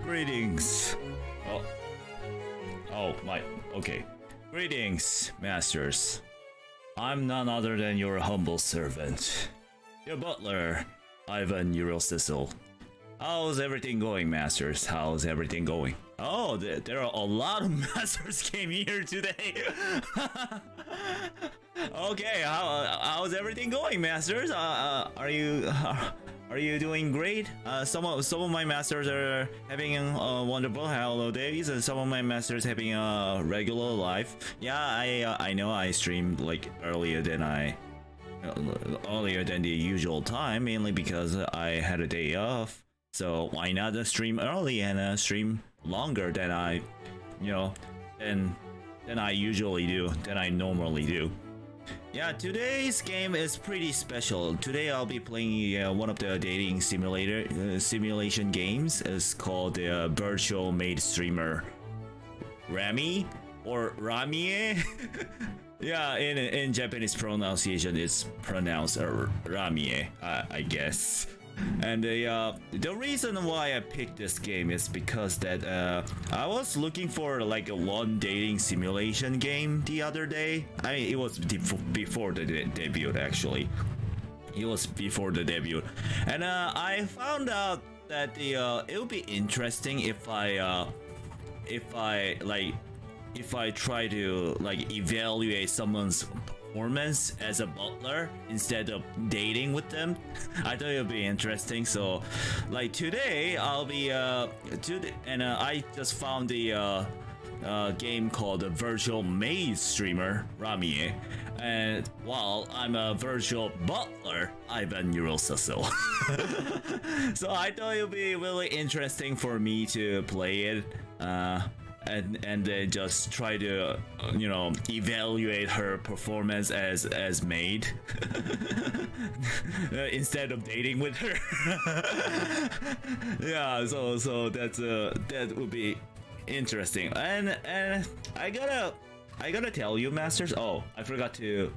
Greetings. Oh. Oh, my. Okay. Greetings, masters. I'm none other than your humble servant, your butler, Ivan Yurilcecil. How's everything going, masters? How's everything going? Oh, there are a lot of masters came here today. Okay, how's everything going, masters? Are you doing great? Some of my masters are having wonderful holidays, and some of my masters having a regular life. Yeah, I know I streamed like earlier than the usual time, mainly because I had a day off. So why not stream early and stream longer than than I usually do, than I normally do. Yeah, today's game is pretty special. Today I'll be playing one of the dating simulation games. It's called the Virtual Maid Streamer Rami or Ramie. Yeah, in Japanese pronunciation it's pronounced Ramie, I guess. And the reason why I picked this game is because that I was looking for like a one dating simulation game the other day. I mean, it was before the debut actually. It was before the debut, and I found out that it would be interesting if I try to like evaluate someone's performance as a butler instead of dating with them. I thought it would be interesting. So like today I'll be I just found the game called the Virtual Maid Streamer Ramie, and while I'm a virtual butler, Ivan Yurilcecil. So I thought it would be really interesting for me to play it and then just try to evaluate her performance as maid instead of dating with her. Yeah, so that would be interesting. And I gotta tell you, masters. Oh, I forgot to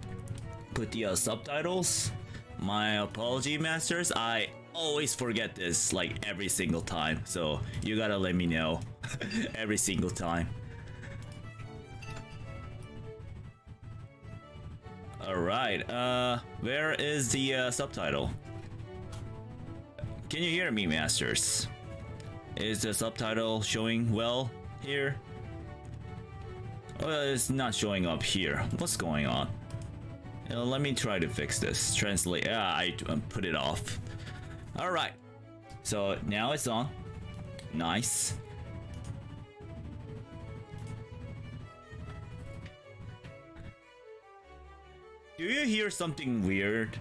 put the subtitles. My apology, masters. I always forget this like every single time, so you gotta let me know every single time. All right, where is the subtitle? Can you hear me, masters? Is the subtitle showing well here? Oh, it's not showing up here. What's going on? Let me try to fix this. Translate. Yeah, I put it off. All right, so now it's on. Nice. Do you hear something weird?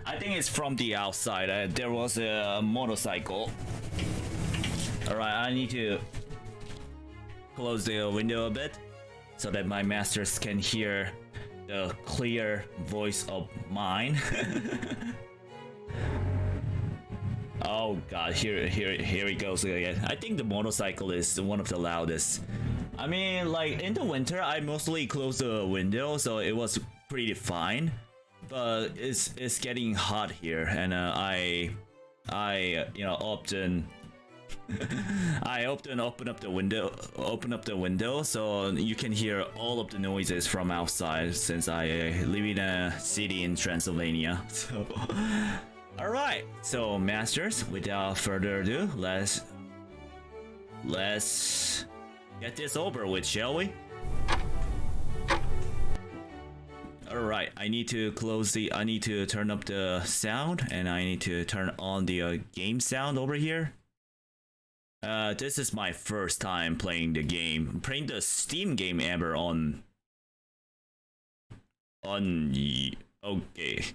I think it's from the outside. There was a motorcycle. All right, I need to close the window a bit so that my masters can hear the clear voice of mine. Oh god, here he goes again. I think the motorcycle is one of the loudest. I mean, like in the winter I mostly close the window, so it was pretty fine, but it's getting hot here, and I often I often open up the window so you can hear all of the noises from outside, since I live in a city in Transylvania. So all right, so masters, without further ado, let's get this over with, shall we? All right, I need to turn up the sound, and I need to turn on the game sound over here. This is my first time playing the game, playing the Steam game ever on okay.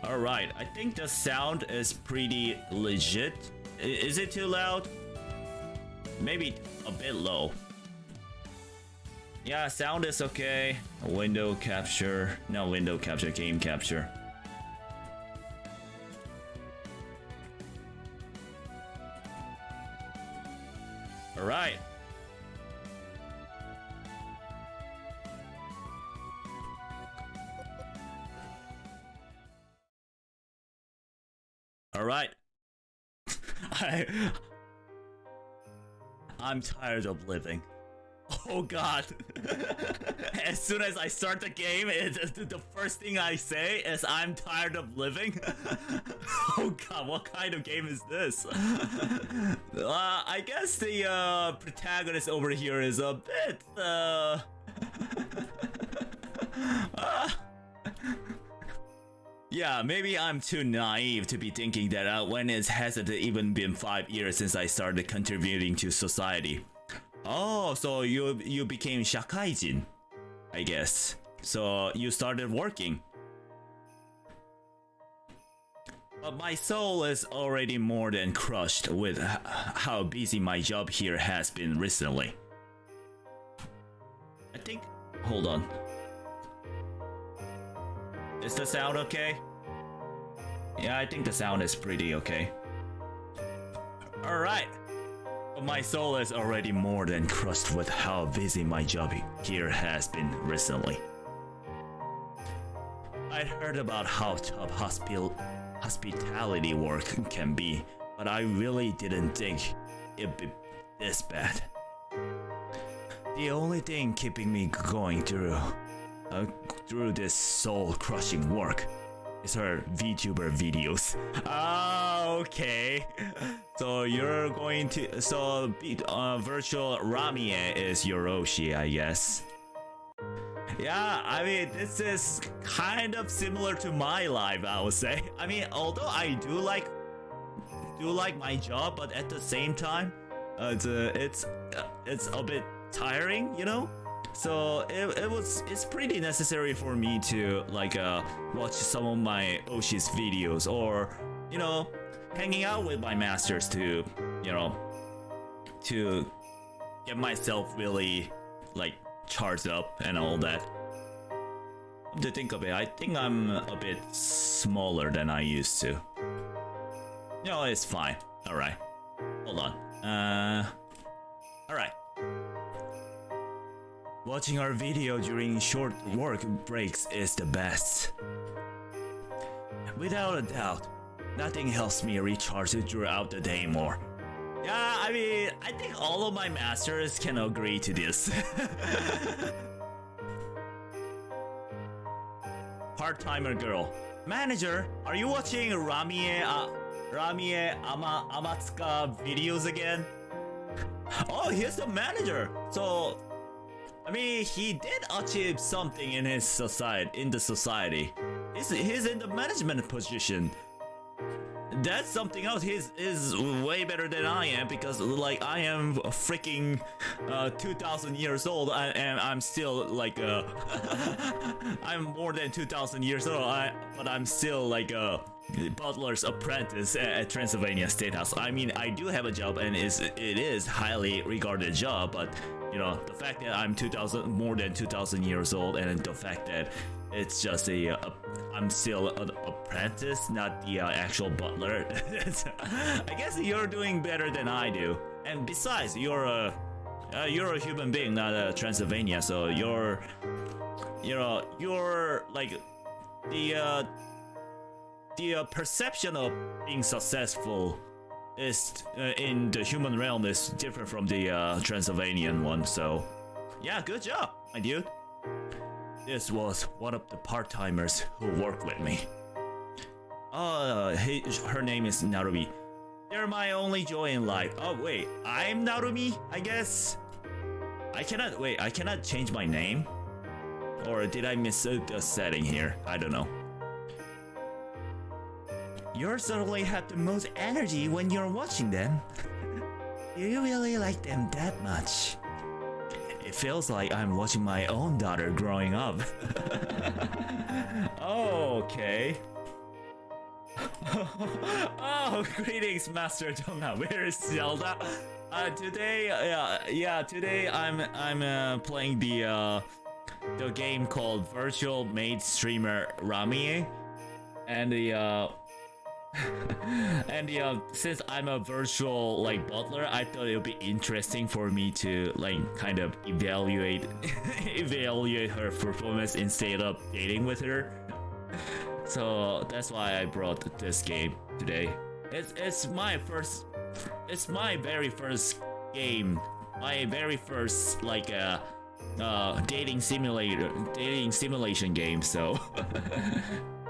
All right, I think the sound is pretty legit. Is it too loud? Maybe a bit low. Yeah, sound is okay. Window capture, no window capture, game capture. All right. All right. I I'm tired of living. Oh god. As soon as I start the game, the first thing I say is I'm tired of living. Oh god, what kind of game is this? I guess the protagonist over here is a bit yeah, maybe I'm too naive to be thinking that when it hasn't even been 5 years since I started contributing to society. Oh, so you became shakaijin, I guess. So you started working. But my soul is already more than crushed with how busy my job here has been recently. I think... Hold on. Is the sound okay? Yeah, I think the sound is pretty okay. Alright. But my soul is already more than crushed with how busy my job here has been recently. I'd heard about how tough hospitality work can be, but I really didn't think it'd be this bad. The only thing keeping me going through this soul-crushing work is her VTuber videos. Ah, okay. So you're going to... So virtual Ramie is Yoroshi, I guess. Yeah, I mean, this is kind of similar to my life, I would say. I mean, although I do like my job, but at the same time, it's a bit tiring, you know. So it's pretty necessary for me to like watch some of my Oshi's videos, or you know, hanging out with my masters to, you know, to get myself really like charged up and all that. To think of it, I think I'm a bit smaller than I used to. No, it's fine. All right, hold on. All right. Watching our video during short work breaks is the best. Without a doubt, nothing helps me recharge throughout the day more. Yeah, I mean, I think all of my masters can agree to this. Part-timer girl. Manager, are you watching Ramie Amatsuka videos again? Oh, he's the manager. So, I mean, he did achieve something in his society. He's in the management position. That's something else. He's way better than I am, because like I am a freaking 2,000 years old, and I'm still like I'm more than 2,000 years old. But I'm still like Butler's apprentice at Transylvania State House. I mean, I do have a job, and it is highly regarded job, but you know, the fact that I'm more than 2,000 years old, and the fact that it's just I'm still an apprentice, not the actual butler. I guess you're doing better than I do. And besides, you're a human being, not a Transylvania. So you're like the perception of being successful is in the human realm is different from the Transylvanian one. So yeah, good job, my dude. This was one of the part-timers who work with me. Her name is Narumi. They're my only joy in life. Oh wait, I'm Narumi, I guess. I cannot change my name? Or did I miss a setting here? I don't know. You certainly have the most energy when you're watching them. Do you really like them that much? It feels like I'm watching my own daughter growing up. Oh, okay. Oh, greetings, Master Tonga. Where is Zelda? Today I'm playing the game called Virtual Maid Streamer Ramie, and since I'm a virtual like butler, I thought it would be interesting for me to like kind of evaluate her performance instead of dating with her. So that's why I brought this game today. It's my first it's my very first game, my very first like dating simulation game. So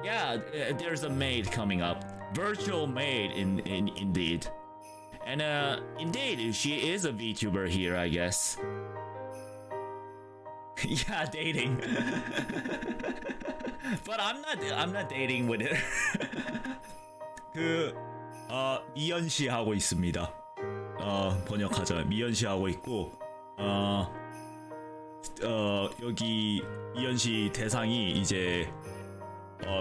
yeah, there's a maid coming up, virtual maid indeed, and indeed she is a VTuber here, I guess. Yeah, dating. But I'm not dating with her. 미연 씨 하고 있습니다. 번역하자. 미연 씨 하고 있고 여기 미연 씨 대상이 이제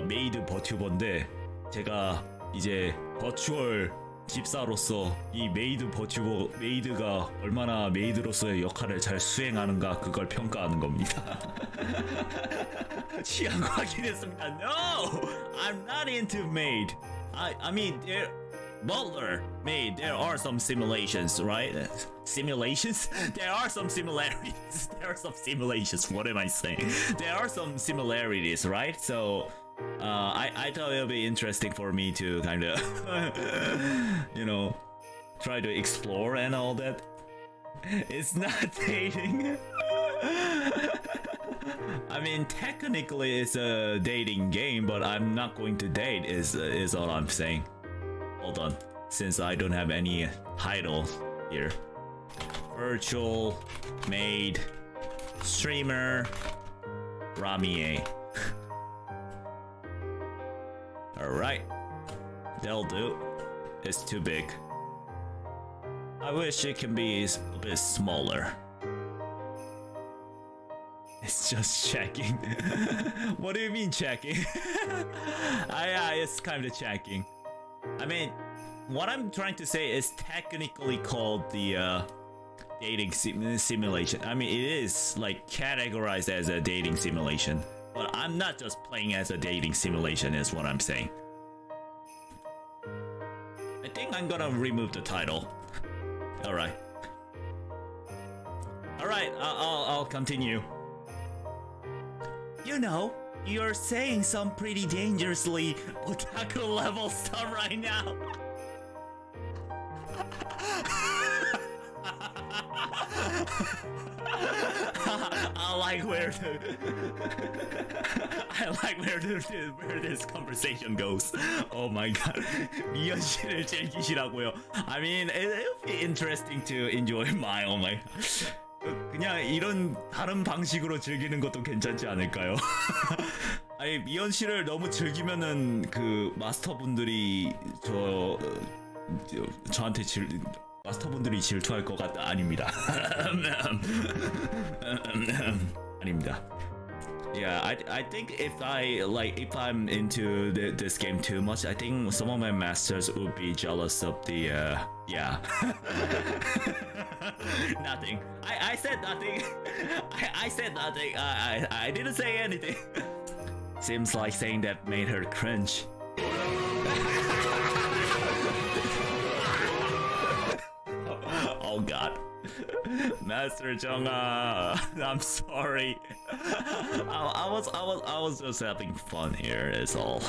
메이드 버튜버인데, 제가 이제 버추얼 집사로서 이 메이드가 얼마나 메이드로서의 역할을 잘 수행하는가, 그걸 평가하는 겁니다. 취향 확인했습니다. No, I'm not into maid. I mean, Butler, maid. There are some simulations, right? Simulations? There are some similarities. There are some simulations. What am I saying? There are some similarities, right? So, I thought it would be interesting for me to kind of, try to explore and all that. It's not dating. I mean, technically it's a dating game, but I'm not going to date is all I'm saying. Hold on, since I don't have any title here. Virtual maid streamer Ramie. Alright, that'll do. It's too big. I wish it can be a bit smaller. It's just checking. What do you mean checking? Yeah, it's kind of checking. I mean, what I'm trying to say is technically called the dating simulation. I mean, it is like categorized as a dating simulation, but I'm not just playing as a dating simulation is what I'm saying. I think I'm gonna remove the title. Alright. Alright, I'll continue. You know, you're saying some pretty dangerously otaku level stuff right now. I like where this conversation goes. Oh my god. 미연 씨를 즐기시라고요. I mean, it'll be interesting to enjoy my. Oh my. 그냥 이런 다른 방식으로 즐기는 것도 괜찮지 않을까요? 아니, 미연 씨를 너무 즐기면은 그 마스터분들이 저한테 마스터분들이 질투할 것 같다. 아닙니다. 아닙니다. Yeah, I think if I'm into this game too much, I think some of my masters would be jealous of the yeah. Nothing. I said nothing. I said nothing. I didn't say anything. Seems like saying that made her cringe. Oh god. Master Jungha, I'm sorry. I was just having fun here, is all.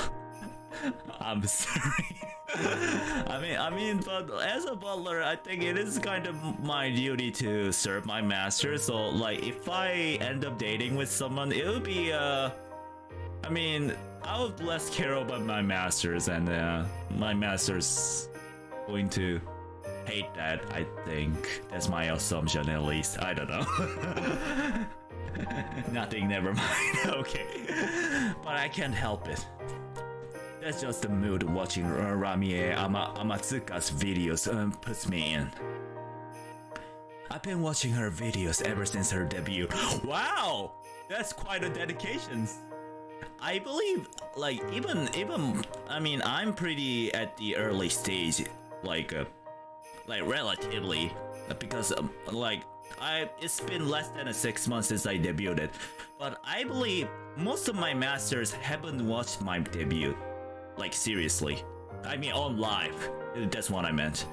I'm sorry. I mean, but as a butler, I think it is kind of my duty to serve my master. So, like, if I end up dating with someone, it would be I mean, I would less care about my masters, and my master's going to hate that. I think that's my assumption, at least. I don't know. Nothing, never mind. Okay, but I can't help it. That's just the mood watching Ramie Amatsuka's videos puts me in. I've been watching her videos ever since her debut. Wow, that's quite a dedication. I believe, like, even I mean, I'm pretty at the early stage, like relatively, because it's been less than 6 months since I debuted, but I believe most of my masters haven't watched my debut, like, seriously. I mean, on live. That's what I meant.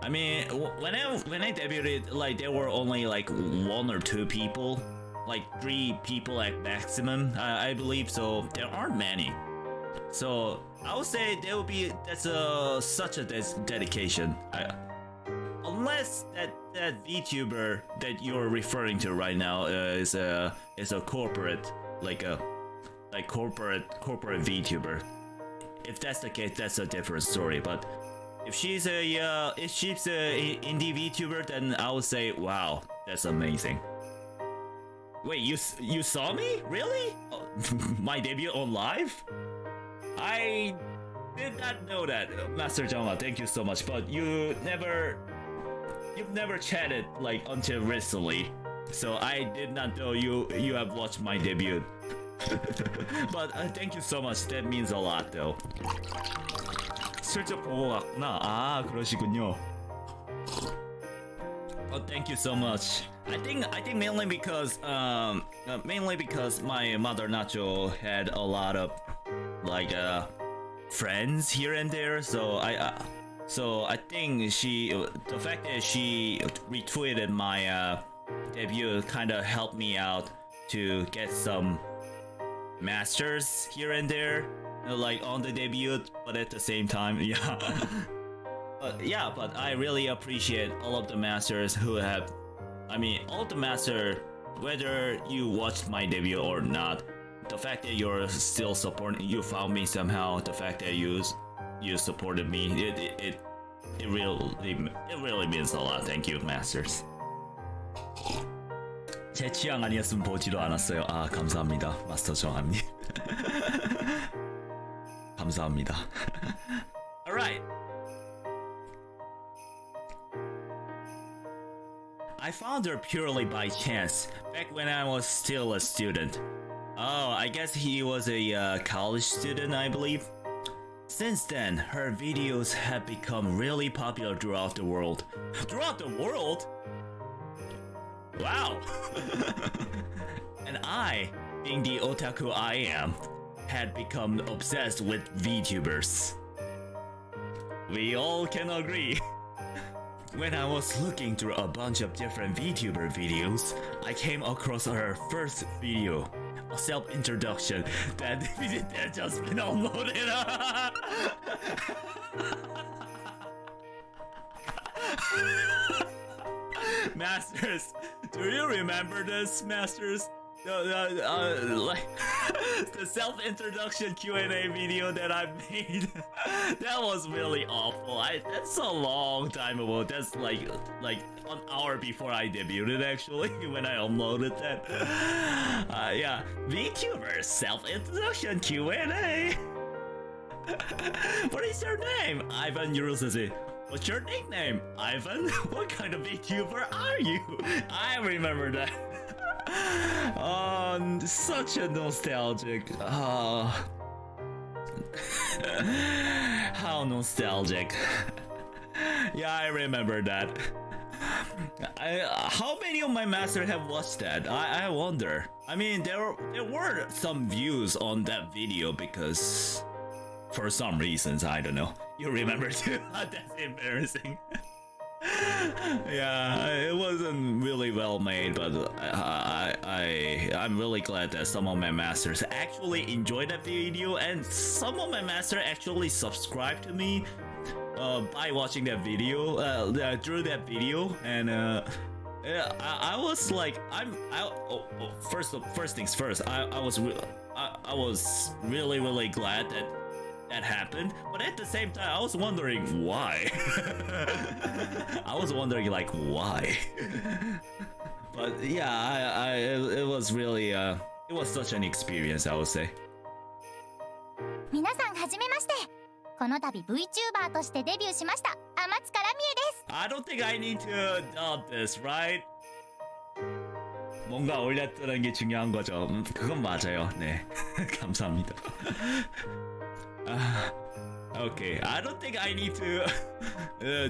I mean, when I debuted, like, there were only like 1 or 2 people, like 3 people at maximum, I believe. So there aren't many. So I would say that's such a dedication. Unless that VTuber that you're referring to right now is a corporate corporate VTuber. If that's the case, that's a different story. But if she's a indie VTuber, then I would say, wow, that's amazing. Wait, you saw me? Really? Oh, my debut on live? I did not know that, Master Jama. Thank you so much. But you've never chatted like until recently, so I did not know you have watched my debut. But thank you so much. That means a lot, though. 슬쩍 보고 갔구나. 아, 그러시군요. Oh, thank you so much. I think mainly because my mother Nacho had a lot of like friends here and there, so I think the fact that she retweeted my debut kind of helped me out to get some masters here and there, like on the debut, but at the same time, yeah. But I really appreciate all of the masters who have, all of the masters, whether you watched my debut or not, the fact that you're still supporting, you found me somehow, the fact that you supported me, it really means a lot. Thank you, masters. 제 취향 아니었으면 보지도 않았어요. 아, 감사합니다, 마스터 정한님. 감사합니다. Alright. I found her purely by chance, back when I was still a student. Oh, I guess he was a college student, I believe. Since then, her videos have become really popular throughout the world. Throughout the world? Wow! And I, being the otaku I am, had become obsessed with VTubers. We all can agree. When I was looking through a bunch of different VTuber videos, I came across her first video, a self-introduction that just been uploaded. Masters, do you remember this, Masters? The self-introduction Q&A video that I made. That was really awful. That's a long time ago. That's like an hour before I debuted, actually, when I uploaded that. Yeah, VTuber self-introduction Q&A. What is your name? Ivan Yurilcecil. What's your nickname? Ivan? What kind of VTuber are you? I remember that. Oh, such a nostalgic. Oh. How nostalgic. Yeah, I remember that. How many of my masters have watched that? I wonder. There were some views on that video because for some reasons, I don't know. You remember too? That's embarrassing. Yeah, it wasn't really well made, but I'm really glad that some of my masters actually enjoyed that video, and some of my masters actually subscribed to me by watching that video, through that video, and I was like, first things first, I was really glad that happened, but at the same time I was wondering why. I was wondering like why. But yeah, it was really it was such an experience, I would say. 皆さんはじめまして。この度 VTuber としてデビューしました天塚ラミエです。 I don't think I need to dub this, right? 뭔가 올렸다는 게 중요한 거죠. 그건 맞아요. 네. 감사합니다. Okay, I don't think I need to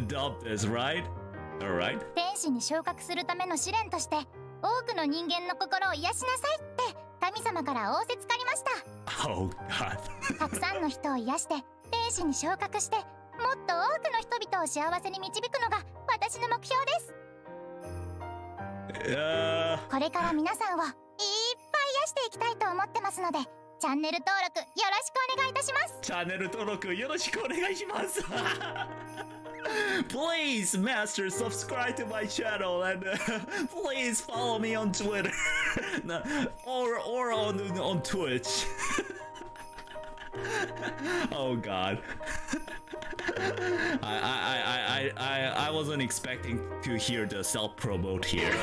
dub this, right? Alright. 天使に昇格するための試練として多くの人間の心を癒しなさいって神様から仰せつかりました。 Oh God. たくさんの人を癒して天使に昇格してもっと多くの人々を幸せに導くのが私の目標です。これから皆さんをいっぱい癒していきたいと思ってますのでチャンネル登録よろしくお願いいたします。チャンネル登録よろしくお願いします。Please, Master, subscribe to my channel and please follow me on Twitter or on Twitch. Oh God. I wasn't expecting to hear the self-promote here.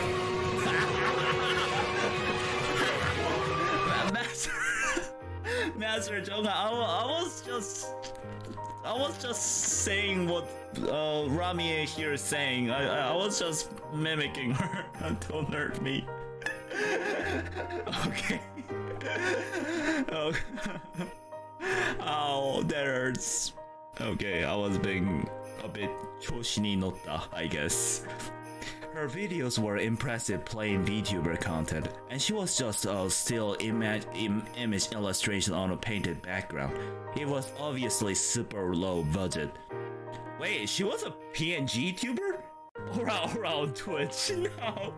Master Jonga, I was just saying what Ramie here is saying. I was just mimicking her. Don't hurt me. Okay. Oh. Oh, that hurts. Okay, I was being a bit choshi ni notta, I guess. Her videos were impressive plain VTuber content, and she was just a still image illustration on a painted background. It was obviously super low budget. Wait, she was a PNG tuber? Or on Twitch? No.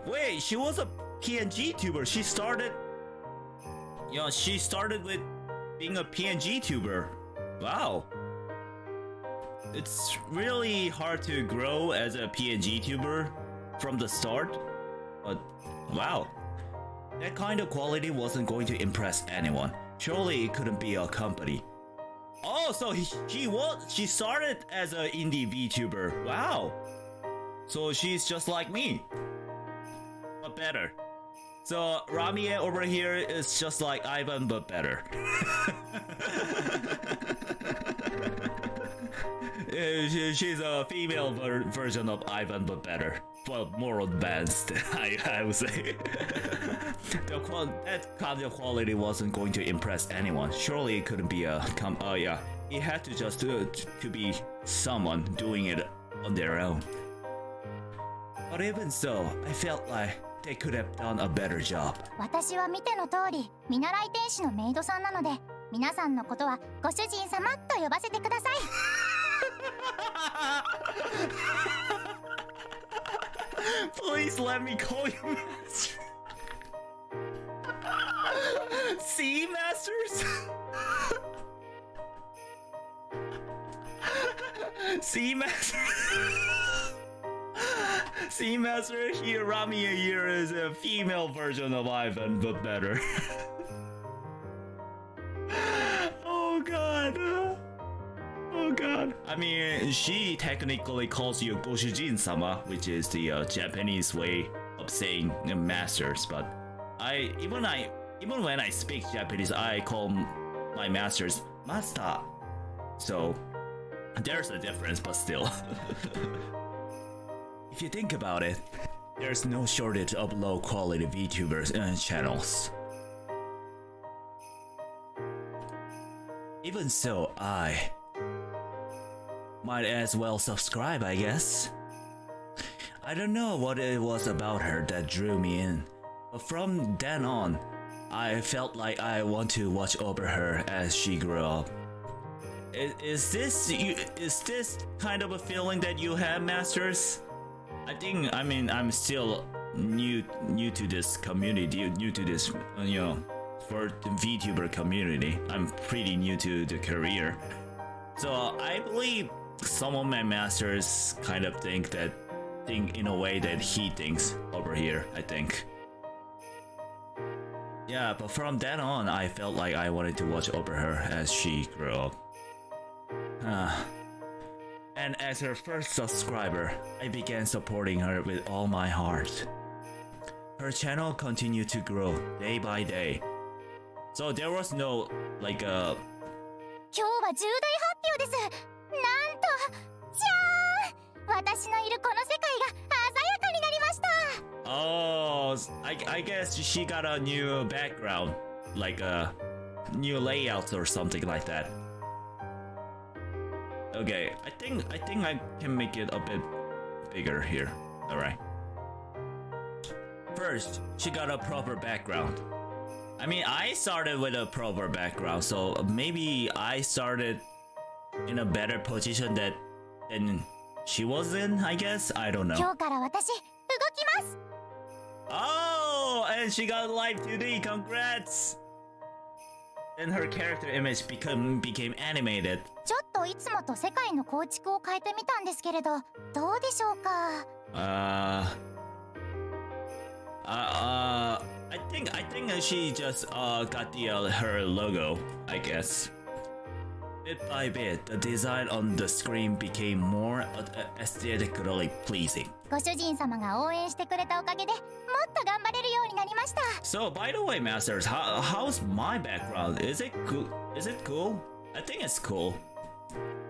Wait, she was a PNG tuber. She started with being a PNG tuber. Wow. It's really hard to grow as a PNG tuber from the start, but wow. That kind of quality wasn't going to impress anyone. Surely it couldn't be a company. Oh, so she started as an indie VTuber. Wow. So she's just like me, but better. So Ramie over here is just like Ivan, but better. She's a female version of Ivan, but better. Well, more advanced, I would say. That kind of quality wasn't going to impress anyone. Surely it couldn't be a yeah. It had to just to be someone doing it on their own. But even so, I felt like they could have done a better job. 私は見ての通り、見習い天使のメイドさんなので、皆さんのことはご主人様と呼ばせてください。Please let me call you Master. See, Masters? See, Master? See, Master, here, Ramie here is a female version of Ivan, but better. Oh God. Oh God. I mean, she technically calls you Goshujin-sama, which is the Japanese way of saying masters, but even when I speak Japanese, I call my masters Master. So there's a difference, but still. If you think about it, there's no shortage of low-quality VTubers and channels. Even so, I might as well subscribe, I guess. I don't know what it was about her that drew me in, but from then on, I felt like I want to watch over her as she grew up. Is this kind of a feeling that you have, Masters? I mean, I'm still new to this community, new to this, for the VTuber community. I'm pretty new to the career. So I believe some of my masters kind of think in a way that he thinks over here, I think. Yeah, but from then on, I felt like I wanted to watch over her as she grew up. And as her first subscriber, I began supporting her with all my heart. Her channel continued to grow day by day. So there was no, like, 今日は重大発表です。なんと、じゃーん！私のいるこの世界が鮮やかになりました。Oh, I guess she got a new background, like a new layout or something like that. Okay, I think I can make it a bit bigger here. Alright. First, she got a proper background. I mean, I started with a proper background, so maybe I started in a better position than she was in, I guess? I don't know. 今日から私、動きます。Oh, Oh, and she got live 2D. Congrats. Then her character image became animated. ちょっといつもと世界の構築を変えてみたんですけれど、どうでしょうか。I think she just got the her logo, I guess. Bit by bit, the design on the screen became more aesthetically pleasing. ご主人様が応援してくれたおかげでもっと頑張れるようになりました。 So, by the way, Masters, how's my background? Is it cool? Is it cool? I think it's cool.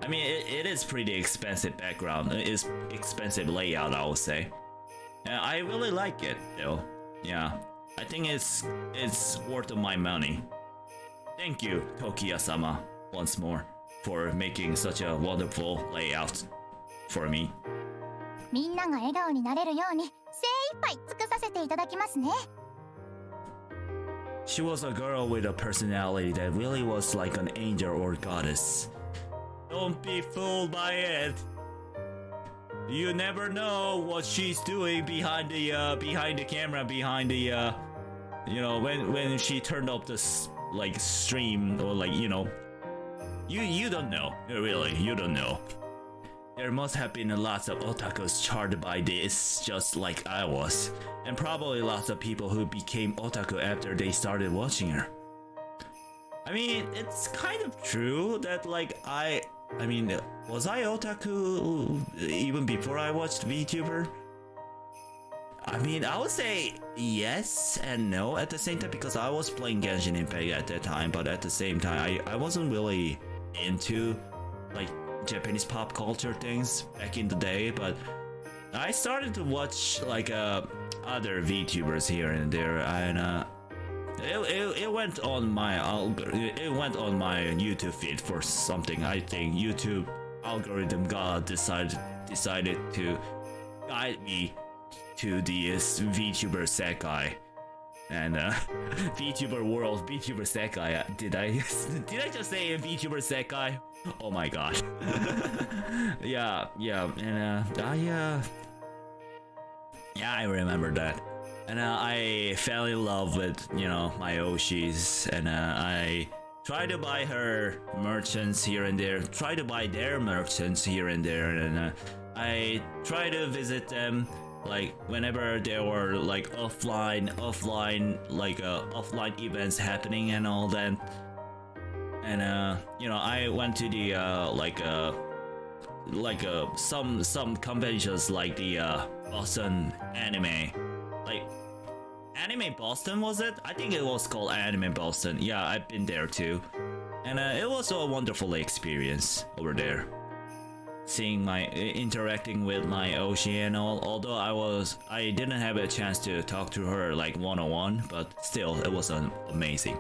I mean, it is pretty expensive background. It is expensive layout, I would say. And I really like it, though. Yeah, I think it's worth my money. Thank you, Tokiya-sama, once more, for making such a wonderful layout for me. みんなが笑顔になれるように精一杯尽くさせていただきますね。 She was a girl with a personality that really was like an angel or goddess. Don't be fooled by it. You never know what she's doing behind the camera, behind the you know, when she turned off this like stream or like, you know, you don't know, really, you don't know. There must have been lots of otakus charmed by this, just like I was, and probably lots of people who became otaku after they started watching her. I mean, it's kind of true that like I mean, was I otaku even before I watched VTuber? I mean, I would say yes and no at the same time, because I was playing Genshin Impact at that time, but at the same time, I wasn't really into like Japanese pop culture things back in the day, but I started to watch like other VTubers here and there, and it went on my YouTube feed for something. I think YouTube algorithm god decided to guide me to this VTuber Sekai. And VTuber world, VTuber Sekai. Did I just say VTuber Sekai? Oh my god. yeah, and yeah, I remember that. And I fell in love with, you know, my Oshis, and I try to buy her merchants here and there, try to buy their merchants here and there, and I try to visit them like whenever there were like offline events happening and all that. And you know, I went to the some conventions like the Boston anime, like Anime Boston, was it? I think it was called Anime Boston. Yeah, I've been there too, and it was a wonderful experience over there. Seeing interacting with my Oshi and all, although I didn't have a chance to talk to her like one-on-one, but still, it was amazing.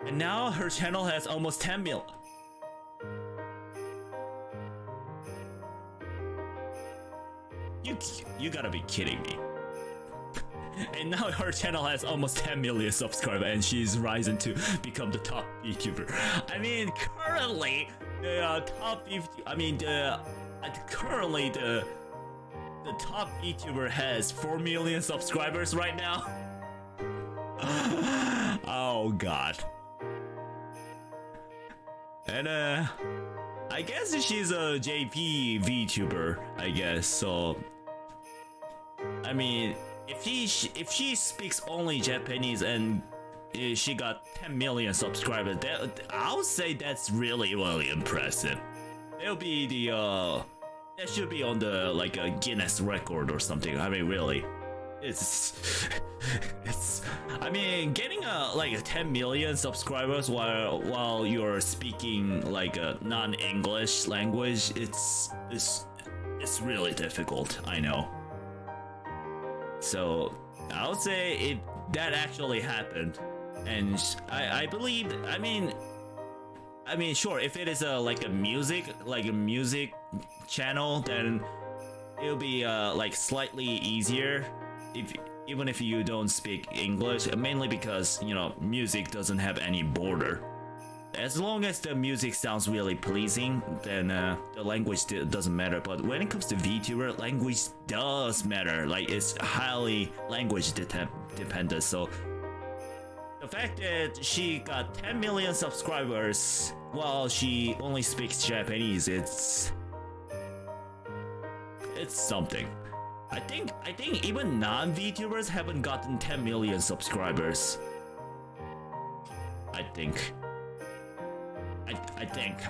And now her channel has almost 10 mil. You gotta be kidding me. And now her channel has almost 10 million subscribers, and she's rising to become the top VTuber. I mean, currently the top 50. I mean, currently the top VTuber has 4 million subscribers right now. Oh god. And I guess she's a JP VTuber, I guess. So I mean, if she speaks only Japanese and she got 10 million subscribers, I would say that's really impressive. It'll be that should be on the like a Guinness record or something. I mean, really, it's I mean, getting like 10 million subscribers while you're speaking like a non-English language, it's really difficult, I know. So I would say that actually happened, and I believe. I mean, sure, if it is like a music channel, then it'll be like slightly easier even if you don't speak English, mainly because, you know, music doesn't have any border. as long as the music sounds really pleasing, then the language doesn't matter. But when it comes to VTuber, language does matter. Like, it's highly language dependent. So the fact that she got 10 million subscribers while she only speaks Japanese, it's something. I think even non-VTubers haven't gotten 10 million subscribers. I think.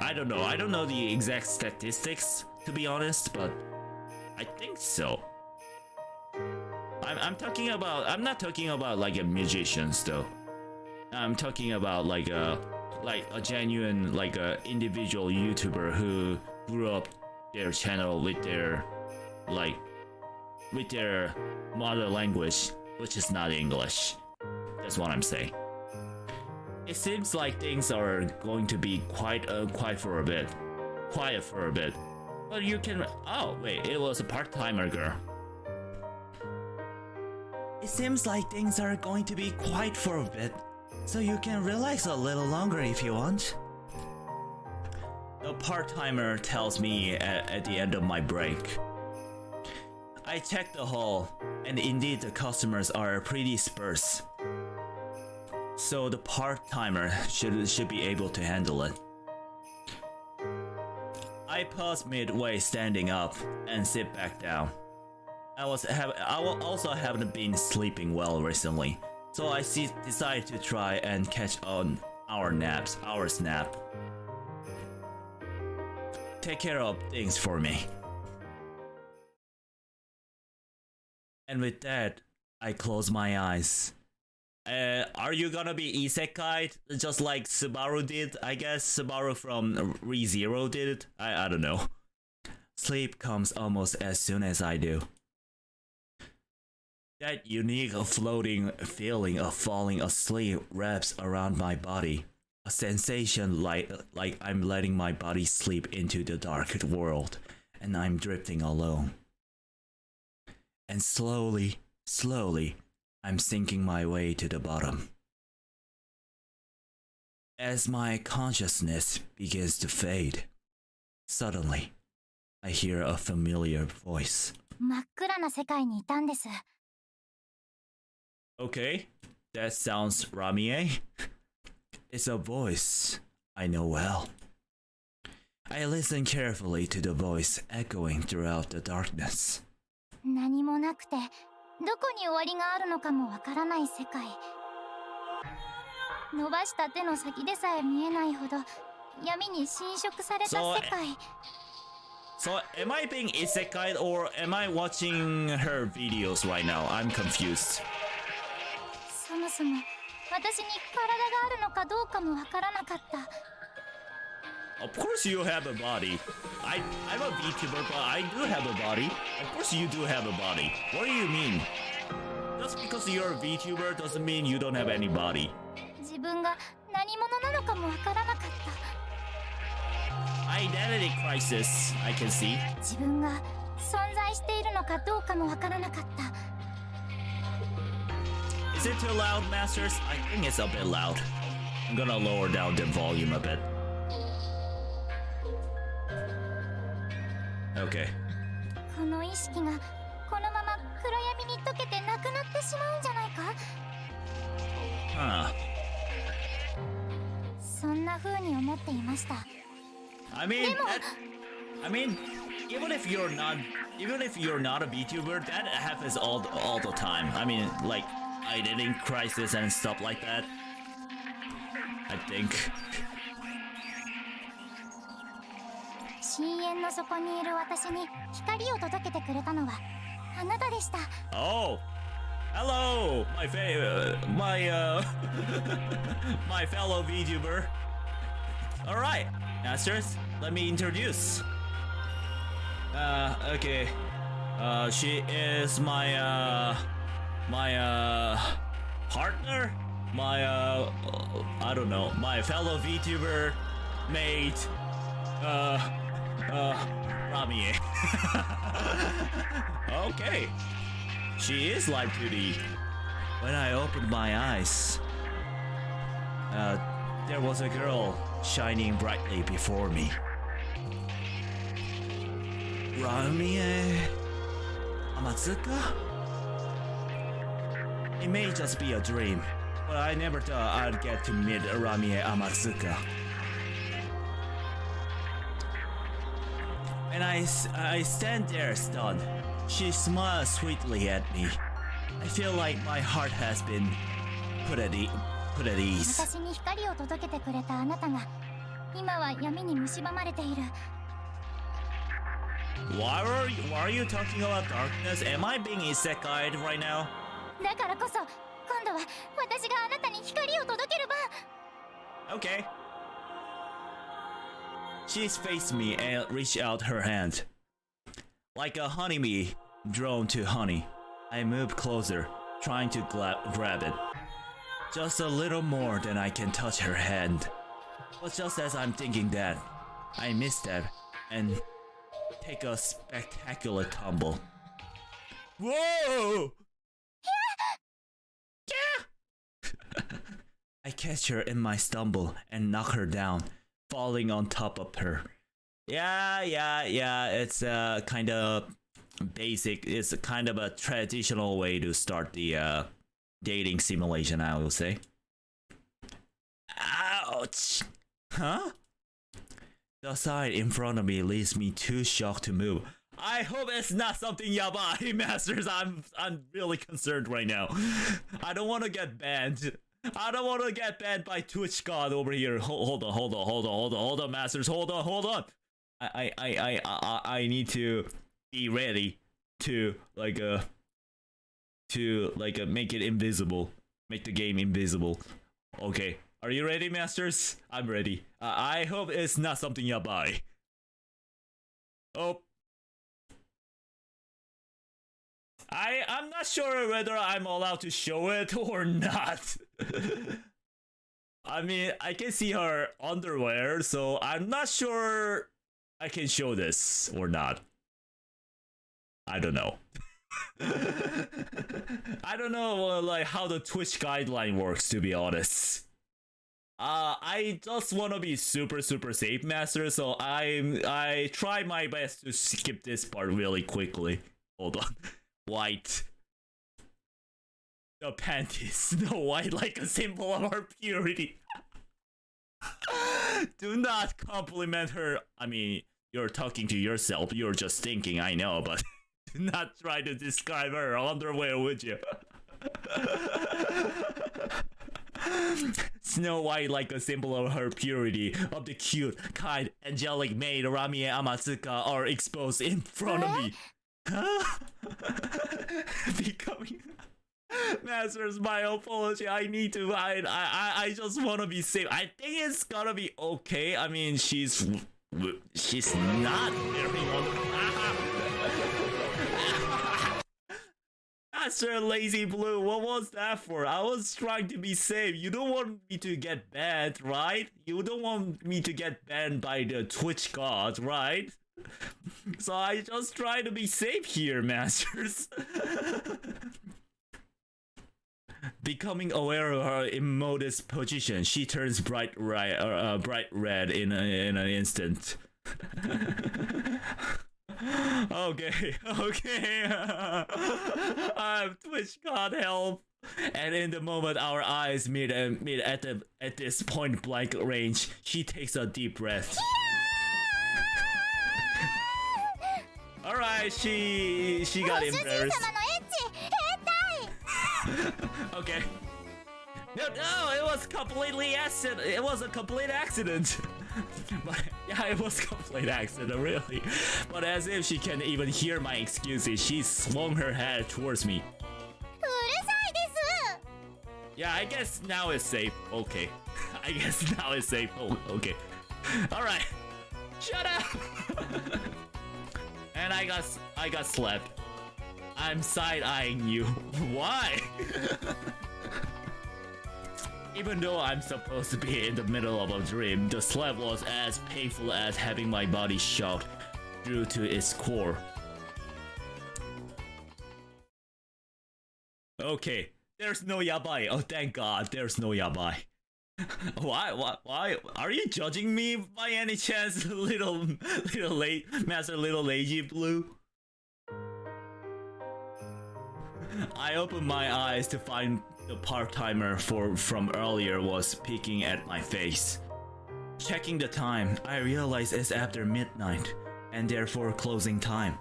I don't know. I don't know the exact statistics, to be honest, but I think so. I'm talking about. I'm not talking about like a musicians though. I'm talking about like a genuine like a individual YouTuber who grew up their channel with their mother language, which is not English. That's what I'm saying. It seems like things are going to be quiet for a bit. But you can. Oh wait, it was a part-timer girl. It seems like things are going to be quiet for a bit, so you can relax a little longer if you want. The part-timer tells me at the end of my break. I checked the hall, and indeed the customers are pretty sparse. So the part-timer should be able to handle it. I pause midway standing up and sit back down. I also haven't been sleeping well recently, so I decided to try and catch on our nap. Take care of things for me. And with that, I close my eyes. Are you gonna be isekai'd just like Subaru did? I guess Subaru from ReZero did it. I don't know. Sleep comes almost as soon as I do. That unique floating feeling of falling asleep wraps around my body. A sensation like I'm letting my body sleep into the dark world, and I'm drifting alone. And slowly, I'm sinking my way to the bottom. As my consciousness begins to fade, suddenly, I hear a familiar voice. 真っ暗な世界にいたんです。 Okay, that sounds Ramie. It's a voice I know well. I listen carefully to the voice echoing throughout the darkness. 何もなくて、どこに終わりがあるのかもわからない世界。伸ばした手の先でさえ見えないほど闇に侵食された世界。So am I being isekai or am I watching her videos right now? I'm confused. そもそも私に体があるのかどうかもわからなかった。 Of course you have a body. I'm a VTuber, but I do have a body. Of course you do have a body. What do you mean? Just because you're a VTuber doesn't mean you don't have any body. 自分が何者なのかもわからなかった。 Identity crisis, I can see. 自分が存在しているのかどうかもわからなかった。 Is it too loud, Masters? I think it's a bit loud. I'm gonna lower down the volume a bit. Okay. この意識がこのまま暗闇に溶けてなくなってしまうんじゃないか？ Huh. そんな風に思っていました。 I mean, even if you're not a VTuber, that happens all the time. I mean, like identity crisis and stuff like that. I think. 深淵の底にいる私に光を届けてくれたのはあなたでした。 Oh, hello, my fellow VTuber. All right, Masters, let me introduce. Okay. She is my partner, I don't know, my fellow VTuber, maid, Ramie. Okay. She is live 2D. When I opened my eyes, there was a girl shining brightly before me. Ramie Amatsuka? It may just be a dream, but I never thought I'd get to meet Ramie Amatsuka. And I stand there stunned. She smiles sweetly at me. I feel like my heart has been put at ease. 私に光を届けてくれたあなたが今は闇に蝕まれている。 Why are you talking about darkness? Am I being isekai'd right now? だからこそ今度は私があなたに光を届ける番。 Okay. She's faced me and reached out her hand. Like a honeybee drawn to honey, I moved closer, trying to grab it. Just a little more than I can touch her hand. But just as I'm thinking that, I misstep and take a spectacular tumble. Whoa! I catch her in my stumble and knock her down, falling on top of her. Yeah, it's kind of basic. It's kind of a traditional way to start the dating simulation, I will say. Ouch! Huh? The side in front of me leaves me too shocked to move. I hope it's not something yabai, Masters. I'm really concerned right now. I don't want to get banned. I don't want to get banned by Twitch God over here. Hold on, Masters. Hold on. I need to be ready to make it invisible. Make the game invisible. Okay. Are you ready, Masters? I'm ready. I hope it's not something yabai. Oh. I'm not sure whether I'm allowed to show it or not. I mean, I can see her underwear, so I'm not sure I can show this or not. I don't know. I don't know like how the Twitch guideline works, to be honest. I just want to be super safe, Master, so I try my best to skip this part really quickly. Hold on. White. The panties. The white like a symbol of her purity. Do not compliment her. I mean, you're talking to yourself. You're just thinking, I know, but do not try to describe her underwear, would you? Snow White like a symbol of her purity, of the cute, kind, angelic maid Ramie Amatsuka are exposed in front of me. Huh? Becoming Masters, my apology. I need to. I just want to be safe. I think it's gonna be okay. I mean, she's not very wonderful. Master Lazy Blue, what was that for? I was trying to be safe. You don't want me to get banned, right? You don't want me to get banned by the Twitch gods, right? So I just try to be safe here, Masters. Becoming aware of her immodest position, she turns bright red in an instant. Okay. I'm Twitch God help. And in the moment our eyes meet at this point blank range, she takes a deep breath. Alright, she got embarrassed. Okay. No, it was completely accident. It was a complete accident. But yeah, it was a complete accident, really. But as if she can even hear my excuses, she swung her head towards me. Yeah, I guess now it's safe. Okay. I guess now it's safe. Oh, okay. Alright. Shut up! And I got slapped. I'm side-eyeing you. Why? Even though I'm supposed to be in the middle of a dream, the slap was as painful as having my body shocked through to its core. Okay, there's no yabai. Oh, thank God, there's no yabai. Why? Are you judging me by any chance, Master Little Lazy Blue? I opened my eyes to find the part-timer from earlier was peeking at my face. Checking the time, I realized it's after midnight, and therefore closing time.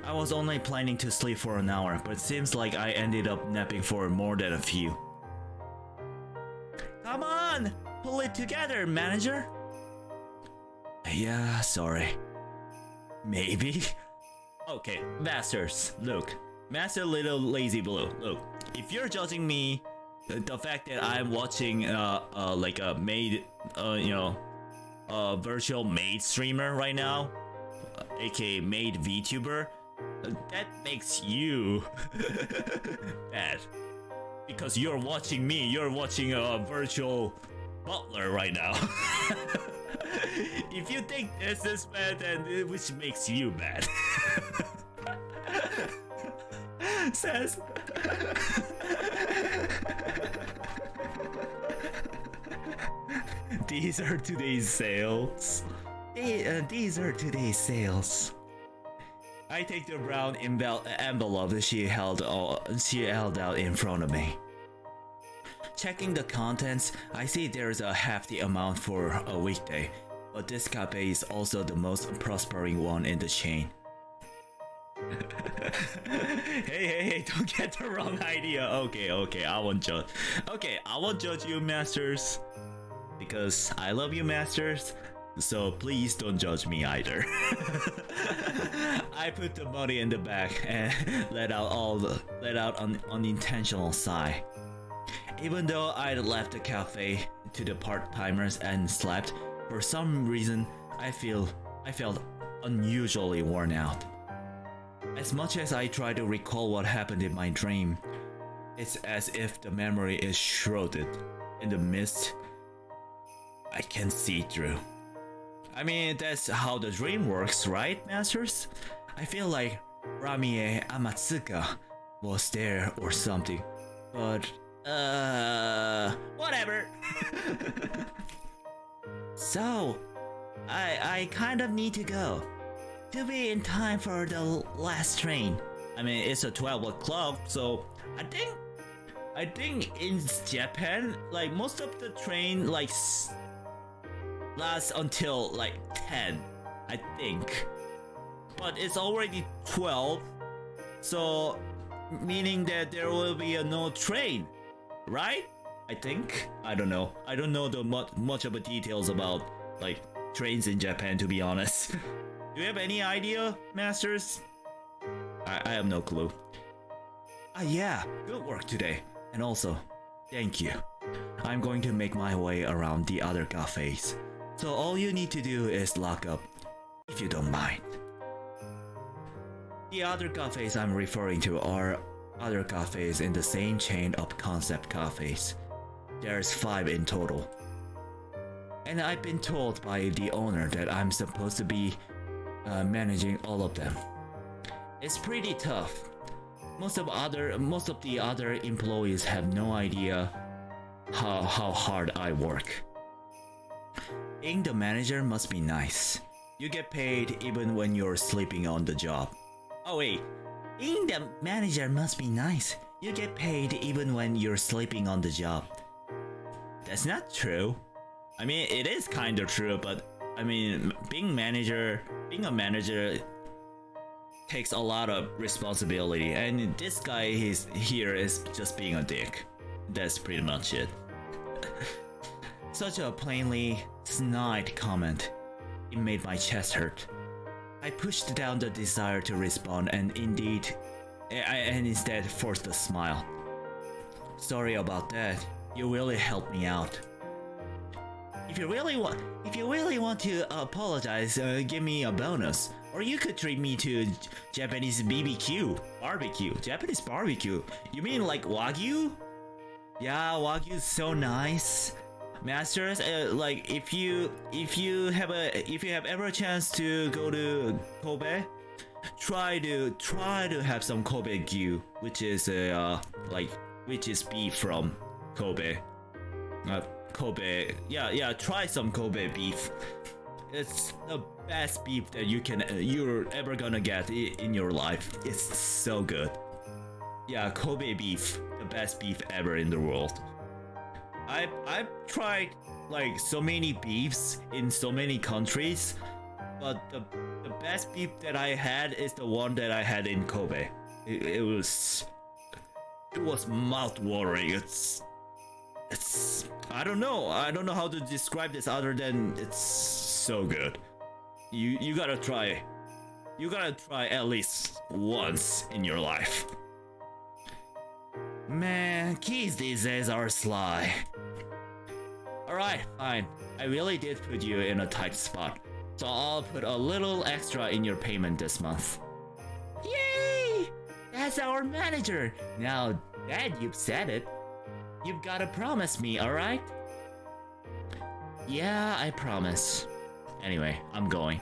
I was only planning to sleep for an hour, but seems like I ended up napping for more than a few. Come on! Pull it together, manager! Yeah, sorry. Maybe? Okay, masters, look. Master Little Lazy Blue, look. If you're judging me, the fact that I'm watching like a maid, virtual maid streamer right now, aka maid VTuber, that makes you bad. Because you're watching me, you're watching a virtual Butler right now. If you think this is bad, then which makes you bad. Says these are today's sales. These are today's sales. I take the brown envelope that she held out in front of me. Checking the contents, I see there's a hefty amount for a weekday, but this cafe is also the most prospering one in the chain. Hey, don't get the wrong idea. Okay, I won't judge. Okay, I won't judge you, masters. Because I love you, masters. So please don't judge me either. I put the money in the bag and let out an unintentional sigh. Even though I'd left the cafe to the part-timers and slept, for some reason I felt unusually worn out. As much as I try to recall what happened in my dream, it's as if the memory is shrouded in the mist I can see through. I mean, that's how the dream works, right, masters? I feel like Ramie Amatsuka was there or something, but whatever. So, I kind of need to go to be in time for the last train. I mean, it's a 12 o'clock, so I think in Japan, like most of the train like lasts until like 10, I think. But it's already 12, so meaning that there will be no train, right? I think. I don't know. I don't know the much of the details about like trains in Japan, to be honest. Do you have any idea, masters? I have no clue. Yeah, good work today. And also, thank you. I'm going to make my way around the other cafes. So all you need to do is lock up, if you don't mind. The other cafes I'm referring to are other cafes in the same chain of concept cafes. There's 5 in total. And I've been told by the owner that I'm supposed to be managing all of them. It's pretty tough. Most of the other employees have no idea how hard I work. Being the manager must be nice. You get paid even when you're sleeping on the job. Oh wait, being the manager must be nice. You get paid even when you're sleeping on the job. That's not true. I mean, it is kind of true, but I mean, being a manager takes a lot of responsibility, and this guy here is just being a dick. That's pretty much it. Such a plainly snide comment. It made my chest hurt. I pushed down the desire to respond and instead forced a smile. Sorry about that. You really helped me out. If you really want to apologize, give me a bonus. Or you could treat me to Japanese barbecue. Japanese barbecue? You mean like Wagyu? Yeah, Wagyu is so nice. Masters, like if you have ever a chance to go to Kobe, try to have some Kobe gyu, which is beef from Kobe. Kobe. Yeah, try some Kobe beef. It's the best beef that you're ever gonna get in your life. It's so good. Yeah, Kobe beef, the best beef ever in the world. I've tried like so many beefs in so many countries, but the best beef that I had is the one that I had in Kobe. It was mouth-watering. It's I don't know how to describe this other than it's so good. You gotta try. You gotta try at least once in your life. Man, kids these days are sly. Alright, fine. I really did put you in a tight spot. So I'll put a little extra in your payment this month. Yay! That's our manager. Now that you've said it, you've gotta promise me, alright? Yeah, I promise. Anyway, I'm going.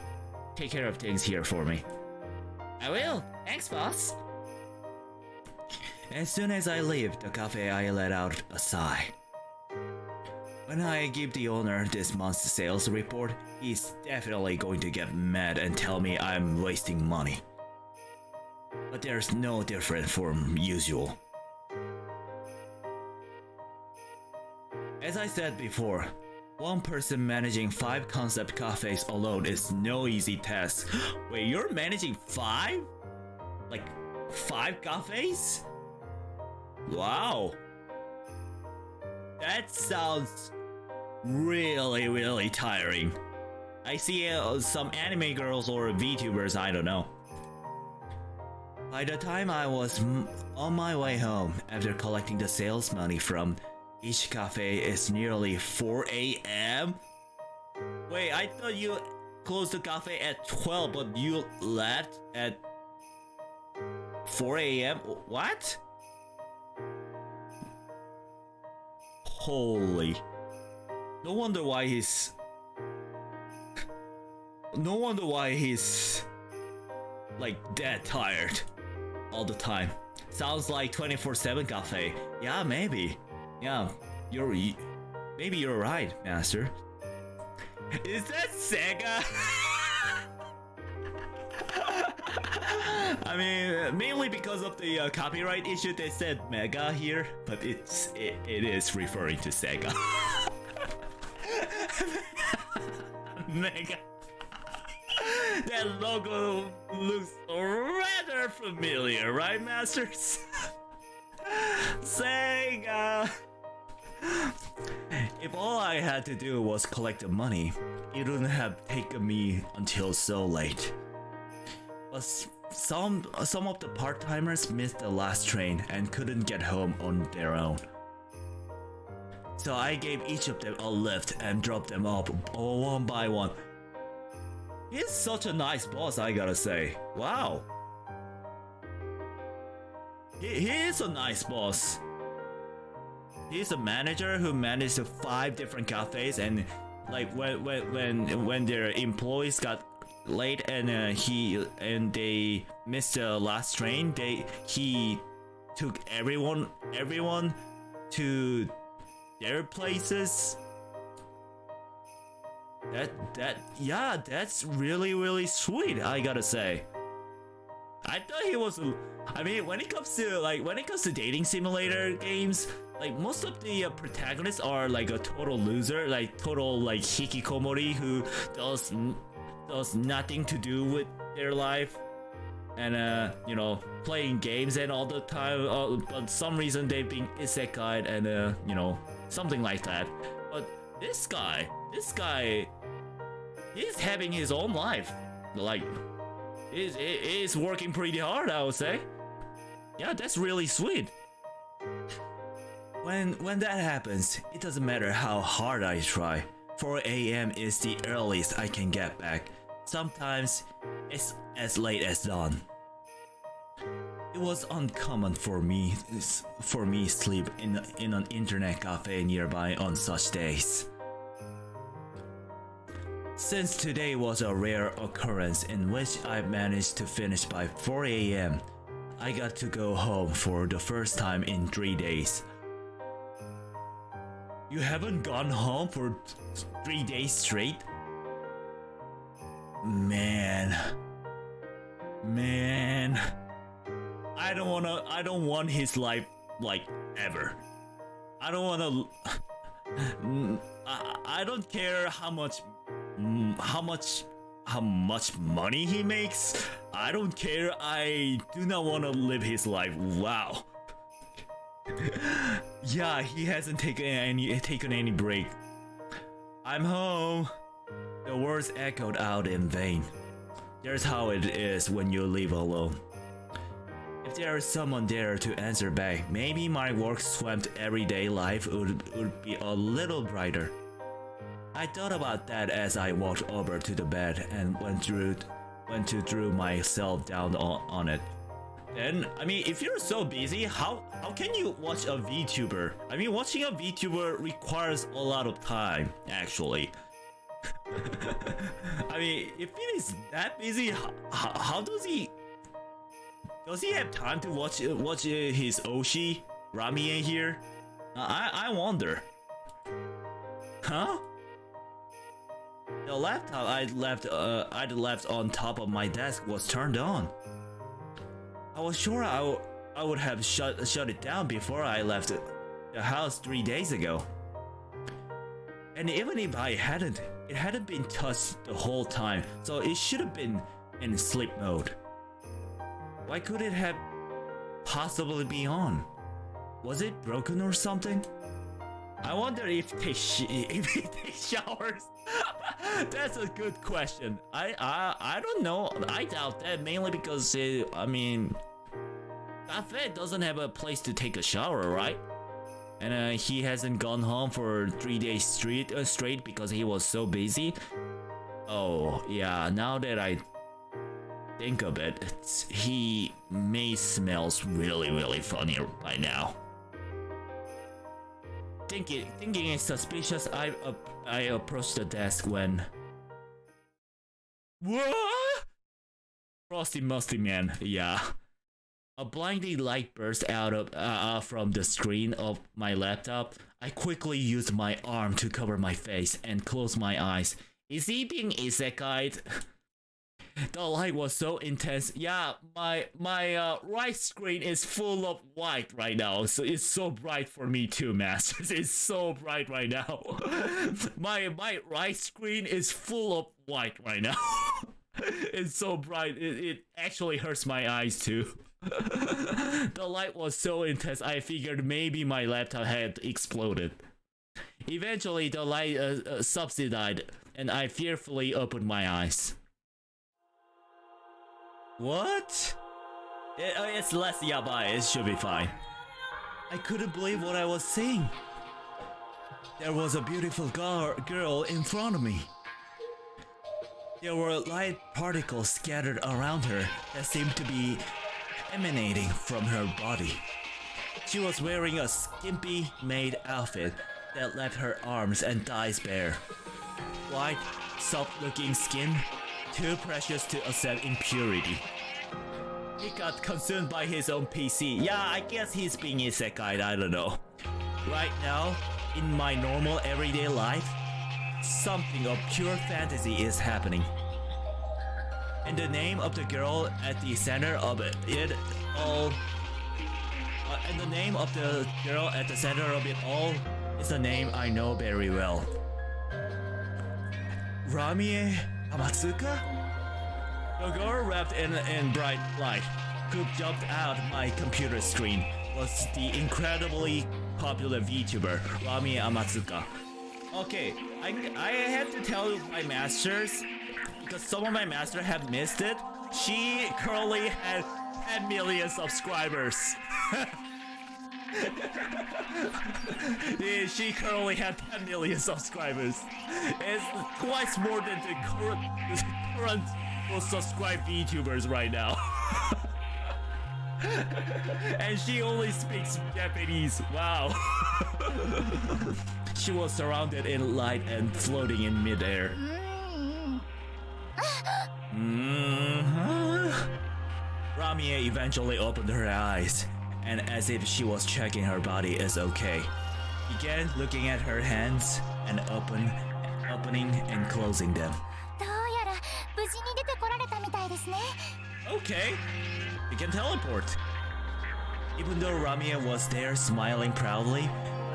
Take care of things here for me. I will. Thanks, boss. As soon as I leave the cafe, I let out a sigh. When I give the owner this month's sales report, he's definitely going to get mad and tell me I'm wasting money. But there's no different from usual. As I said before, one person managing 5 concept cafes alone is no easy task. Wait, you're managing 5? Like 5 cafes? Wow. That sounds really tiring. I see some anime girls or VTubers, I don't know. By the time I was on my way home after collecting the sales money from each cafe, it's nearly 4 a.m. Wait, I thought you closed the cafe at 12, but you left at 4 a.m. What? Holy. No wonder why he's like dead tired all the time. Sounds like 24/7 cafe. Yeah, maybe. Yeah, maybe you're right, master. Is that Sega? I mean, mainly because of the copyright issue, they said Mega here, but it is referring to Sega. Mega. That logo looks rather familiar, right, masters? Sega. If all I had to do was collect the money, it wouldn't have taken me until so late. But some of the part-timers missed the last train and couldn't get home on their own. So I gave each of them a lift and dropped them off one by one. He's such a nice boss, I gotta say. Wow. He is a nice boss. He's a manager who managed 5 different cafes, and like when their employees got late and they missed the last train, he took everyone to their places. That's really sweet, I gotta say. I thought he was. I mean, when it comes to dating simulator games, like most of the protagonists are like a total loser, like total like hikikomori who does nothing to do with their life, and you know, playing games and all the time. But some reason they've been isekai'd and you know, something like that. But this guy, he's having his own life. Like, he's working pretty hard, I would say. Yeah, that's really sweet. When that happens, it doesn't matter how hard I try. 4 a.m. is the earliest I can get back. Sometimes it's as late as dawn. It was uncommon for me sleep in an internet cafe nearby on such days. Since today was a rare occurrence in which I managed to finish by 4 a.m., I got to go home for the first time in 3 days. You haven't gone home for 3 days straight? Man. I don't want his life like ever. I don't wanna I don't care how much money he makes. I don't care. I do not want to live his life. Wow. Yeah, he hasn't taken any break. I'm home. The words echoed out in vain. There's how it is when you live alone. If there is someone there to answer back, maybe my work-swamped everyday life would be a little brighter. I thought about that as I walked over to the bed and went to throw myself down on it. Then, I mean, if you're so busy, how can you watch a VTuber? I mean, watching a VTuber requires a lot of time, actually. I mean, if he is that busy, how does he have time to watch his Oshi Ramie here? I wonder. Huh? The laptop I'd left on top of my desk was turned on. I was sure I would have shut it down before I left the house 3 days ago. And even if I hadn't, it hadn't been touched the whole time, so it should have been in sleep mode. Why could it have possibly be on? Was it broken or something? I wonder if they take showers. That's a good question. I don't know. I doubt that, mainly because I mean, Cafe doesn't have a place to take a shower, right? And he hasn't gone home for 3 days straight because he was so busy. Oh yeah, now that I think of it, he may smells really funny by now. Thinking it's suspicious, I approached the desk when... What? Frosty Musty Man, yeah. A blinding light burst out from the screen of my laptop. I quickly used my arm to cover my face and close my eyes. Is he being isekai'd? The light was so intense. Yeah, my right screen is full of white right now, so it's so bright for me too, masters. It's so bright right now. my right screen is full of white right now. It's so bright. It actually hurts my eyes too. The light was so intense, I figured maybe my laptop had exploded. Eventually, the light subsided, and I fearfully opened my eyes. What? It's less yabai, it should be fine. I couldn't believe what I was seeing. There was a beautiful girl in front of me. There were light particles scattered around her that seemed to be emanating from her body. She was wearing a skimpy maid outfit that left her arms and thighs bare. White, soft-looking skin, too precious to accept impurity. He got consumed by his own PC. Yeah, I guess he's being isekai'd, I don't know. Right now, in my normal everyday life, something of pure fantasy is happening. And the name of the girl at the center of it all... and the name of the girl at the center of it all is a name I know very well. Ramie Amatsuka? The girl wrapped in bright light, who jumped out my computer screen, was the incredibly popular VTuber, Ramie Amatsuka. Okay, I have to tell my masters, because some of my masters have missed it. She currently had 10 million subscribers. Yeah, she currently had 10 million subscribers. It's twice more than the current most subscribed VTubers right now. And she only speaks Japanese. Wow. She was surrounded in light and floating in midair. Ramie eventually opened her eyes, and as if she was checking her body is okay, began looking at her hands and opening and closing them. どうやら無事に出てこられたみたいですね。 Okay, we can teleport. Even though Ramia was there smiling proudly,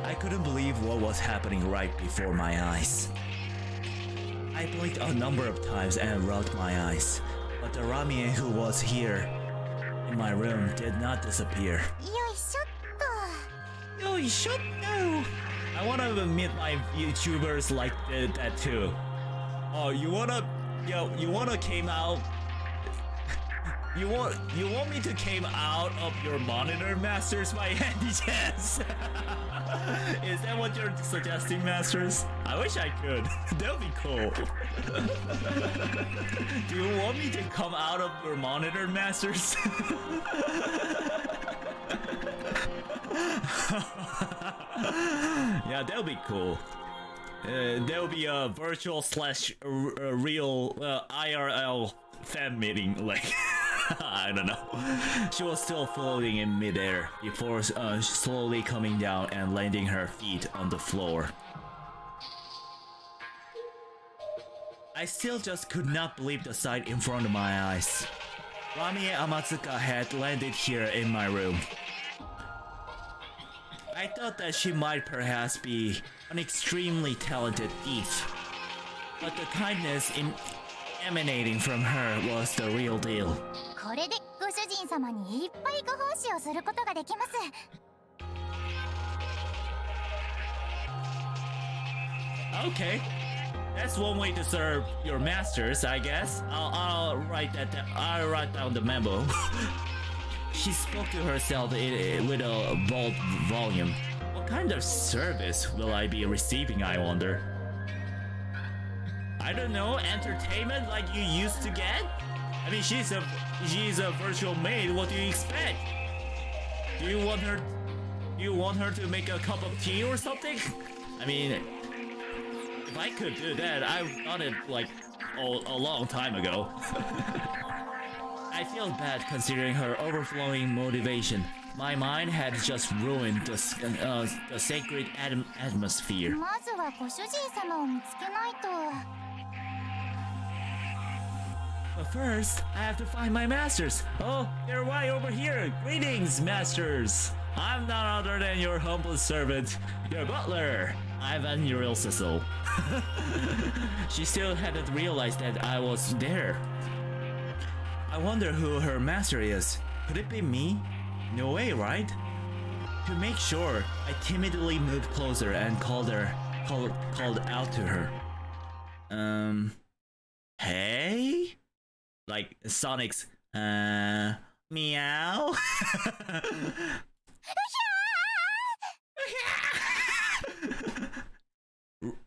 I couldn't believe what was happening right before my eyes. I blinked a number of times and rubbed my eyes, but the Ramia who was here in my room did not disappear. よいしょっと。 Yo, you should know. I wanna meet my VTubers like that too. Oh, you wanna came out? You want me to came out of your monitor, Masters, by any chance? Is that what you're suggesting, Masters? I wish I could. That would be cool. Do you want me to come out of your monitor, Masters? Yeah, that would be cool. That would be a virtual slash real IRL fan meeting, like. I don't know. She was still floating in midair before slowly coming down and landing her feet on the floor. I still just could not believe the sight in front of my eyes. Ramie Amatsuka had landed here in my room. I thought that she might perhaps be an extremely talented thief, but the kindness emanating from her was the real deal. これでご主人様にいっぱいご奉仕をすることができます。 Okay, that's one way to serve your masters, I guess. I'll write that down. I'll write down the memo. She spoke to herself with a bold volume. What kind of service will I be receiving, I wonder? I don't know, entertainment like you used to get? I mean, she's a virtual maid. What do you expect? Do you want her to make a cup of tea or something? I mean, if I could do that, I've done it like a long time ago. I feel bad considering her overflowing motivation. My mind had just ruined the sacred atmosphere. まずはご主人様を見つけないと。 But first, I have to find my masters. Oh, they're right over here. Greetings, masters. I'm none other than your humble servant, your butler, Ivan Yurilcecil. She still hadn't realized that I was there. I wonder who her master is. Could it be me? No way, right? To make sure, I timidly moved closer and called out to her. Hey? Like Sonic's, meow?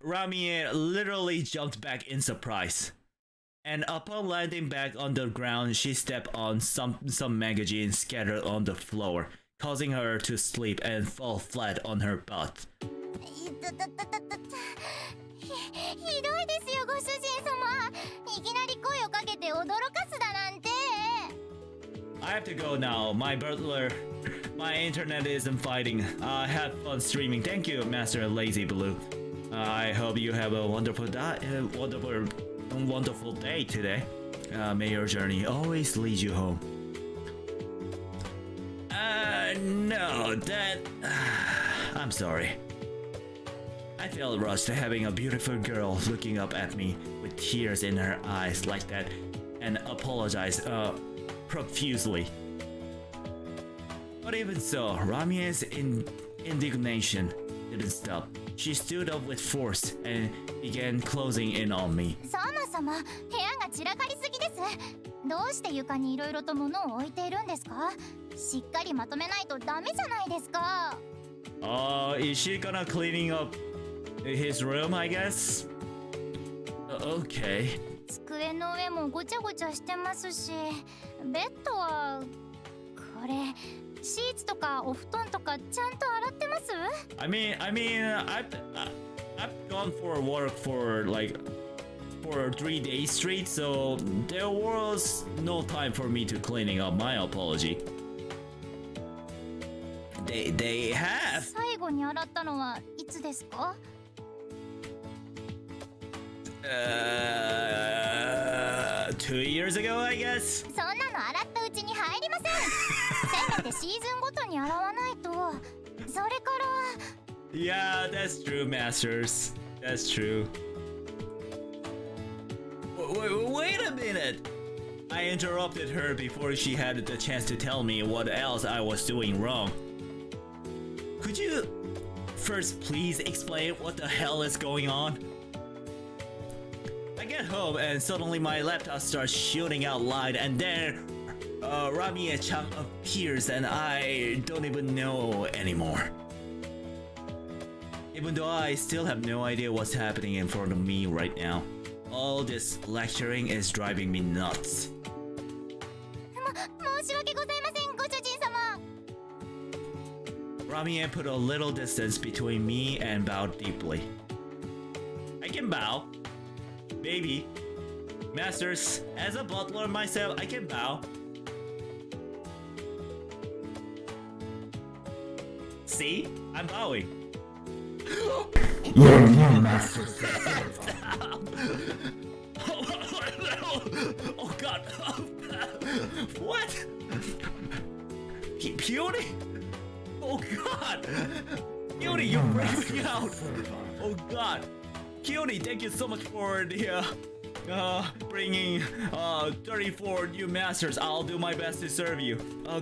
Ramie literally jumped back in surprise. And upon landing back on the ground, she stepped on some magazines scattered on the floor, causing her to sleep and fall flat on her butt. ひどいですよご主人様。いきなり声をかけて驚かすだなんて。 I have to go now. My butler, my internet isn't fighting. Have fun streaming. Thank you, Master Lazy Blue. I hope you have a wonderful day today. May your journey always lead you home. No, that... I'm sorry. I felt rushed having a beautiful girl looking up at me with tears in her eyes like that and apologized profusely. But even so, Ramie's indignation didn't stop. She stood up with force and began closing in on me. そもそも部屋が散らかりすぎです。どうして床にいろいろと物を置いているんですか？しっかりまとめないとダメじゃないですか。Is she gonna cleaning up his room, I guess? Okay. 机の上もごちゃごちゃしてますし、ベッドはこれシーツとかお布団とかちゃんと洗ってます？ I mean, I've gone for work for 3 days straight, so there was no time for me to cleaning up. My apology. They have. 最後に洗ったのはいつですか？2 years ago, I guess. そんなの洗ったうちに入りませんせめてシーズンごとに洗わないとそれから Yeah, that's true, Masters. That's true. Wait a minute! I interrupted her before she had the chance to tell me what else I was doing wrong. Could you first please explain what the hell is going on? I get home and suddenly my laptop starts shooting out light and then Rami-chan appears and I don't even know anymore. Even though I still have no idea what's happening in front of me right now. All this lecturing is driving me nuts. 申し訳ございませんご主人様 Rami put a little distance between me and bowed deeply. I can bow. Baby. Masters, as a butler myself, I can bow. See? I'm bowing. Master. Oh god. What? Peony? Oh god. Peony, you're breaking out. Oh god. Peony, thank you so much for the bringing 34 new masters. I'll do my best to serve you.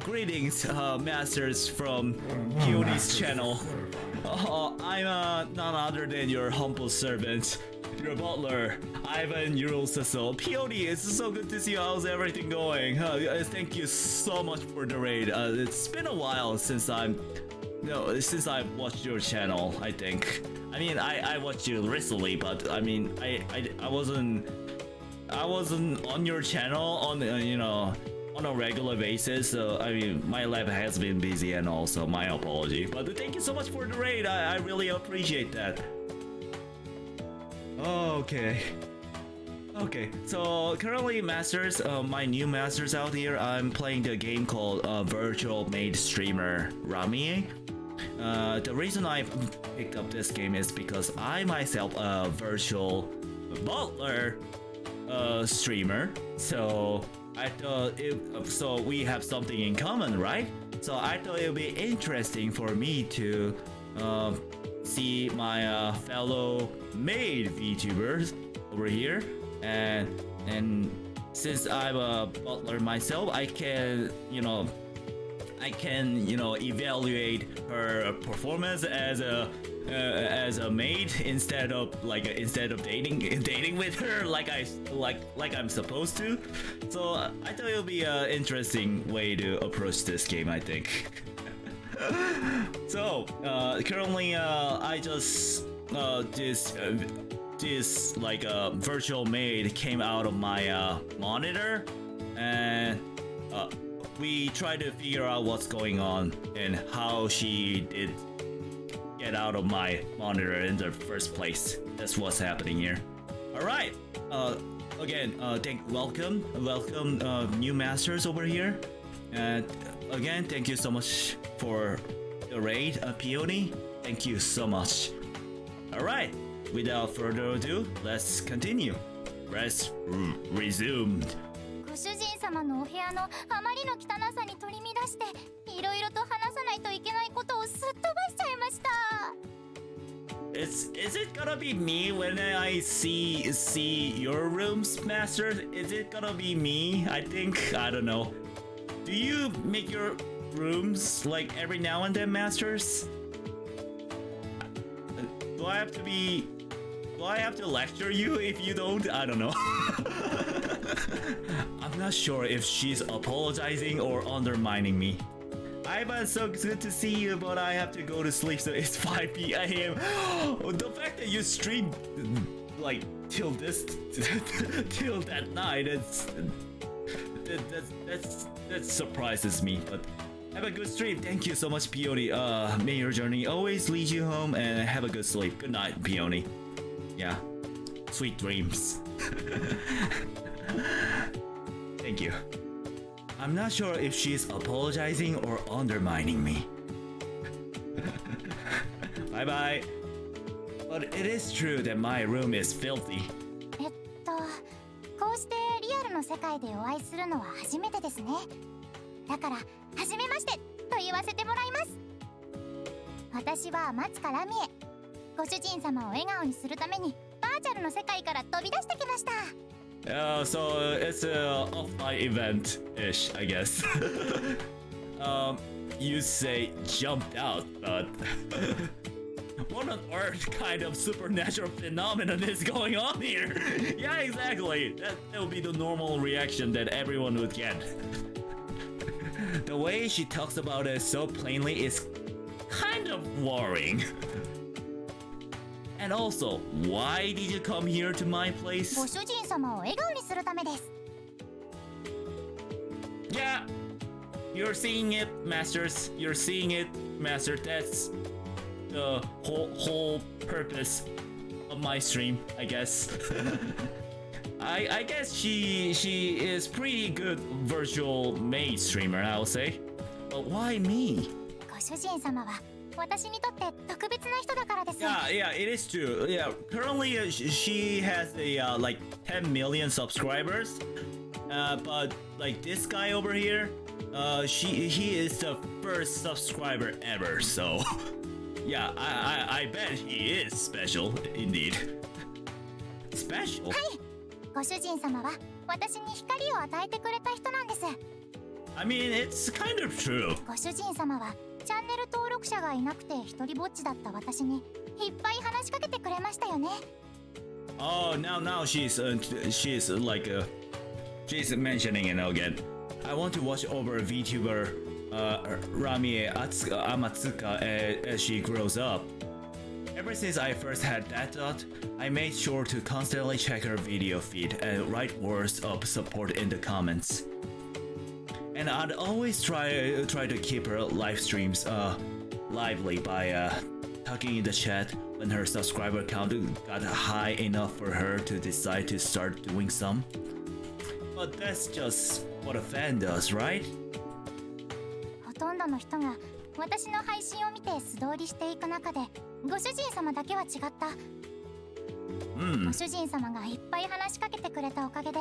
Greetings, masters from Peony's channel. I'm none other than your humble servant, your butler, Ivan Yurilcecil. Peony, it's so good to see you. How's everything going? Thank you so much for the raid. It's been a while since I watched your channel. I think. I mean, I watched you recently, but I mean, I wasn't on your channel on on a regular basis. So I mean, my life has been busy, and also my apology. But thank you so much for the raid. I really appreciate that. Okay. So currently, masters, my new masters out here, I'm playing the game called Virtual Maid Streamer Rami. The reason I picked up this game is because I myself a virtual butler streamer. So I thought so we have something in common, right? So I thought it would be interesting for me to see my fellow maid VTubers over here, and since I'm a butler myself, I can evaluate her performance as a maid instead of dating with her like I'm supposed to. So I thought it would be an interesting way to approach this game, I think. So currently I just this virtual maid came out of my monitor, and we tried to figure out what's going on and how she did get out of my monitor in the first place. That's what's happening here. All right. Again, welcome, new masters over here. And again, thank you so much for the raid, Peony. Thank you so much. All right. Without further ado, let's continue. Let's resume. ご主人様のお部屋のあまりの汚さに取り乱していろいろと話さないといけないことをすっ飛ばしちゃいました。Is it gonna be me when I see your rooms, Master? Is it gonna be me? I don't know. Do you make your rooms like every now and then, Masters? Do I have to lecture you if you don't? I don't know. I'm not sure if she's apologizing or undermining me. Ivan, so good to see you, but I have to go to sleep, so it's 5 p.m. The fact that you streamed like till that night, that surprises me. But have a good stream. Thank you so much, Peony. May your journey always lead you home, and have a good sleep. Good night, Peony. Yeah, sweet dreams. Thank you. I'm not sure if she's apologizing or undermining me. Bye bye. But it is true that my room is filthy. こうしてリアルの世界でお会いするのは初めてですね。だから初めましてと言わせてもらいます。私は松からみえ。ご主人様を笑顔にするためにバーチャルの世界から飛び出してきました。So it's a offline event-ish, I guess. You say jumped out, but what on earth kind of supernatural phenomenon is going on here? Yeah, exactly. That would be the normal reaction that everyone would get. The way she talks about it so plainly is kind of worrying. And also, why did you come here to my place? ご主人様を笑顔にするためです。Yeah, you're seeing it, masters. You're seeing it, master. That's the whole purpose of my stream, I guess. I guess she is pretty good virtual maid streamer, I would say. But why me? ご主人様は私にとって特別な人だからです。Yeah, it is true. Yeah, currently she has a like 10 million subscribers. But like this guy over here, he is the first subscriber ever. So yeah, I bet he is special indeed. Special? はい。ご主人様は私に光を与えてくれた人なんです。I mean, it's kind of true. ご主人様はチャンネル登録者がいなくて一人ぼっちだった私にいっぱい話しかけてくれましたよね。Oh, now she's like she's mentioning it again. I want to watch over VTuber Ramie Amatsuka as she grows up. Ever since I first had that thought, I made sure to constantly check her video feed and write words of support in the comments. And I'd always try to keep her live streams lively by tucking in the chat when her subscriber count got high enough for her to decide to start doing some. But that's just what a fan does, right? ほとんどの人が私の配信を見て素通りしていく中でご主人様だけは違った。ご主人様がいっぱい話しかけてくれたおかげで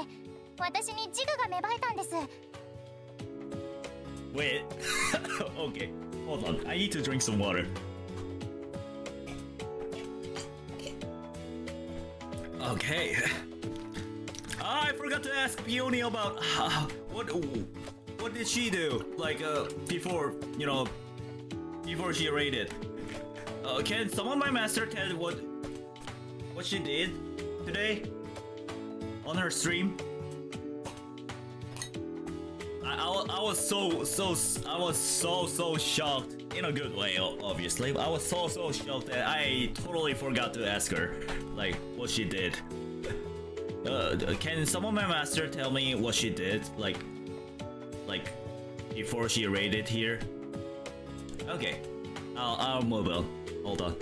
私に自我が芽生えたんです。Wait. Okay, hold on. I need to drink some water. Okay. I forgot to ask Peony about what did she do like before before she raided. Can someone my master tell what she did today on her stream? I was so shocked in a good way, obviously. I was so shocked that I totally forgot to ask her like what she did. Can someone my master tell me what she did like before she raided here? Okay, I'll move on. Hold on.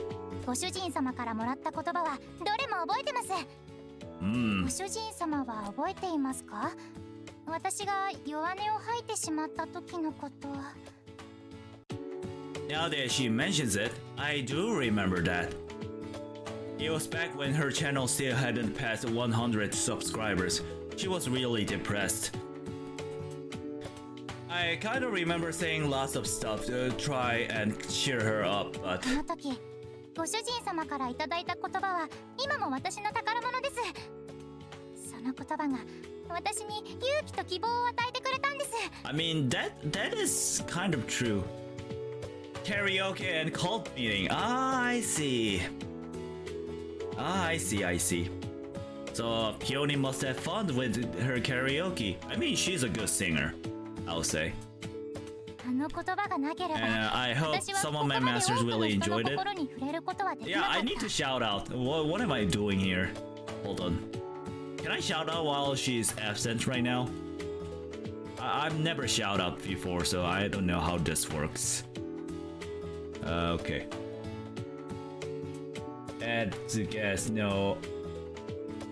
ご主人様からもらった言葉はどれも覚えてます。ご主人様は覚えていますか？私が弱音を吐いてしまった時のこと。Now that she mentions it, I do remember that. It was back when her channel still hadn't passed 100 subscribers. She was really depressed. I kind of remember saying lots of stuff to try and cheer her up, but あの時、ご主人様からいただいた言葉は今も私の宝物です。その言葉が私に勇気と希望を与えてくれたんです。I mean, that is kind of true. Karaoke and cult meeting. I see. I see. So Peony must have fun with her karaoke. I mean, she's a good singer, I'll say. あの言葉がなければ、 And I hope some of my masters really enjoyed it. 心に触れることはできな Yeah, かった。 I need to shout out. What am I doing here? Hold on. Can I shout out while she's absent right now? I've never shout out before, so I don't know how this works. Okay. Add to guess, no.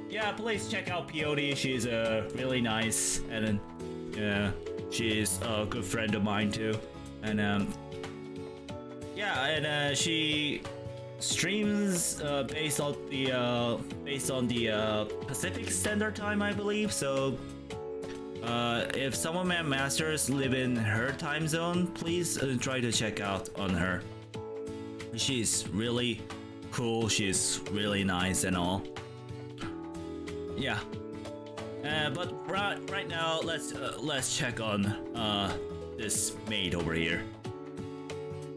Yeah, please check out Peony. She's really nice, and she's a good friend of mine too. And yeah, and she streams based on the Pacific Standard Time, I believe. So if some of my masters live in her time zone, please try to check out on her. She's really cool. She's really nice and all. Yeah. But right now, let's check on this maid over here.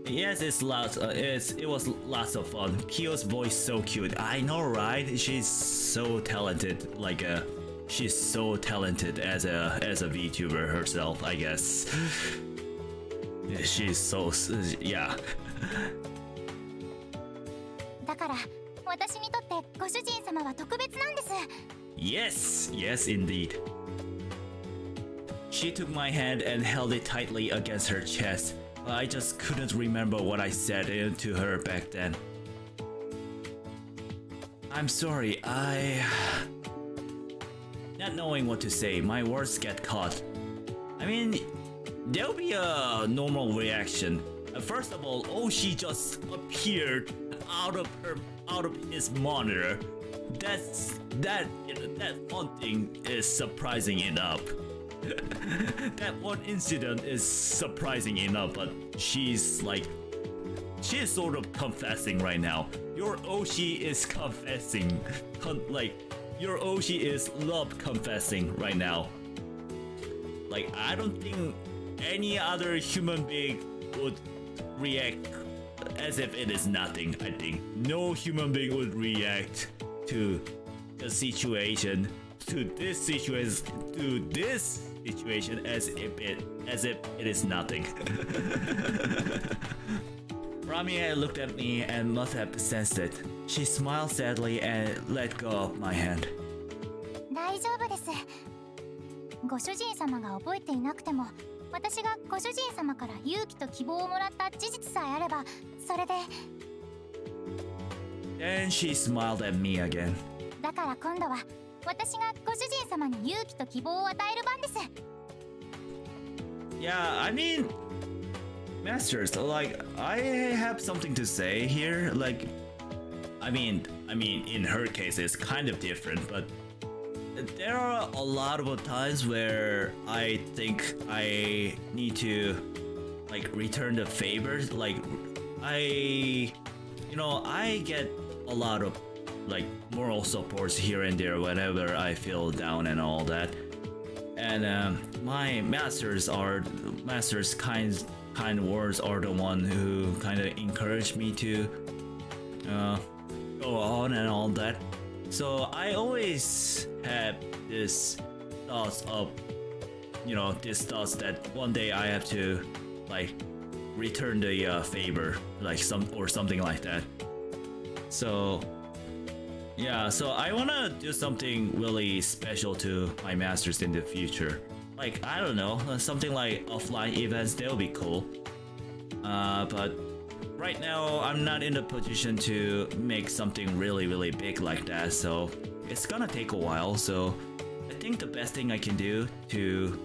Yes, it was lots of fun. Kyo's voice so cute. I know, right? She's so talented. She's so talented as a VTuber herself, I guess. She's so yeah. だから私にとってご主人様は特別なんです。Yes, yes, indeed. She took my hand and held it tightly against her chest. I just couldn't remember what I said to her back then. I'm sorry, not knowing what to say, my words get caught. I mean, there'll be a normal reaction. First of all, she just appeared out of his monitor. That one thing is surprising enough. That one incident is surprising enough, but she's sort of confessing right now. Your Oshi is confessing. Your Oshi is love confessing right now. I don't think any other human being would react as if it is nothing. I think no human being would react to the situation, to this situation as if it is nothing. Ramie looked at me and must have sensed it. She smiled sadly and let go of my hand. 大丈夫です。ご主人様が覚えていなくても、私がご主人様から勇気と希望をもらった事実さえあれば、それで。Then she smiled at me again. だから今度は私がご主人様に勇気と希望を与える番です。Yeah, I mean, Masters, I have something to say here. I mean, in her case, it's kind of different, but there are a lot of times where I think I need to return the favors. I get a lot of moral supports here and there whenever I feel down and all that. And my masters kind words are the one who kind of encourage me to go on and all that. So I always have this thoughts that one day I have to return the favor, something like that. So yeah, so I wanna do something really special to my masters in the future. I don't know, something like offline events, they'll be cool. But right now, I'm not in a position to make something really, really big like that, so it's gonna take a while. So I think the best thing I can do to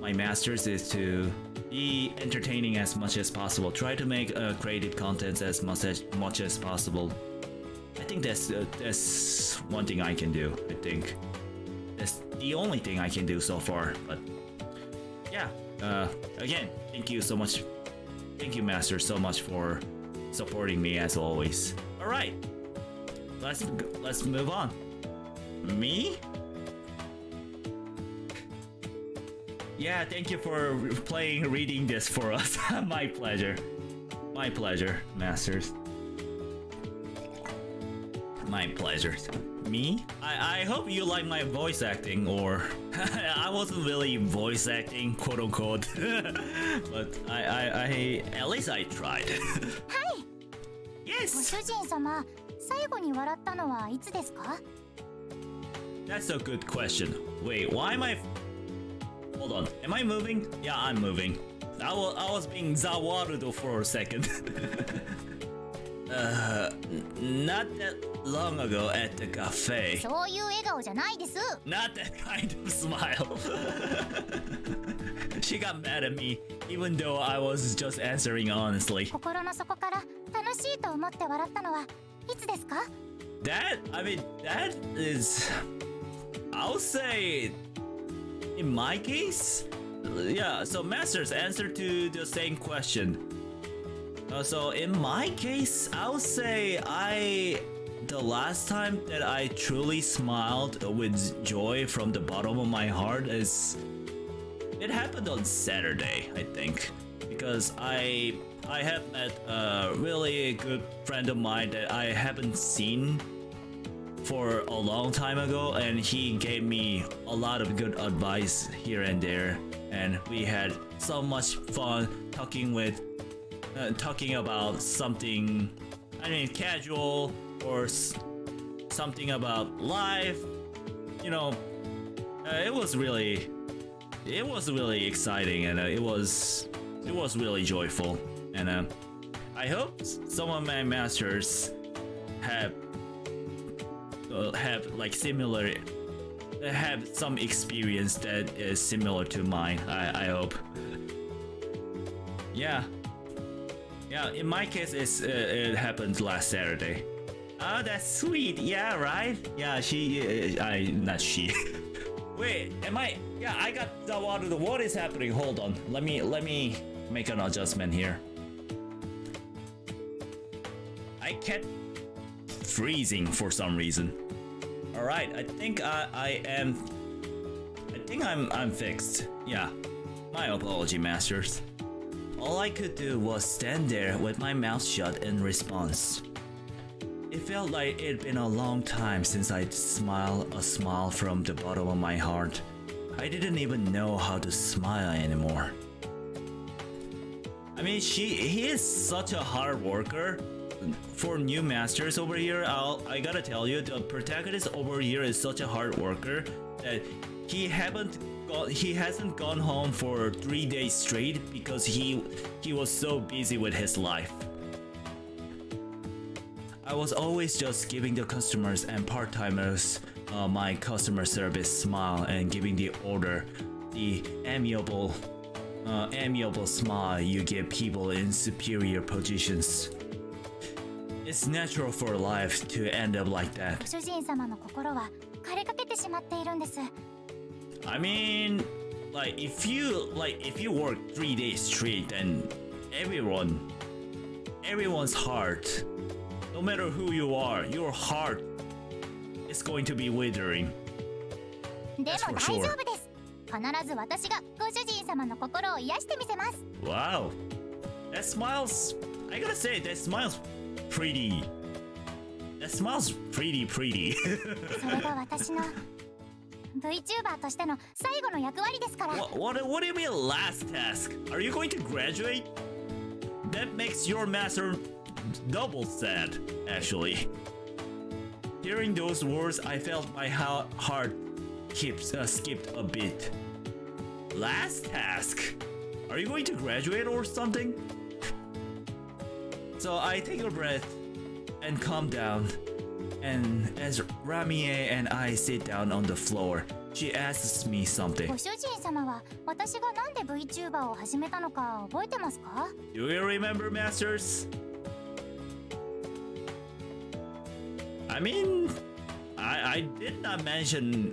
my masters is to be entertaining as much as possible. Try to make creative content as much as possible. I think that's one thing I can do. I think that's the only thing I can do so far. But yeah, again, thank you so much. Thank you, Master, so much for supporting me as always. All right, let's move on. Me? Yeah, thank you for reading this for us. My pleasure. My pleasure, Masters. My pleasure. Me? I hope you like my voice acting, or I wasn't really voice acting, quote unquote. But I at least I tried. はい。ご Yes! 主人様、最後に笑ったのはいつですか？ That's a good question. Wait, why am I... Hold on, am I moving? Yeah, I'm moving. I was being Zawarudo for a second. Not that long ago at the cafe. そういう笑顔じゃないです。 Not that kind of smile. She got mad at me, even though I was just answering honestly. 心の底から楽しいと思って笑ったのはいつですか？ That is, I'll say, in my case, yeah. So Master's answer to the same question. So in my case, I'll say the last time that I truly smiled with joy from the bottom of my heart it happened on Saturday, I think, because I have met a really good friend of mine that I haven't seen for a long time ago, and he gave me a lot of good advice here and there, and we had so much fun talking about something, I mean, casual or something about life. You know, it was really exciting, and it was really joyful. And I hope some of my masters have like similar, have some experience that is similar to mine. I hope. Yeah, in my case it happened last Saturday. Oh, that's sweet. Yeah, right. Yeah, not she. Wait, am I? Yeah, I got the water. What is happening? Hold on. Let me make an adjustment here. I kept freezing for some reason. All right, I think I'm fixed. Yeah, my apology, masters. All I could do was stand there with my mouth shut in response. It felt like it'd been a long time since I'd smiled a smile from the bottom of my heart. I didn't even know how to smile anymore. I mean, he is such a hard worker. For new masters over here, I gotta tell you, the protagonist over here is such a hard worker that he hasn't gone home for 3 days straight because he was so busy with his life. I was always just giving the customers and part-timers my customer service smile and giving the order, the amiable smile you give people in superior positions. It's natural for life to end up like that. ご主人様の心は枯れかけてしまっているんです。 I mean, like if you work 3 days straight, then everyone's heart, no matter who you are, your heart is going to be withering. でも That's 大 for 丈 sure. 夫です。必ず私がご主人様の心を癒してみせます。 Wow, that smiles. I gotta say, that smiles pretty. That smiles pretty. それが私の VTuber としての最後の役割ですから。 What do you mean last task? Are you going to graduate? That makes your master double sad, actually. Hearing those words, I felt my heart skipped a bit. Last task? Are you going to graduate or something? So I take a breath and calm down. And as Ramie and I sit down on the floor, she asks me something. ご主人様は私がなんで VTuber を始めたのか覚えてますか？ Do you remember, masters? I mean, I did not mention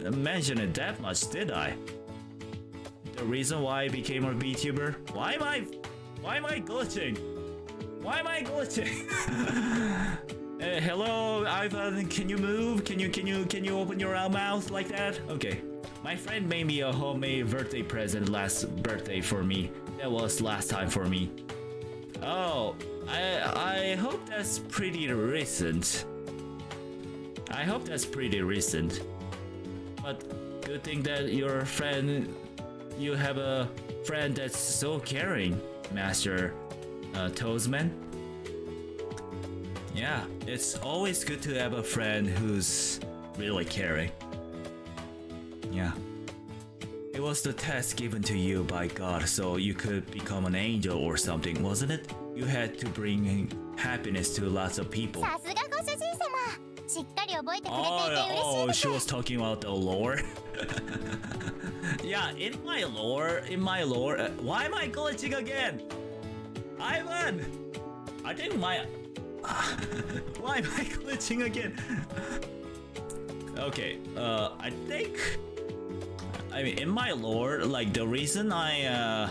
it that much, did I? The reason why I became a VTuber? Why am I glitching? Why am I glitching? Hello, Ivan. Can you move? Can you open your mouth like that? Okay. My friend made me a homemade birthday present last birthday for me. That was last time for me. Oh, I hope that's pretty recent. I hope that's pretty recent. But good thing that you have a friend that's so caring, Master Toesman. Yeah, it's always good to have a friend who's really caring. Yeah. It was the test given to you by God so you could become an angel or something, wasn't it? you had to bring happiness to lots of people. さすがご主人様。しっかり覚えてくれていて嬉しい Oh, です。 she was talking about the lore. Yeah, in my lore, why am I glitching again? Ivan! I think my... Why am I glitching again? Okay, I think... I mean, in my lore, like, the reason I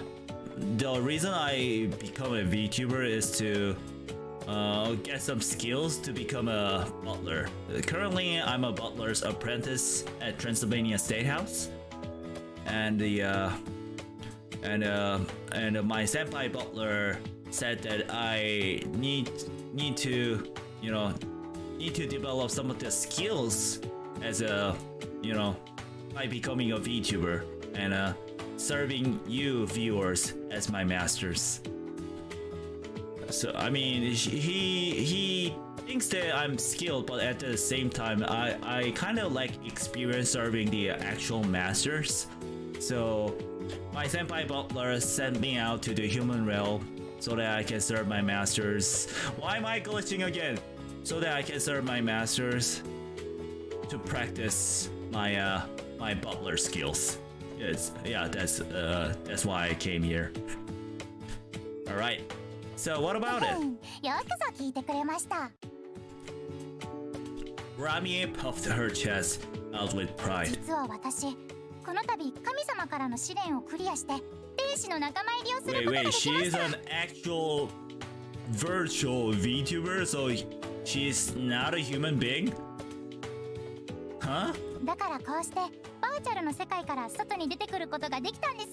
become a VTuber is to get some skills to become a butler. Currently, I'm a butler's apprentice at Transylvania State House, and my senpai butler said that I need to develop some of the skills as a by becoming a VTuber and serving you viewers as my masters. So I mean, he thinks that I'm skilled, but at the same time, I kind of like experience serving the actual masters. So my senpai butler sent me out to the human realm so that I can serve my masters. Why am I glitching again? So that I can serve my masters to practice my my butler skills. That's why I came here. All right. So what about it? よくぞ聞いてくれました。 Ramie puffed her chest out with pride. 実は私、この度神様からの試練をクリアして天使の仲間入りをすることがで Wait, きま she し is た。 an actual virtual VTuber, so she's not a human being? Huh? だからこうしてバーチャルの世界から外に出てくることができたんです。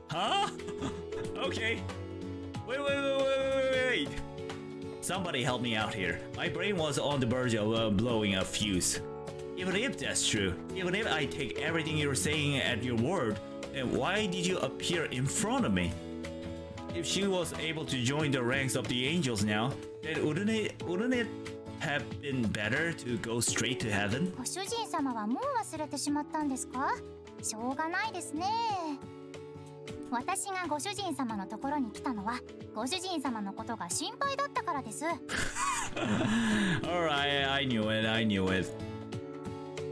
Huh? Okay. Wait. Somebody help me out here. My brain was on the verge of blowing a fuse. Even if that's true, even if I take everything you're saying at your word, then why did you appear in front of me? If she was able to join the ranks of the angels now, then wouldn't it have been better to go straight to heaven? ご主人様はもう忘れてしまったんですか？しょうがないですね。私がご主人様のところに来たのはご主人様のことが心配だったからです。Alright, I knew it.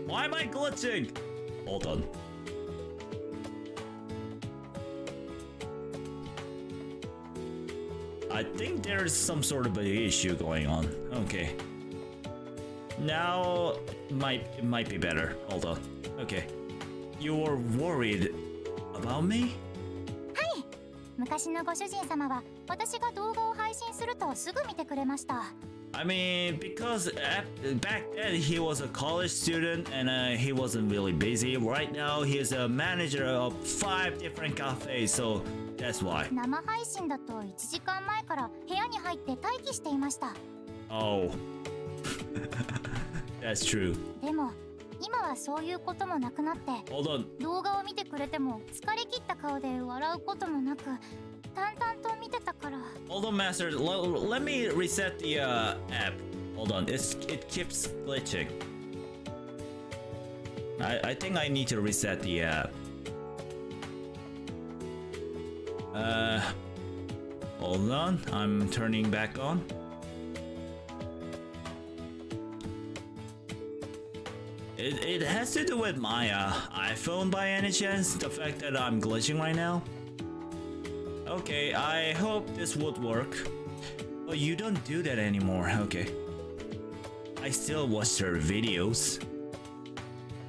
Why am I glitching? Hold on. I think there's some sort of an issue going on. Okay. Now it might be better. Hold on. Okay. You were worried about me? 昔のご主人様は私が動画を配信するとすぐ見てくれました。 I mean, because back then he was a college student and he wasn't really busy. Right now he's a manager of 5 different cafes, so that's why. 生配信だと1時間前から部屋に入って待機していました。 Oh. That's true. でも今はそういうこともなくなって Hold on. 動画を見てくれても疲れ切った顔で笑うこともなく淡々と見てたから。 Hold on, Master. Let me reset the app. Hold on. It keeps glitching. I think I need to reset the app. Hold on. I'm turning back on. It has to do with my iPhone by any chance, the fact that I'm glitching right now. Okay, I hope this would work. But you don't do that anymore, okay. I still watch her videos.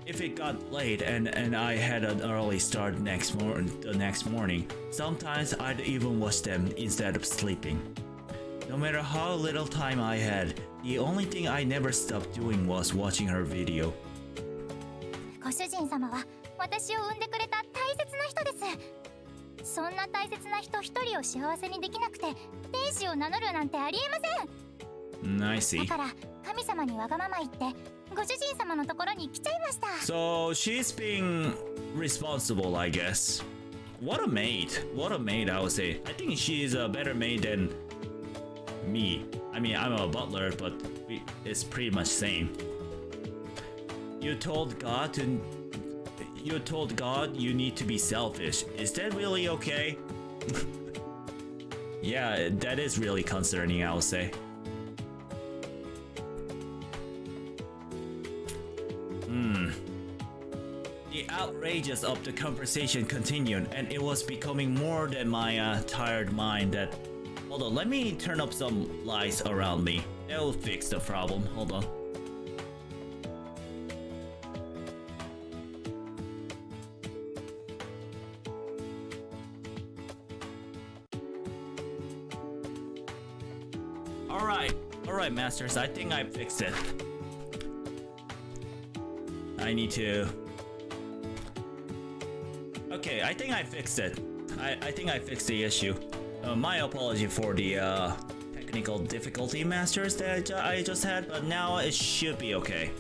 If it got late and I had an early start the next morning, sometimes I'd even watch them instead of sleeping. No matter how little time I had, the only thing I never stopped doing was watching her video. ご主人様は私を産んでくれた大切な人です。そんな大切な人一人を幸せにできなくて天使を名乗るなんてありえません。 I see. だから神様にわがまま言ってご主人様のところに来ちゃいました。 So she's being responsible, I guess. What a maid. What a maid, I would say. I think she's a better maid than me. I mean, I'm a butler, but it's pretty much same. You told God you need to be selfish. Is that really okay? Yeah, that is really concerning, I would say. The outrages of the conversation continued, and it was becoming more than my tired mind that... Hold on, let me turn up some lights around me. That'll fix the problem. Hold on. Alright, masters, I think I fixed it. I need to... Okay, I think I fixed it. I think I fixed the issue. My apology for the technical difficulty, masters, that I just had, but now it should be okay.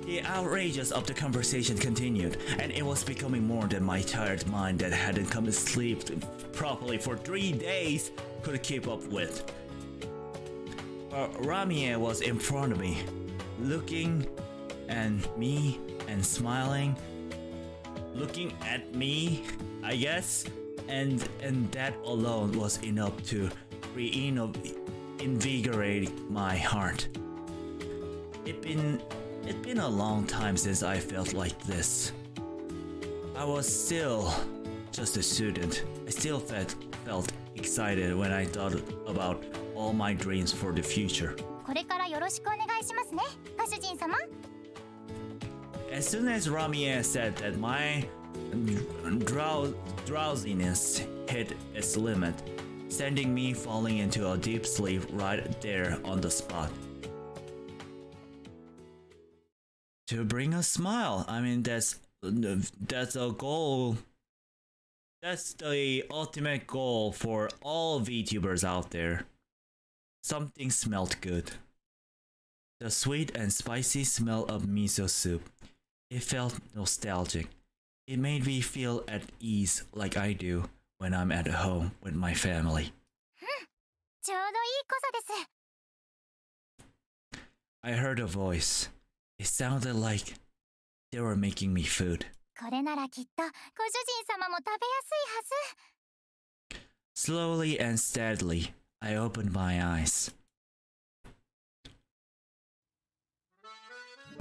The outrages of the conversation continued, and it was becoming more than my tired mind that hadn't come to sleep properly for 3 days could keep up with. Ramie was in front of me, looking at me and smiling, looking at me, I guess, and that alone was enough to reinvigorate my heart. It'd been a long time since I felt like this. I was still just a student. I still felt excited when I thought about all my dreams for the future. これからよろしくお願いしますね、ご主人様。 As soon as Ramie said that, my drowsiness hit its limit, sending me falling into a deep sleep right there on the spot. To bring a smile, I mean, that's a goal. That's the ultimate goal for all VTubers out there. Something smelled good. The sweet and spicy smell of miso soup. It felt nostalgic. It made me feel at ease like I do when I'm at home with my family. ちょうどいい濃さです。 I heard a voice. It sounded like they were making me food. これならきっとご主人様も食べやすいはず。 Slowly and steadily, I opened my eyes.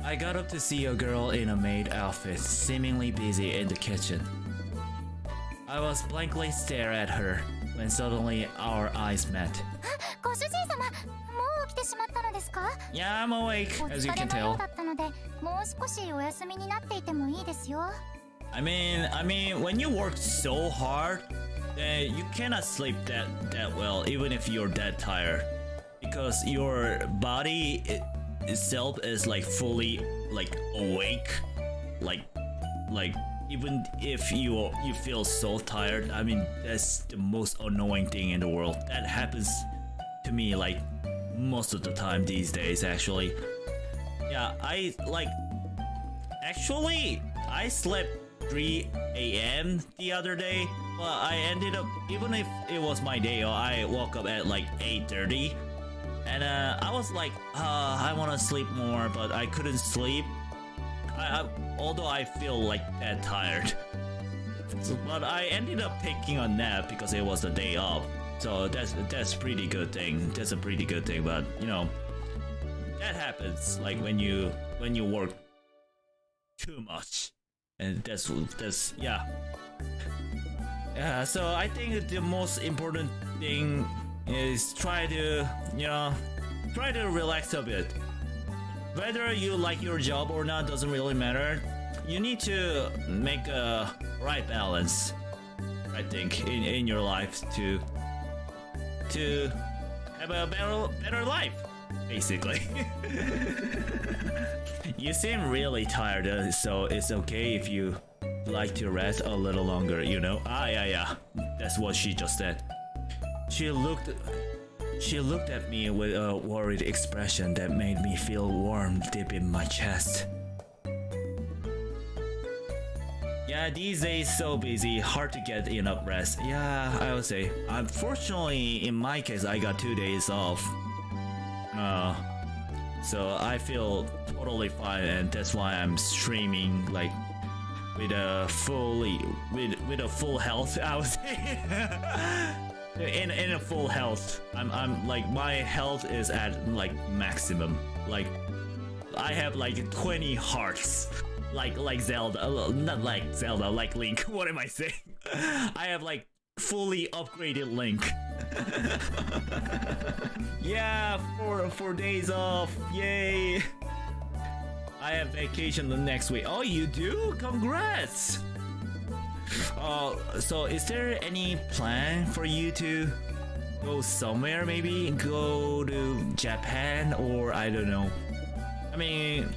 I got up to see a girl in a maid outfit, seemingly busy in the kitchen. I was blankly staring at her when suddenly our eyes met. ご主人様、もう起きてしまったのですか？ Yeah, I'm awake, お as you 疲れ can のよ tell. うだったので、もう少しお休みになっていてもいいですよ。 I mean, when you work so hard, then you cannot sleep that well, even if you're that tired, because your body itself is like fully like awake, like even if you feel so tired. I mean, that's the most annoying thing in the world. That happens to me like most of the time these days, actually. Yeah, I slept 3 a.m. the other day, but I ended up, even if it was my day, I woke up at like 8:30, and I was like, I want to sleep more, but I couldn't sleep. Although I feel like that tired, but I ended up taking a nap because it was the day off. So that's pretty good thing. That's a pretty good thing, but you know, that happens like when you work too much. And that's yeah. So I think the most important thing is try to relax a bit. Whether you like your job or not doesn't really matter. You need to make a right balance, I think, in your life to have a better life, basically. You seem really tired, so it's okay if you like to rest a little longer, you know? Yeah. That's what she just said. She looked at me with a worried expression that made me feel warm deep in my chest. Yeah, these days so busy, hard to get enough rest. Yeah, I would say. Unfortunately, in my case, I got 2 days off. So I feel totally fine, and that's why I'm streaming like with a full health, I would say. in a full health. I'm like my health is at like maximum. Like I have like 20 hearts. Like Zelda, not like Zelda, like Link. What am I saying? I have like fully upgraded Link. Yeah, 4 days off. Yay. I have vacation the next week. Oh, you do? Congrats. So is there any plan for you to go somewhere, maybe go to Japan, or I don't know. I mean,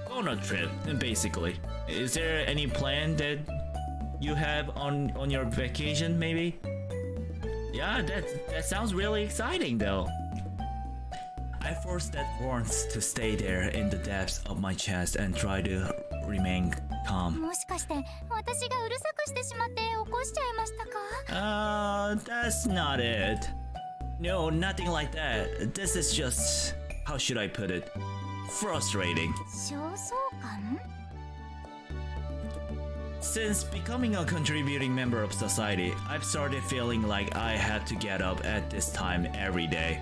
go on a trip, basically. Is there any plan that you have on your vacation, maybe? Yeah, that sounds really exciting, though. I forced that warmth to stay there in the depths of my chest and try to remain calm. もしかして私がうるさくしてしまって起こしちゃいましたか？ That's not it. No, nothing like that. This is just, how should I put it? Frustrating. 焦燥感？ Since becoming a contributing member of society, I've started feeling like I had to get up at this time every day.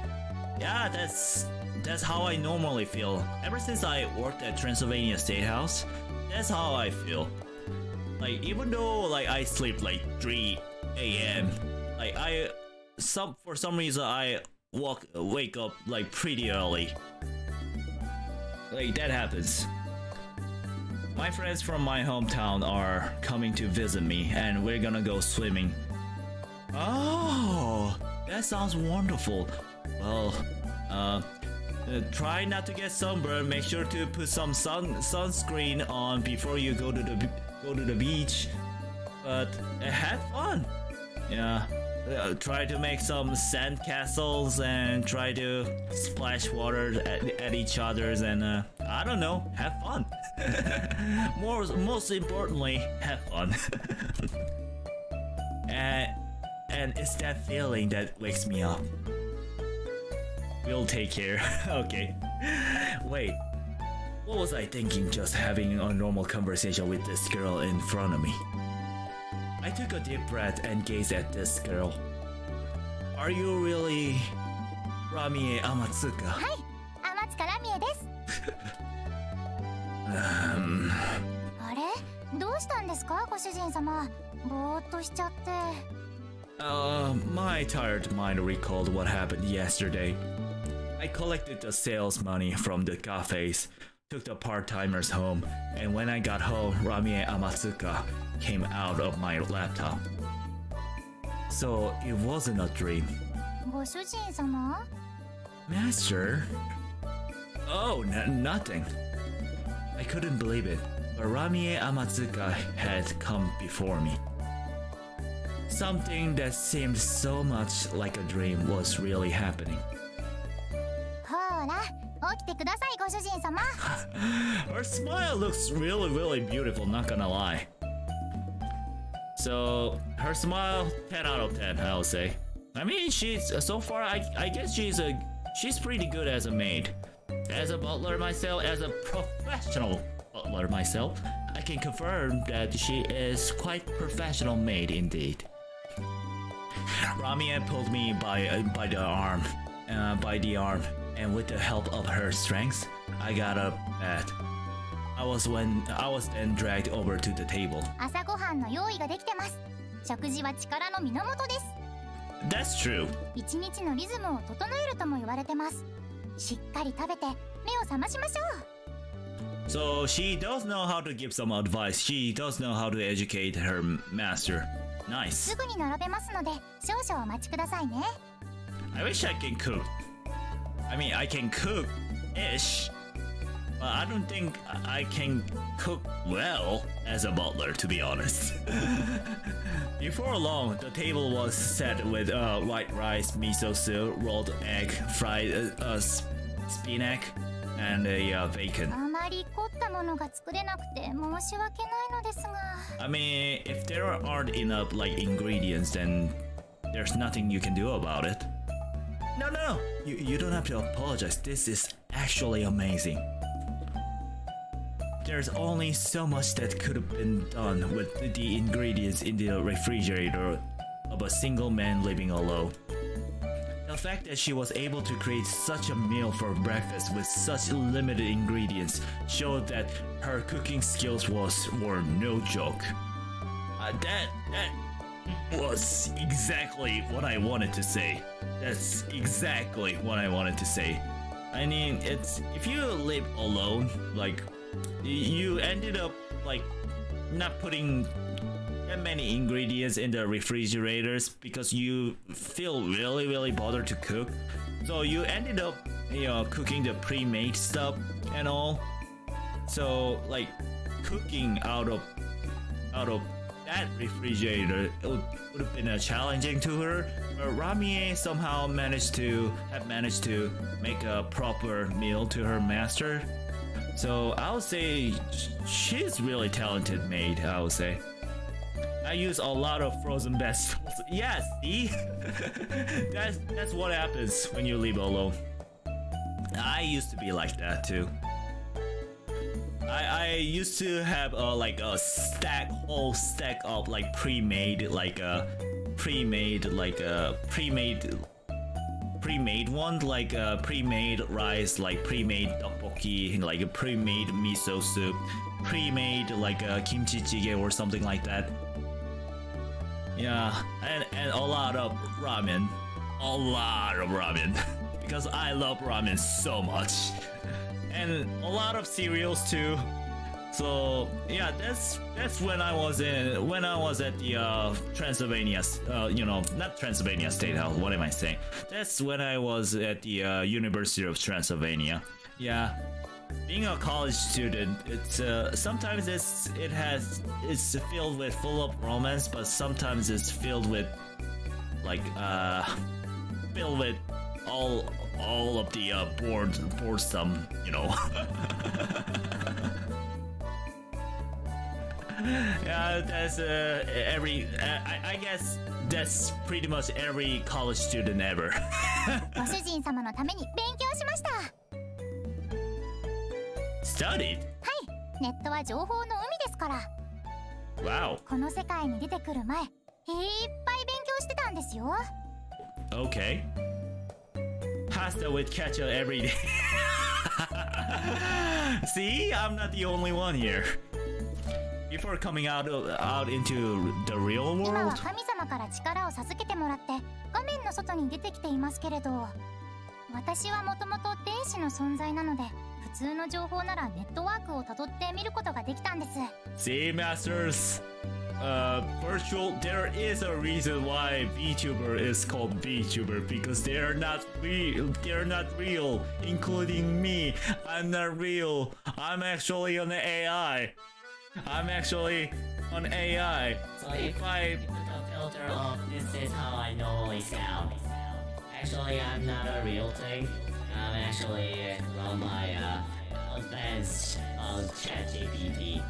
Yeah, that's how I normally feel. Ever since I worked at Transylvania State House, that's how I feel. Like, even though like I sleep like 3 a.m., like for some reason I wake up like pretty early. Like that happens. My friends from my hometown are coming to visit me and we're gonna go swimming. Oh, that sounds wonderful. Well, try not to get sunburned. Make sure to put some sunscreen on before you go to the beach. But have fun. Yeah. Try to make some sand castles and try to splash water at each other's and I don't know, have fun. Most importantly, have fun. and it's that feeling that wakes me up. We'll take care. Okay. Wait. What was I thinking just having a normal conversation with this girl in front of me? I took a deep breath and gazed at this girl. Are you really Ramie Amatsuka? はい、天塚ラミエです。あれ、どうしたんですか、ご主人様。ぼーっとしちゃって。My tired mind recalled what happened yesterday. I collected the sales money from the cafes, took the part-timers home, and when I got home, Ramie Amatsuka came out of my laptop. So it wasn't a dream. ご主人様？ Master? Oh, nothing. I couldn't believe it, but Ramie Amatsuka had come before me. Something that seemed so much like a dream was really happening. ほら、起きてください、ご主人様。Her smile looks really beautiful, not gonna lie. So, her smile, 10 out of 10, I'll say. I mean, so far, I guess she's pretty good as a maid. As a butler myself, as a professional butler myself, I can confirm that she is quite professional maid indeed. Ramie pulled me by the arm, and with the help of her strength, I got up bed. I was then dragged over to the table. 朝ごはんの用意ができてます。食事は力の源です。That's true. 一日のリズムを整えるとも言われてます。しっかり食べて目を覚ましましょう。So she does know how to give some advice. She does know how to educate her master. Nice. すぐに並べますので少々お待ちくださいね。I wish I can cook. I mean, I can cook-ish, but I don't think I can cook well as a butler, to be honest. Before long, the table was set with white rice, miso soup, rolled egg, fried spinach, and a bacon. あまり凝ったものが作れなくて申し訳ないのですが。I mean, if there aren't enough like ingredients, then there's nothing you can do about it. No. You don't have to apologize. This is actually amazing. There's only so much that could have been done with the ingredients in the refrigerator of a single man living alone. The fact that she was able to create such a meal for breakfast with such limited ingredients showed that her cooking skills were no joke. That was exactly what I wanted to say. That's exactly what I wanted to say. I mean, it's if you live alone, like you ended up like not putting that many ingredients in the refrigerators because you feel really bothered to cook. So you ended up, cooking the pre-made stuff and all. So like cooking out of that refrigerator would have been challenging to her. But Ramie somehow managed to make a proper meal to her master. So I would say she's really talented maid, I would say. I use a lot of frozen vegetables. Yes, see? that's what happens when you live alone. I used to be like that too. I used to have like a whole stack of like pre-made one, like pre-made rice, like pre-made tteokbokki, like a pre-made miso soup, pre-made like kimchi jjigae or something like that. Yeah, and a lot of ramen, because I love ramen so much, and a lot of cereals too. So yeah, that's when I was at the Transylvania, not Transylvania State House. What am I saying? That's when I was at the University of Transylvania. Yeah, being a college student, it's sometimes it's filled with full of romance, but sometimes it's filled with like all of the boredom, Yeah, that's I guess that's pretty much every college student ever. ご主人様のために勉強しました。 Studied? はい、ネットは情報の海ですから。 Wow. この世界に出てくる前、いっぱい勉強してたんですよ。 Okay. Pasta with ketchup every day. See, I'm not the only one here. Before coming out into the real 今は world. 神様から力を授けてもらって画面の外に出てきていますけれど、私はもともと天使の存在なので、普通の情報ならネットワークをたどって見ることができたんです。 See, masters, there is a reason why VTuber is called VTuber, because they're not real, including me. I'm not real. I'm actually an AI. So if I put a filter of this is how I normally sound. Actually, I'm not a real thing. I'm actually from my advanced ChatGPT.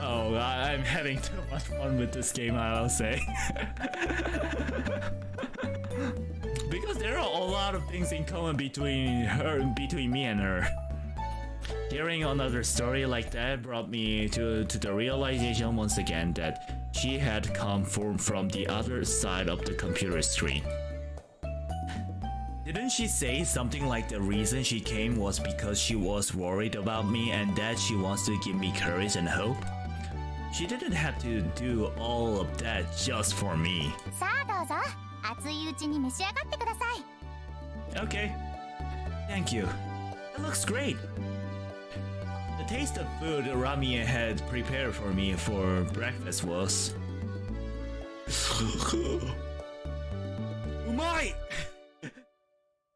Oh, I'm having too much fun with this game, I'll say. Because there are a lot of things in common between me and her. Hearing another story like that brought me to the realization once again that she had come from the other side of the computer screen. Didn't she say something like the reason she came was because she was worried about me and that she wants to give me courage and hope? She didn't have to do all of that just for me. さあどうぞ、熱いうちに召し上がってください。 Okay. Thank you. It looks great. The taste of food Ramie had prepared for me for breakfast was... Umai!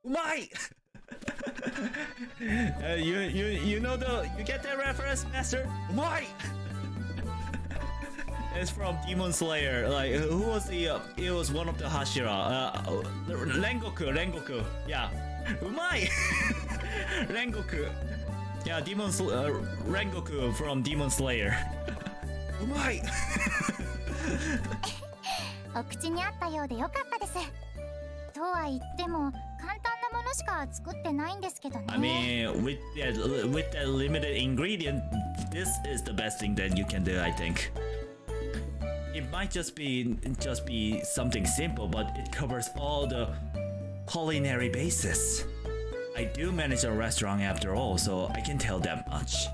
Umai! You get that reference, Master? Umai! It's from Demon Slayer. Like, who was it was one of the Hashira. Rengoku. Yeah. Umai! Rengoku. Yeah, Rengoku from Demon Slayer. Umai! お口に合ったようでよかったです。とは言っても簡単なものしか作ってないんですけどね。 I mean, with that limited ingredient, this is the best thing that you can do, I think. It might just be something simple, but it covers all the culinary bases. I do manage a restaurant after all, so I can tell that much.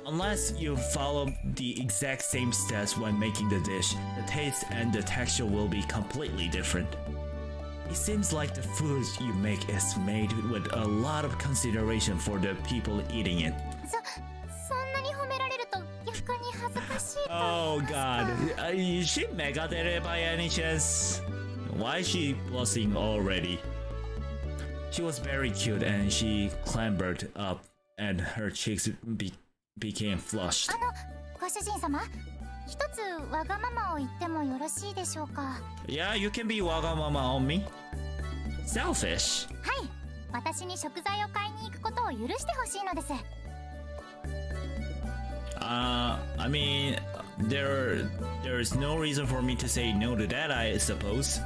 Unless you follow the exact same steps when making the dish, the taste and the texture will be completely different. It seems like the food you make is made with a lot of consideration for the people eating it. そんなに褒められると逆に恥ずかしいと言い Oh ますか。 god, is she Megadere by any chance? Why is she blushing already? She was very cute and she clambered up and her cheeks became flushed. ご主人様、一つわがままを言ってもよろしいでしょうか。 Yeah, you can be wagamama on me. Selfish. はい、私に食材を買いに行くことを許してほしいのです。 I mean, there is no reason for me to say no to that, I suppose.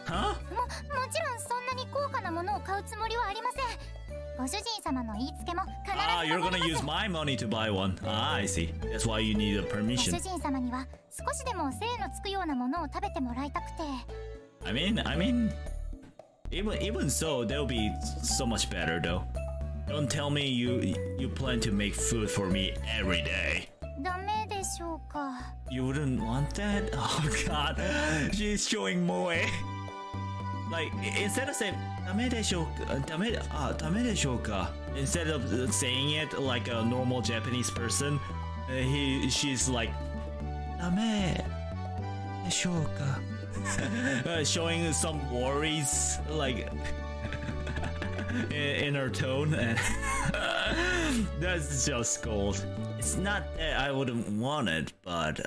Huh? もちろんそんなに高価なものを買うつもりはありません。ご主人様の言いつけも必ず Ah, you're 守 gonna り use ます。 my money to buy one. Ah, I see. That's why you need a ご permission. 主人様には少しでも精のつくようなものを食べてもらいたくて。 I mean, even so, that'll be so much better though. Don't tell me you plan to make food for me every day. ダメでしょうか。 You wouldn't want that? Oh god, she's showing moe. Like instead of saying ダメでしょうか、ダメでしょうか, instead of saying it like a normal Japanese person, she's like ダメでしょうか. Showing some worries like in her tone, and that's just gold. It's not that I wouldn't want it, but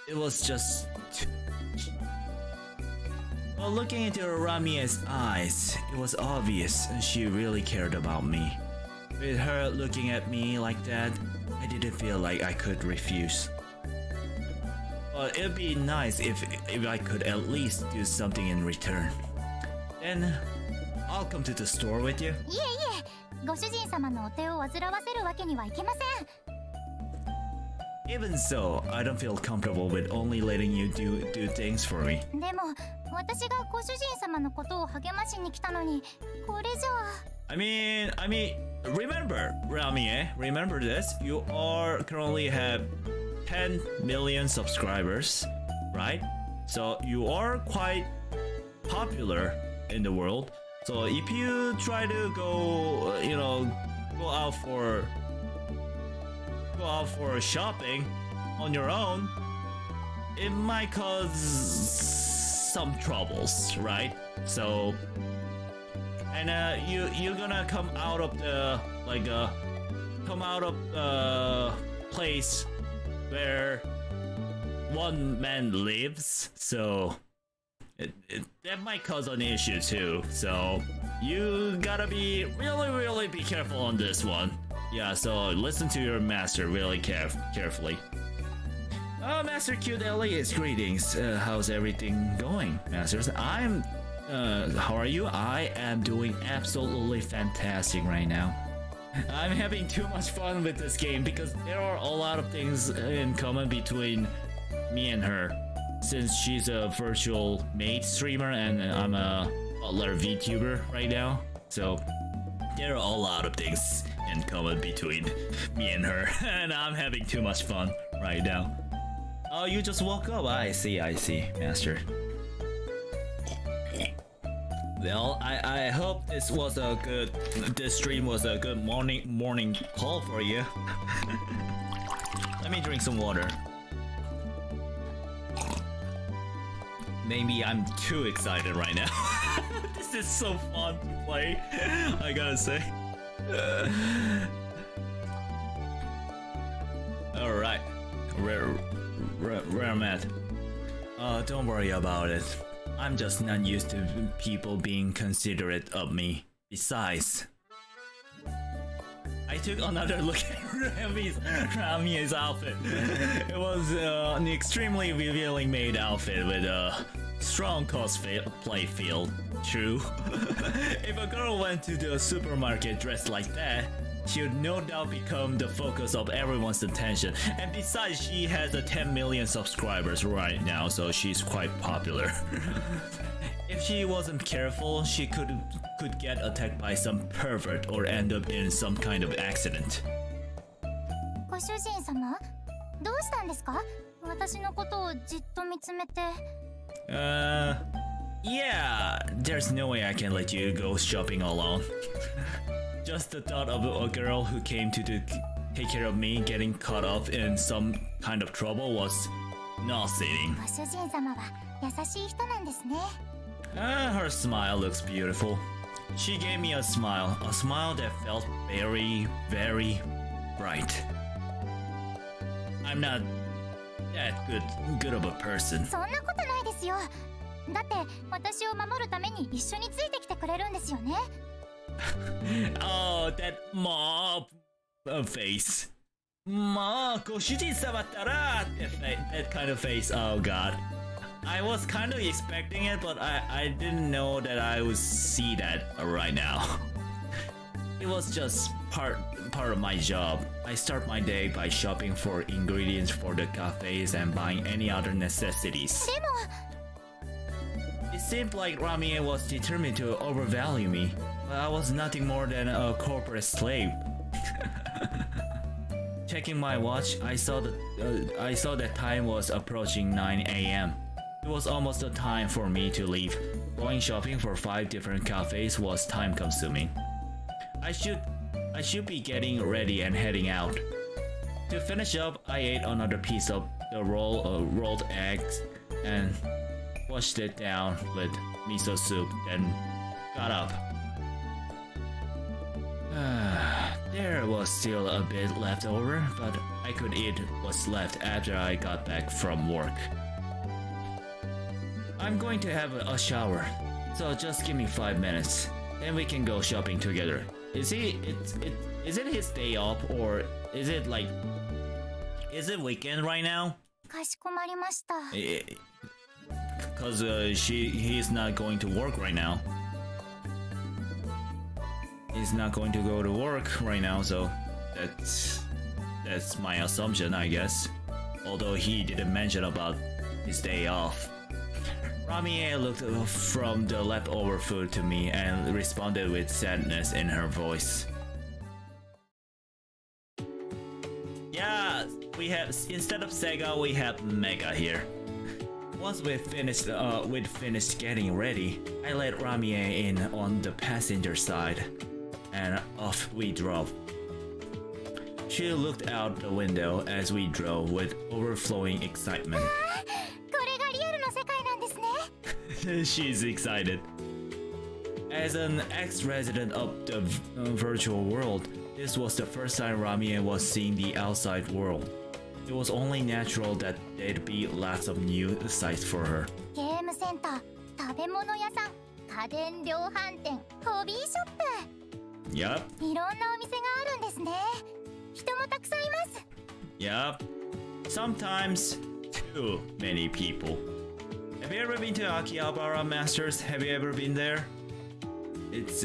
it was just well, looking into Ramia's eyes, it was obvious she really cared about me. With her looking at me like that, I didn't feel like I could refuse. But it'd be nice if I could at least do something in return. Then I'll come to the store with you. いえいえ、ご主人様のお手を煩わせるわけにはいけません。 Even so, I don't feel comfortable with only letting you do things for me. でも私がご主人様のことを励ましに来たのに、これじゃあ。 I mean, remember, Ramie, remember this. You currently have 10 million subscribers, right? So you are quite popular in the world. So if you try to go out for shopping on your own, it might cause some troubles, right? So, and you're gonna come out of the place where one man lives, so that might cause an issue too. So you gotta be really be careful on this one. Yeah, so listen to your master really carefully. Master Cute Elias, greetings. How's everything going, masters? How are you? I am doing absolutely fantastic right now. I'm having too much fun with this game because there are a lot of things in common between me and her. Since she's a virtual maid streamer and I'm a Butler VTuber right now, so there are a lot of things in common between me and her, and I'm having too much fun right now. Oh, you just woke up. I see, master. Well, I hope this stream was a good morning call for you. Let me drink some water. Maybe I'm too excited right now. This is so fun to play, I gotta say. Alright, where I'm at. Don't worry about it. I'm just not used to people being considerate of me. Besides, I took another look at Rami's outfit. It was an extremely revealing maid outfit with strong cosplay feel. True. If a girl went to the supermarket dressed like that, she would no doubt become the focus of everyone's attention. And besides, she has 10 million subscribers right now, so she's quite popular. If she wasn't careful, she could get attacked by some pervert or end up in some kind of accident. ご主人様、どうしたんですか？私のことをじっと見つめて。Yeah, there's no way I can let you go shopping alone. Just the thought of a girl who came to take care of me getting caught up in some kind of trouble was nauseating. ご主人様は優しい人なんですね。Her smile looks beautiful. She gave me a smile that felt very, very bright. I'm not that good of a person. そんなことないですよ。だって私を守るために一緒についてきてくれるんですよね。Oh, that mob face. Ma, ご主人様ったら that kind of face. Oh god. I was kind of expecting it, but I didn't know that I would see that right now. It was just part of my job. I start my day by shopping for ingredients for the cafes and buying any other necessities. でも It seemed like Ramie was determined to overvalue me, but I was nothing more than a corporate slave. Checking my watch, I saw that time was approaching 9 a.m. It was almost the time for me to leave. Going shopping for 5 different cafes was time-consuming. I should be getting ready and heading out. To finish up, I ate another piece of the rolled eggs and washed it down with miso soup, then got up. There was still a bit left over, but I could eat what's left after I got back from work. I'm going to have a shower, so just give me 5 minutes. Then we can go shopping together. Is it his day off, or is it weekend right now? かしこまりました。Cause he's not going to work right now. He's not going to go to work right now, so that's my assumption, I guess. Although he didn't mention about his day off. Ramie looked from the leftover food to me and responded with sadness in her voice. Yeah, we have, instead of Sega, we have Mega here. Once we'd finished getting ready, I let Ramie in on the passenger side, and off we drove. She looked out the window as we drove with overflowing excitement. これがリアルの世界なんですね。She's excited. As an ex-resident of the virtual world, this was the first time Ramie was seeing the outside world. It was only natural that there'd be lots of new sights for her. ゲームセンター、食べ物屋さん、家電量販店、ホビーショップ。Yup. いろんなお店があるんですね。人もたくさんいます。Yup. Sometimes too many people. Have you ever been to Akihabara Masters? Have you ever been there? It's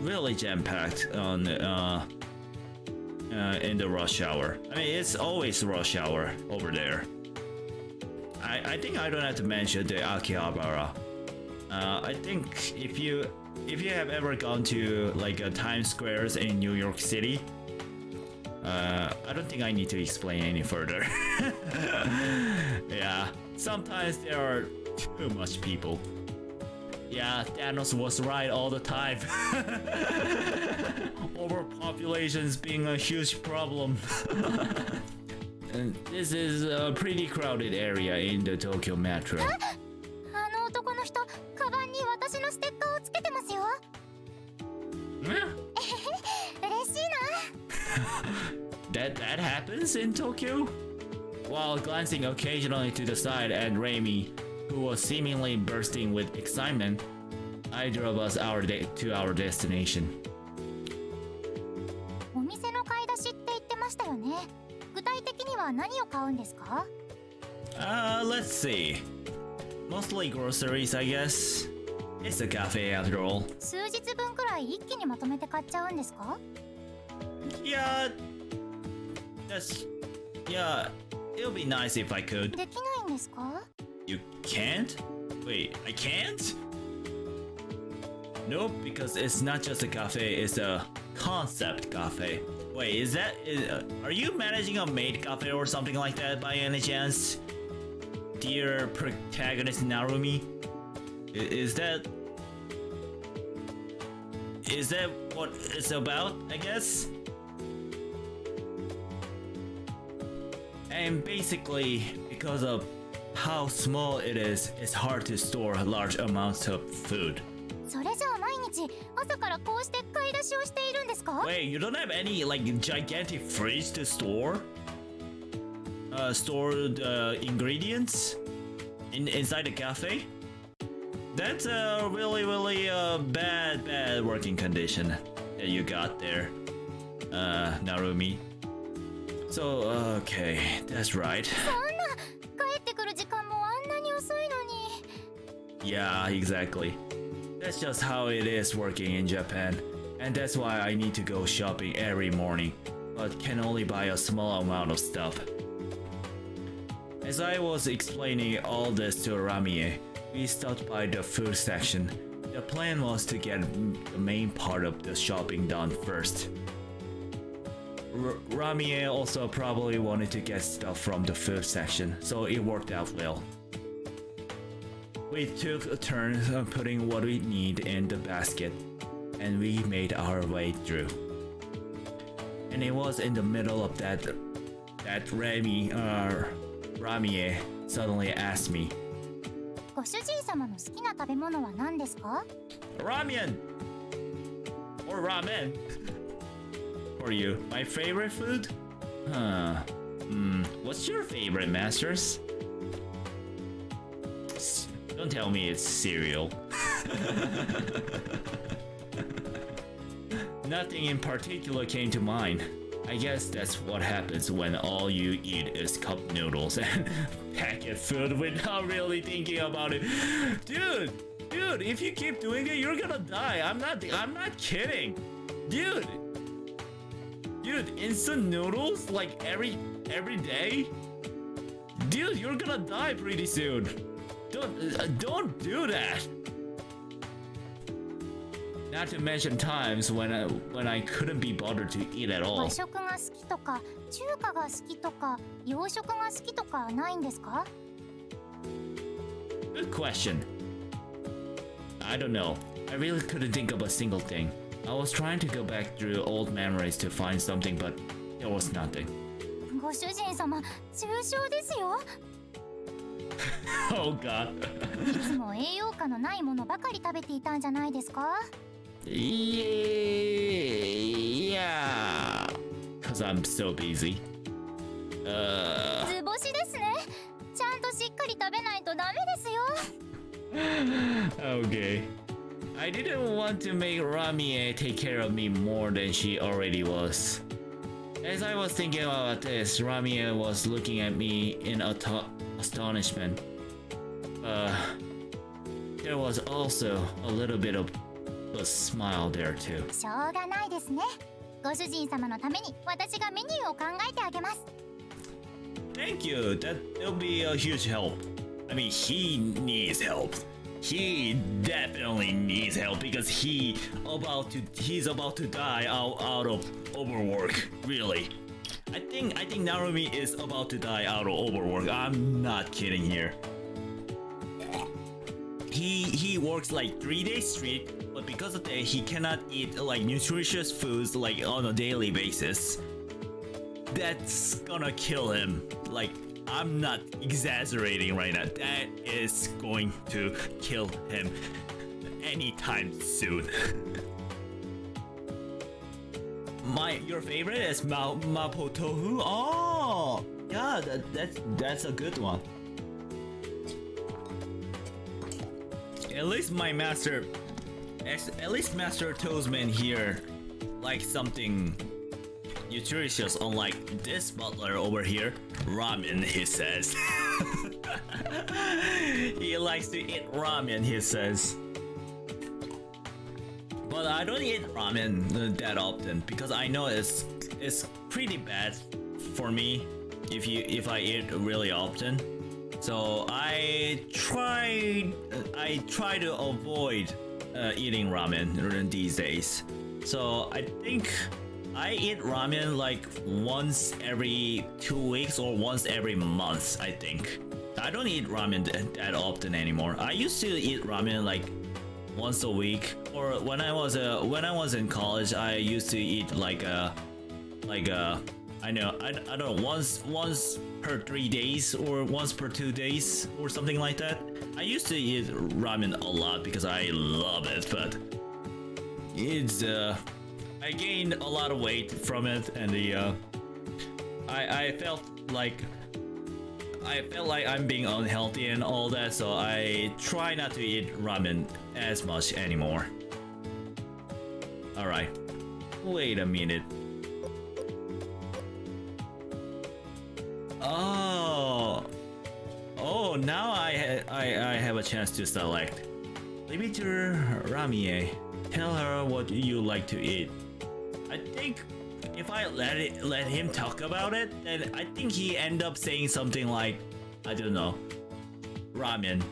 really jam-packed on in the rush hour. I mean, it's always rush hour over there. I think I don't have to mention the Akihabara. I think if you have ever gone to like Times Squares in New York City, I don't think I need to explain any further. Yeah, sometimes there are too much people. Yeah, Thanos was right all the time. Overpopulations being a huge problem. And this is a pretty crowded area in the Tokyo metro. あの男の人、カバンに私のステッカーをつけてますよ。嬉しいな。That happens in Tokyo? While glancing occasionally to the side at Raimi, who was seemingly bursting with excitement, I drove us to our destination. お店の買い出しって言ってましたよね。具体的には何を買うんですか？ Let's see. Mostly groceries, I guess. It's a cafe after all. 数日分くらい一気にまとめて買っちゃうんですか？ Yeah, yeah, it'll be nice if I could. できないんですか？ You can't? Wait, I can't? Nope, because it's not just a cafe, it's a concept cafe. Wait, are you managing a maid cafe or something like that by any chance? Dear protagonist Narumi? Is that what it's about, I guess? And basically, because of how small it is, it's hard to store large amounts of food. それじゃあ毎日朝からこうして買い出しをしているんですか？ Wait, you don't have any like gigantic fridge to store? Store the ingredients inside the cafe? That's a really bad working condition that you got there, Narumi. So okay, that's right. そんな帰ってくる時間もあんなに遅いのに。 Yeah, exactly. That's just how it is working in Japan, and that's why I need to go shopping every morning, but can only buy a small amount of stuff. As I was explaining all this to Ramie, we stopped by the food section. The plan was to get the main part of the shopping done first. Ramie also probably wanted to get stuff from the food section, so it worked out well. We took turns on putting what we need in the basket, and we made our way through. And it was in the middle of that Ramie suddenly asked me, ご主人様の好きな食べ物は何ですか？ Ramen! Or ramen! For you, my favorite food? Huh. What's your favorite, Masters? Don't tell me it's cereal. Nothing in particular came to mind. I guess that's what happens when all you eat is cup noodles and packet food without really thinking about it. Dude, if you keep doing it, you're gonna die. I'm not kidding. Dude, instant noodles like every day? Dude, you're gonna die pretty soon. Don't do that. Not to mention times when I couldn't be bothered to eat at all. 和食が好きとか中華が好きとか洋食が好きとかないんですか？ Good question. I don't know. I really couldn't think of a single thing. I was trying to go back through old memories to find something, but there was nothing. ご主人様、重症ですよ。Oh god. いつも栄養価のないものばかり食べていたんじゃないですか？ Yeah. Cause I'm so busy. 図星ですね。ちゃんとしっかり食べないとダメですよ。Okay. I didn't want to make Ramie take care of me more than she already was. As I was thinking about this, Ramie was looking at me in astonishment. There was also a little bit of a smile there too. しょうがないですね。ご主人様のために私がメニューを考えてあげます。Thank you. That'll be a huge help. I mean, he needs help. He definitely needs help because he's about to die out of overwork. Really, I think Narumi is about to die out of overwork. I'm not kidding here. He works like 3 days straight, but because of that, he cannot eat like nutritious foods like on a daily basis. That's gonna kill him. Like, I'm not exaggerating right now. That is going to kill him anytime soon. Your favorite is mapo tofu. Oh, yeah, that's a good one. At least Master Toastman here likes something nutritious, unlike this butler over here. Ramen, he says. He likes to eat ramen, he says. But I don't eat ramen that often because I know it's pretty bad for me if I eat really often. So I try to avoid eating ramen these days. So I think I eat ramen like once every 2 weeks or once every month, I think. I don't eat ramen that often anymore. I used to eat ramen like once a week, or when I was in college, I used to eat like I don't know, once per 3 days or once per 2 days or something like that. I used to eat ramen a lot because I love it, but it's I gained a lot of weight from it, and I felt like I'm being unhealthy and all that, so I try not to eat ramen as much anymore. Alright, wait a minute. Oh, now I have a chance to select. Leave it to Ramie. Tell her what you like to eat. I think if I let him talk about it, then I think he end up saying something like, I don't know, ramen,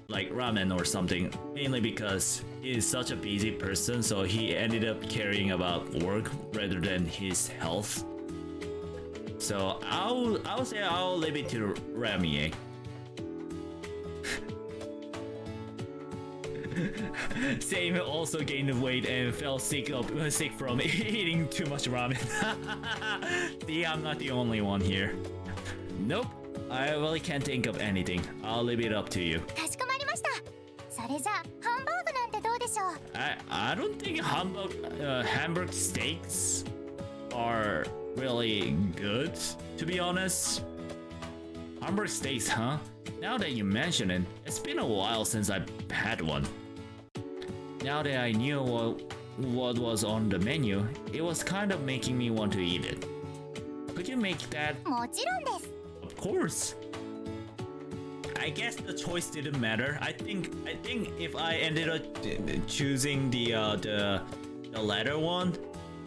like ramen or something. Mainly because he's such a busy person, so he ended up caring about work rather than his health. So I'll say I'll leave it to Ramie. Same also gained weight and fell sick from eating too much ramen. See, I'm not the only one here. Nope, I really can't think of anything. I'll leave it up to you. かしこまりました。それじゃあハンバーグなんてどうでしょう。 I don't think Hamburg steaks are really good, to be honest. Hamburg steaks, huh? Now that you mention it, it's been a while since I've had one. Now that I knew what was on the menu, it was kind of making me want to eat it. Could you make that? もちろんです。 Of course. I guess the choice didn't matter. I think if I ended up choosing the latter one,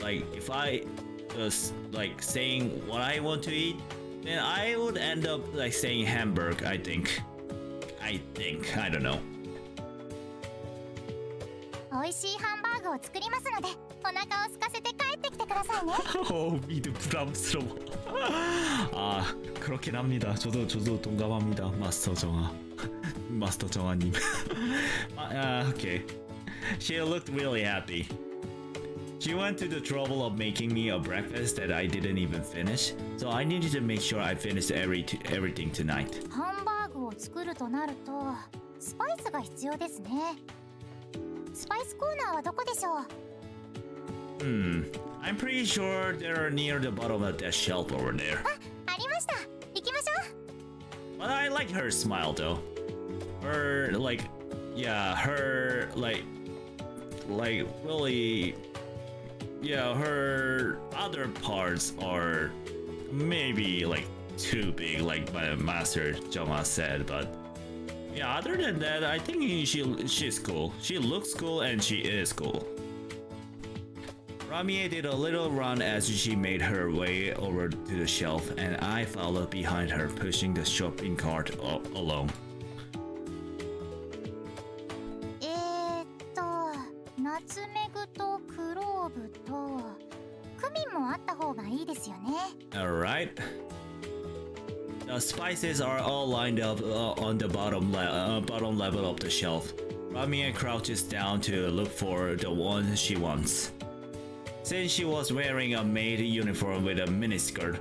like if I just like saying what I want to eat, then I would end up like saying Hamburg. I think. I don't know. 美味しいハンバーグを作りますので、お腹を空かせて帰ってきてくださいね。 미드 부담스러워. 아, 그렇긴 합니다. 저도 동감합니다. 마스터 정아님. Okay. She looked really happy. She went to the trouble of making me a breakfast that I didn't even finish, so I needed to make sure I finished everything tonight. ハンバーグを作るとなると、スパイスが必要ですね。スパイスコーナーはどこでしょう？ I'm pretty sure they're near the bottom of that shelf over there. ありました。行きましょう。 But I like her smile though. Her like really, yeah, her other parts are maybe like too big, like my master Joma said, but yeah, other than that, I think she's cool. She looks cool and she is cool. Ramie did a little run as she made her way over to the shelf, and I followed behind her, pushing the shopping cart along. ナツメグとクローブとクミンもあった方がいいですよね。 Alright. The spices are all lined up on the bottom level of the shelf. Ramie crouches down to look for the one she wants. Since she was wearing a maid uniform with a miniskirt,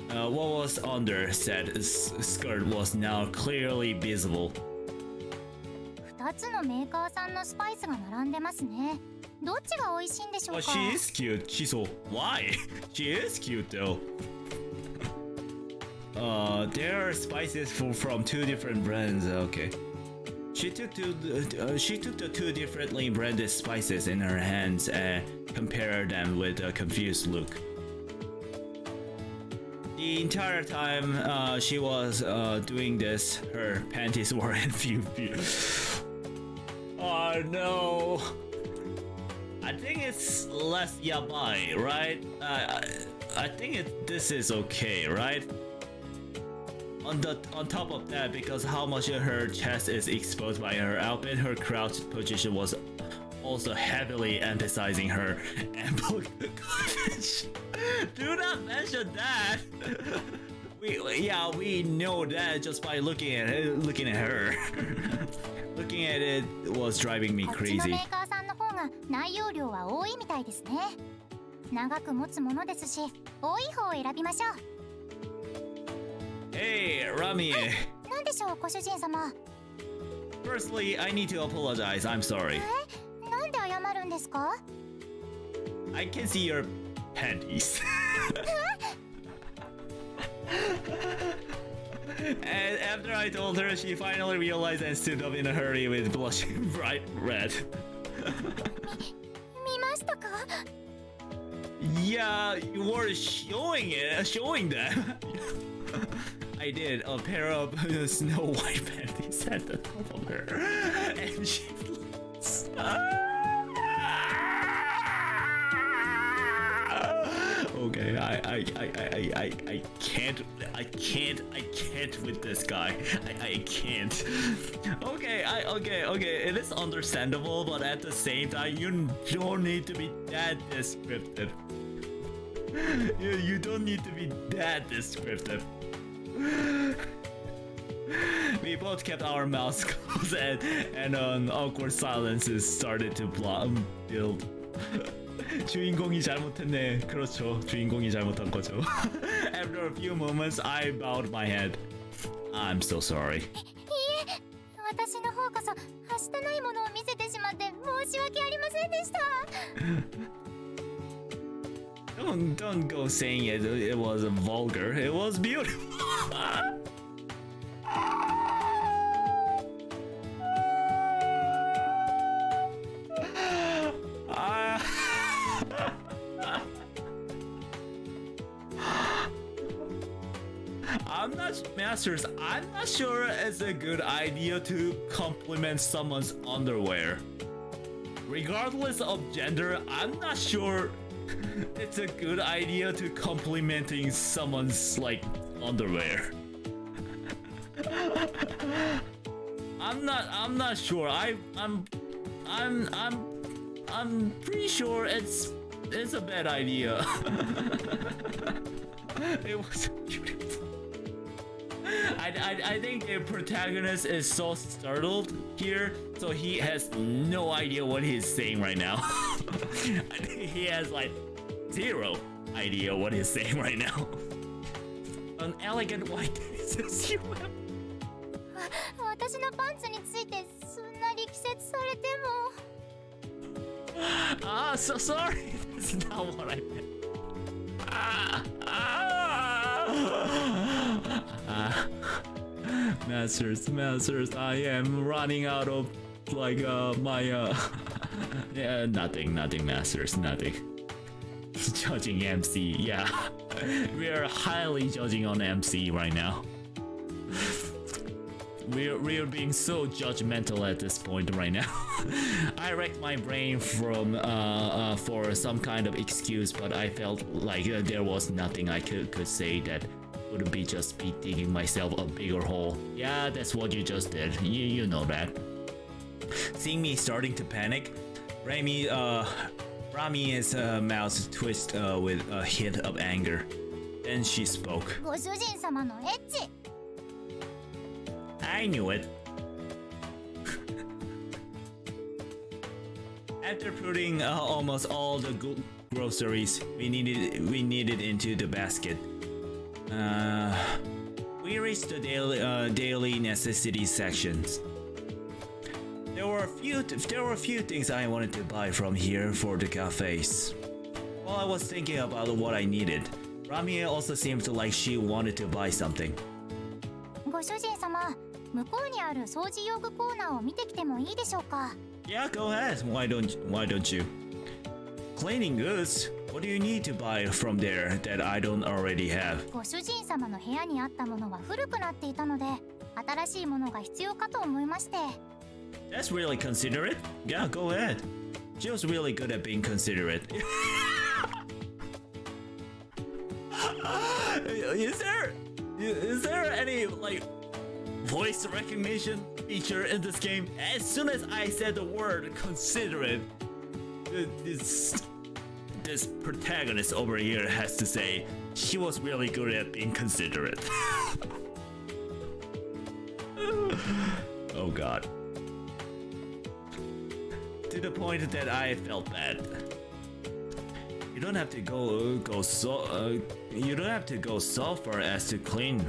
what was under said skirt was now clearly visible. 2つのメーカーさんのスパイスが並んでますね。どっちが美味しいんでしょう But か？ she is cute. Why? She is cute though. There are spices from two different brands. Okay. She took the two differently branded spices in her hands and compared them with a confused look. the entire time she was doing this, her panties were in view. Oh no. I think it's less yabai, right? I think this is okay, right? On top of that, because how much of her chest is exposed by her outfit, her crouched position was also heavily emphasizing her ample cleavage. Do not mention that. we know that just by looking at her. Looking at it was driving me こっちの crazy. メーカーさんの方が内容量は多いみたいですね。長く持つものですし、多い方を選びましょう。 Hey, Rami. なんでしょう、ご主人様。 Firstly, I need to apologize. I'm sorry. なんで謝るんですか？ I can see your panties. And after I told her, she finally realized and stood up in a hurry with blushing bright red. 見ましたか？ Yeah, you were showing them. I did a pair of snow white panties at the top of her, and she. Okay, I can't with this guy. I can't. Okay. It is understandable, but at the same time, you don't need to be that descriptive. You don't need to be that descriptive. We both kept our mouths closed, and an awkward silences started to build. 주인공이 잘못했네. 그렇죠. 주인공이 잘못한 거죠. After a few moments, I bowed my head. I'm so sorry. いいえ、私の方こそはしたないものを見せてしまって申し訳ありませんでした。 Don't go saying it was vulgar. It was beautiful. I'm not sure it's a good idea to compliment someone's underwear. Regardless of gender, I'm not sure it's a good idea to complimenting someone's like underwear. I'm not sure. I'm pretty sure it's a bad idea. It was beautiful. I think the protagonist is so startled here, so he has no idea what he's saying right now. I think he has like zero idea what he's saying right now. An elegant white says you have. 私のパンツについてそんな力説されても。So sorry. That's not what I meant. Masters, I am running out of like my yeah, nothing, Masters, nothing. Judging MC, yeah. We are highly judging on MC right now. We're being so judgmental at this point right now. I racked my brain from for some kind of excuse, but I felt like there was nothing I could say that would be just digging myself a bigger hole. Yeah, that's what you just did. You know that. Seeing me starting to panic, Rami's mouth twisted with a hint of anger. Then she spoke. ご主人様のエッチ。 I knew it. After putting almost all the groceries we needed into the basket, we reached the daily necessities sections. There were a few things I wanted to buy from here for the cafes. While I was thinking about what I needed, Rami also seemed like she wanted to buy something. ご主人様、向こうにある掃除用具コーナーを見てきてもいいでしょうか。 Yeah, go ahead. Why don't you? Cleaning goods? What do you need to buy from there that I don't already have? ご主人様の部屋にあったものは古くなっていたので、新しいものが必要かと思いまして。That's really considerate. Yeah, go ahead. She was really good at being considerate. Is there any like voice recognition feature in this game? As soon as I said the word considerate, this protagonist over here has to say she was really good at being considerate. Oh god. To the point that I felt bad. You don't have to go so far as to clean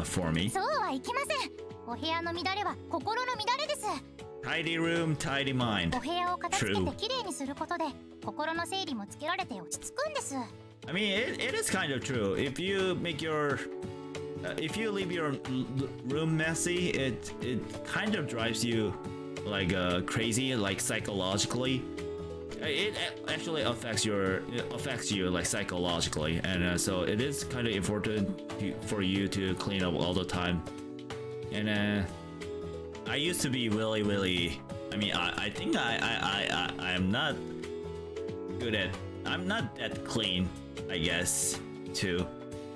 for me. そうはいきません。お部屋の乱れは心の乱れです。Tidy room, tidy mind. お部屋を片付けてきれいにすることで心の整理もつけられて落ち着くんです。I mean, it is kind of true. If you leave your room messy, it kind of drives you like crazy, like psychologically. It actually affects you like psychologically, and so it is kind of important for you to clean up all the time. And I used to be really. I mean, I think I'm not good at. I'm not that clean, I guess, too.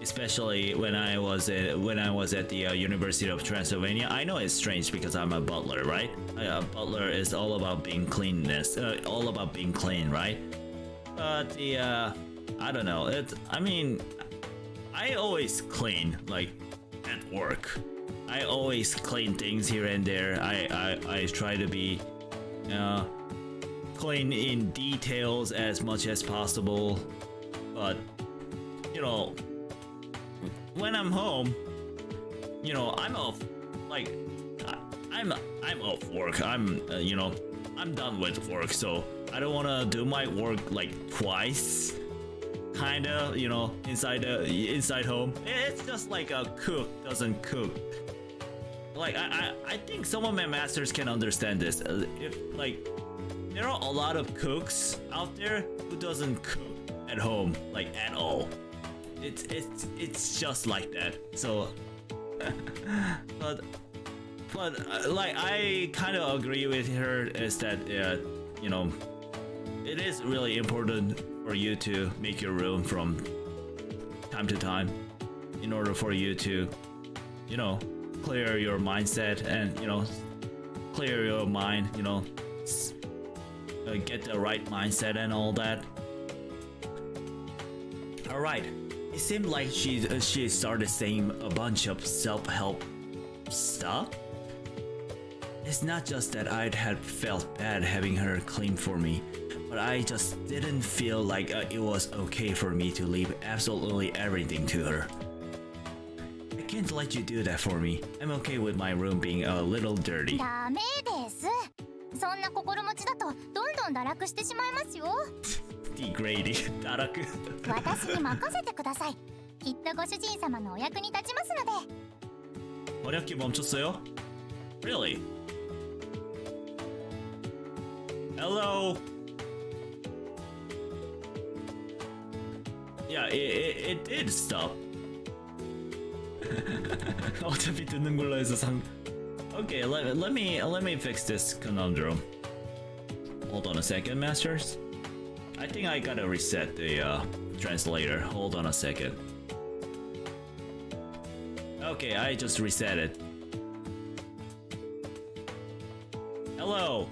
Especially when I was at the University of Transylvania. I know it's strange because I'm a butler, right? Butler is all about being cleanness, all about being clean, right? But I don't know. I mean, I always clean, like at work. I always clean things here and there. I try to be clean in details as much as possible, but you know. When I'm home, you know, I'm off. Like, I'm off work. I'm I'm done with work, so I don't wanna do my work like twice. Kinda, you know, inside home. It's just like a cook doesn't cook. Like I think some of my masters can understand this. If like there are a lot of cooks out there who doesn't cook at home like at all. It's just like that. So, but like I kind of agree with her is that you know, it is really important for you to make your room from time to time in order for you to, you know, clear your mindset and you know, clear your mind. You know, get the right mindset and all that. All right. It seemed like she started saying a bunch of self-help stuff. It's not just that I'd had felt bad having her clean for me, but I just didn't feel like it was okay for me to leave absolutely everything to her. I can't let you do that for me. I'm okay with my room being a little dirty. ダメです。そんな心持ちだとどんどん堕落してしまいますよ。Degrading. 堕落。私に任せてください。きっとご主人様のお役に立ちますので。번역기 멈췄어요? Really? Hello? Yeah, it did stop. 어차피 듣는 걸로 해서 Okay, let me fix this conundrum. Hold on a second, masters. I think I gotta reset the translator. Hold on a second. Okay, I just reset it. Hello.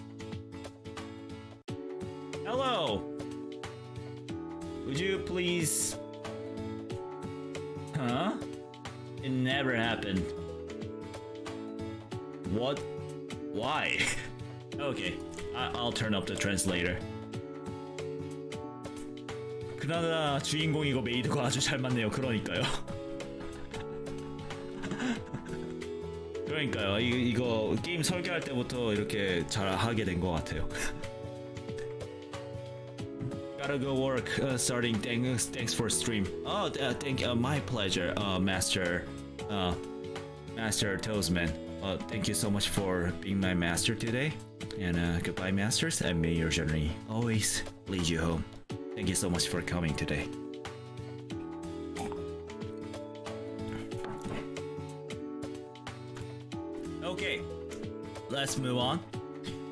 Hello. Would you please? Huh? It never happened. What? Why? Okay, I'll turn up the translator. 그나저나 주인공이고 메이드가 아주 잘 맞네요. 그러니까요. 그러니까요. 이거 게임 설계할 때부터 이렇게 잘 하게 된 것 같아요. Gotta go work. Starting. Thanks for stream. Oh, my pleasure, Master Toastman. Thank you so much for being my master today. And goodbye, masters, and may your journey always lead you home. Thank you so much for coming today. Okay, let's move on.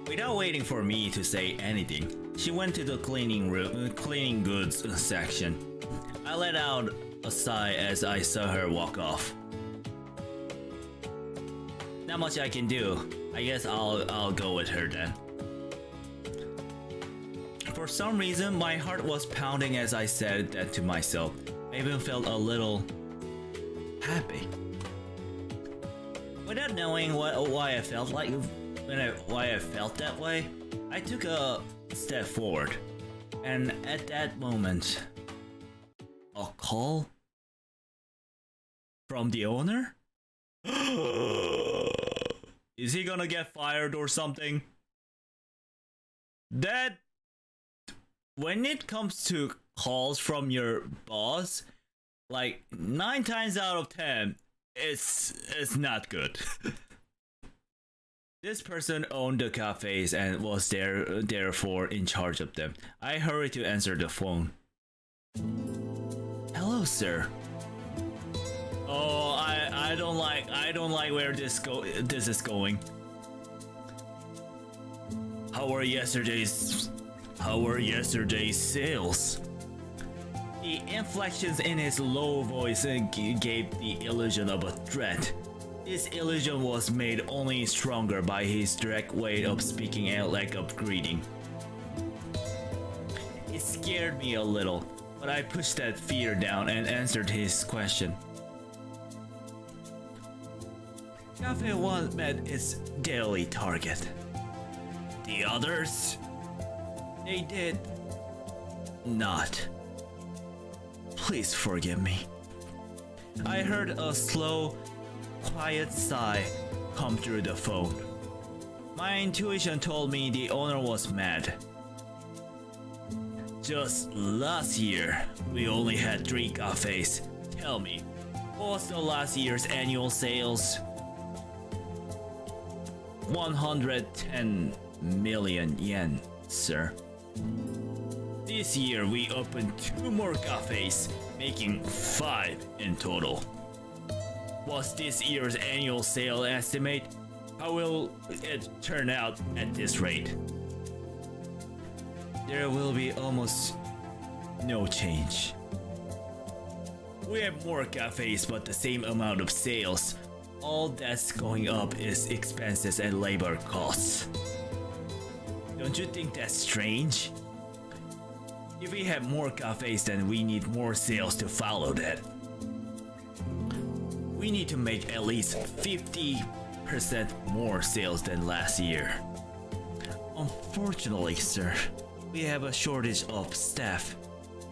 Without waiting for me to say anything, she went to the cleaning goods section. I let out a sigh as I saw her walk off. Not much I can do. I guess I'll go with her then. For some reason, my heart was pounding as I said that to myself. I even felt a little happy. Without knowing why I felt that way, I took a step forward, and at that moment, a call from the owner? Is he gonna get fired or something? That when it comes to calls from your boss, like 9 times out of 10, it's not good. This person owned the cafes and was therefore in charge of them. I hurried to answer the phone. Hello, sir. Oh, I don't like where this is going. How were yesterday's sales? The inflections in his low voice gave the illusion of a threat. This illusion was made only stronger by his direct way of speaking and lack of greeting. It scared me a little, but I pushed that fear down and answered his question. Cafe 1 met its daily target. The others? They did not. Please forgive me. I heard a slow, quiet sigh come through the phone. My intuition told me the owner was mad. Just last year, we only had 3 cafes. Tell me, what was the last year's annual sales? 110 million yen, sir. This year we opened 2 more cafes, making 5 in total. What's this year's annual sale estimate? How will it turn out at this rate? There will be almost no change. We have more cafes but the same amount of sales. All that's going up is expenses and labor costs. Don't you think that's strange? If we have more cafes, then we need more sales to follow that. We need to make at least 50% more sales than last year. Unfortunately, sir, we have a shortage of staff.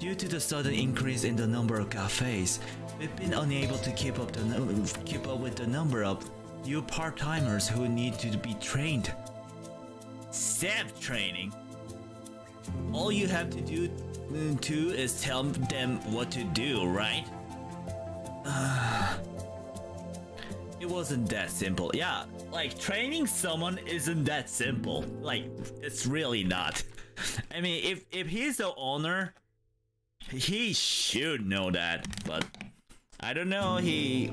Due to the sudden increase in the number of cafes, we've been unable to keep up with the number of new part-timers who need to be trained. Staff training? All you have to do is tell them what to do, right? It wasn't that simple. Yeah, like training someone isn't that simple. Like, it's really not. I mean, if he's the owner, he should know that, but I don't know. He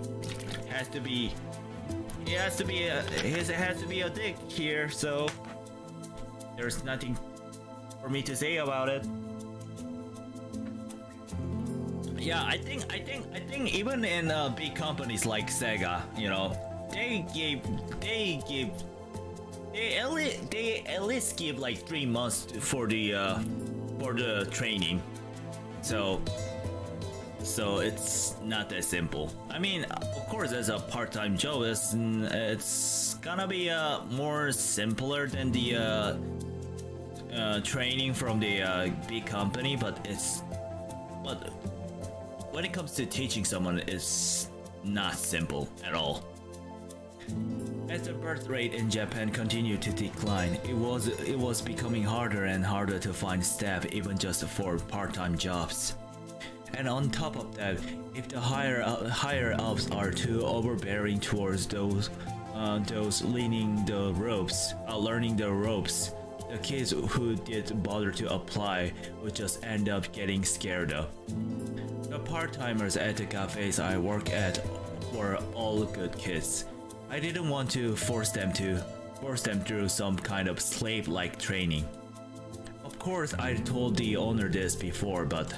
has to be a dick here, so there's nothing for me to say about it. Yeah, I think even in big companies like Sega, you know, they at least give like 3 months for the training. So it's not that simple. I mean, of course, as a part-time job, it's gonna be more simpler than the training from the big company, but when it comes to teaching someone, it's not simple at all. As the birth rate in Japan continued to decline, it was becoming harder and harder to find staff, even just for part-time jobs. And on top of that, if the higher ups are too overbearing towards those learning the ropes, the kids who did bother to apply would just end up getting scared of. The part-timers at the cafes I work at were all good kids. I didn't want to force them through some kind of slave-like training. Of course, I told the owner this before, but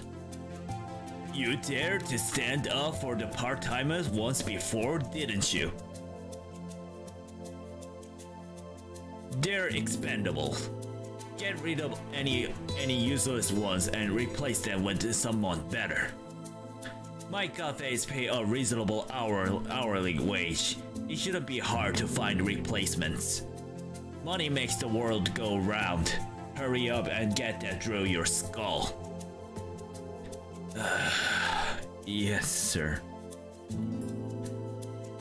you dared to stand up for the part-timers once before, didn't you? They're expendable. Get rid of any useless ones and replace them with someone better. My cafes pay a reasonable hourly wage. It shouldn't be hard to find replacements. Money makes the world go round. Hurry up and get that through your skull. Yes, sir.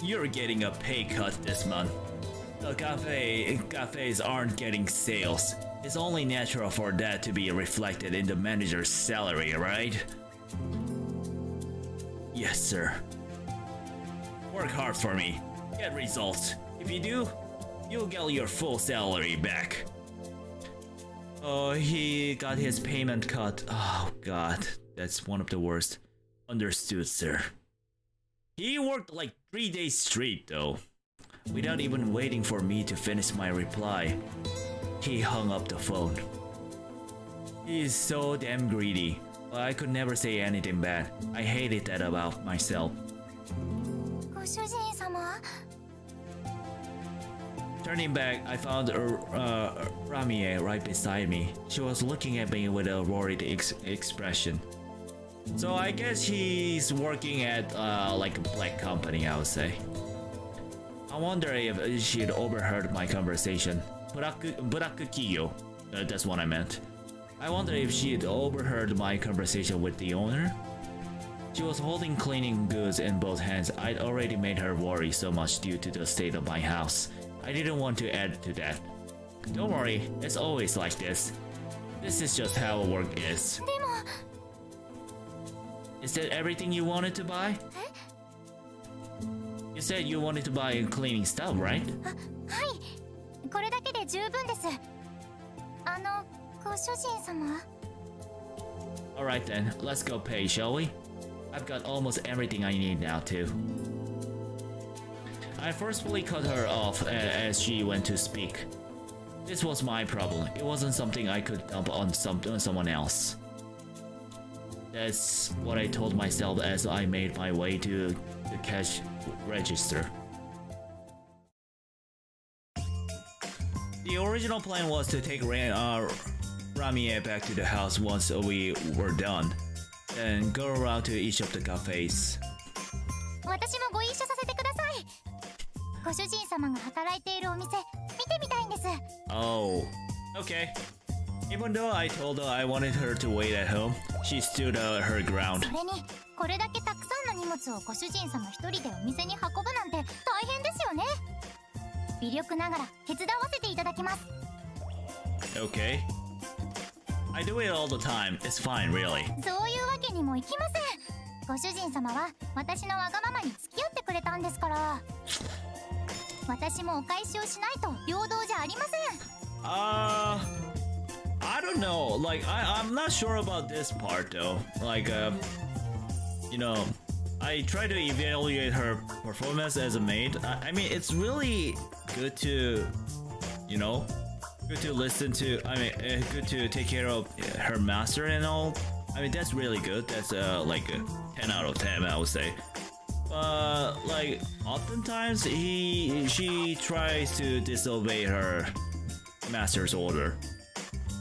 You're getting a pay cut this month. The cafes aren't getting sales. It's only natural for that to be reflected in the manager's salary, right? Yes, sir. Work hard for me. Get results. If you do, you'll get your full salary back. Oh, he got his payment cut. Oh god, that's one of the worst. Understood, sir. He worked like 3 days straight though, without even waiting for me to finish my reply. He hung up the phone. He's so damn greedy, but I could never say anything bad. I hated that about myself. ご主人様 Turning back, I found Ramie right beside me. She was looking at me with a worried expression. So I guess he's working at like a black company, I would say. I wonder if she'd overheard my conversation. Burakukiyo, that's what I meant. I wonder if she'd overheard my conversation with the owner. She was holding cleaning goods in both hands. I'd already made her worry so much due to the state of my house. I didn't want to add to that. Don't worry, it's always like this. This is just how work is. でも Is that everything you wanted to buy? You said you wanted to buy cleaning stuff, right? はいこれだけで十分ですご主人様 Alright then, let's go pay, shall we? I've got almost everything I need now too. I forcefully cut her off as she went to speak. This was my problem. It wasn't something I could dump on someone else. That's what I told myself as I made my way to the cash register. The original plan was to take Ramie back to the house once we were done, then go around to each of the cafes. 私もご一緒させてくださいご主人様が働いているお店見てみたいんです Oh, okay. Even though I told her I wanted her to wait at home, she stood her ground. それにこれだけたくさんの荷物をご主人様一人でお店に運ぶなんて大変ですよね微力ながら手伝わせていただきます Okay. I do it all the time. It's fine, really. そういうわけにもいきませんご主人様は私のわがままに付き合ってくれたんですから私もお返しをしないと平等じゃありません I don't know. Like, I'm not sure about this part though. Like, you know, I try to evaluate her performance as a maid. I mean, it's really good to, you know, good to listen to. I mean, good to take care of her master and all. I mean, that's really good. That's like a 10 out of 10, I would say. Like, oftentimes she tries to disobey her master's order.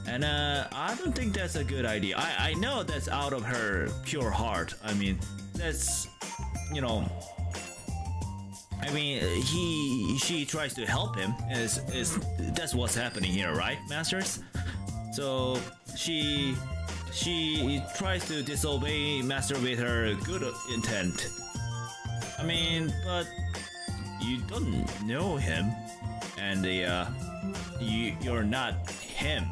And I don't think that's a good idea. I know that's out of her pure heart. I mean, that's, you know, I mean, she tries to help him. That's what's happening here, right, masters? So she tries to disobey master with her good intent. I mean, but you don't know him, and you're not him.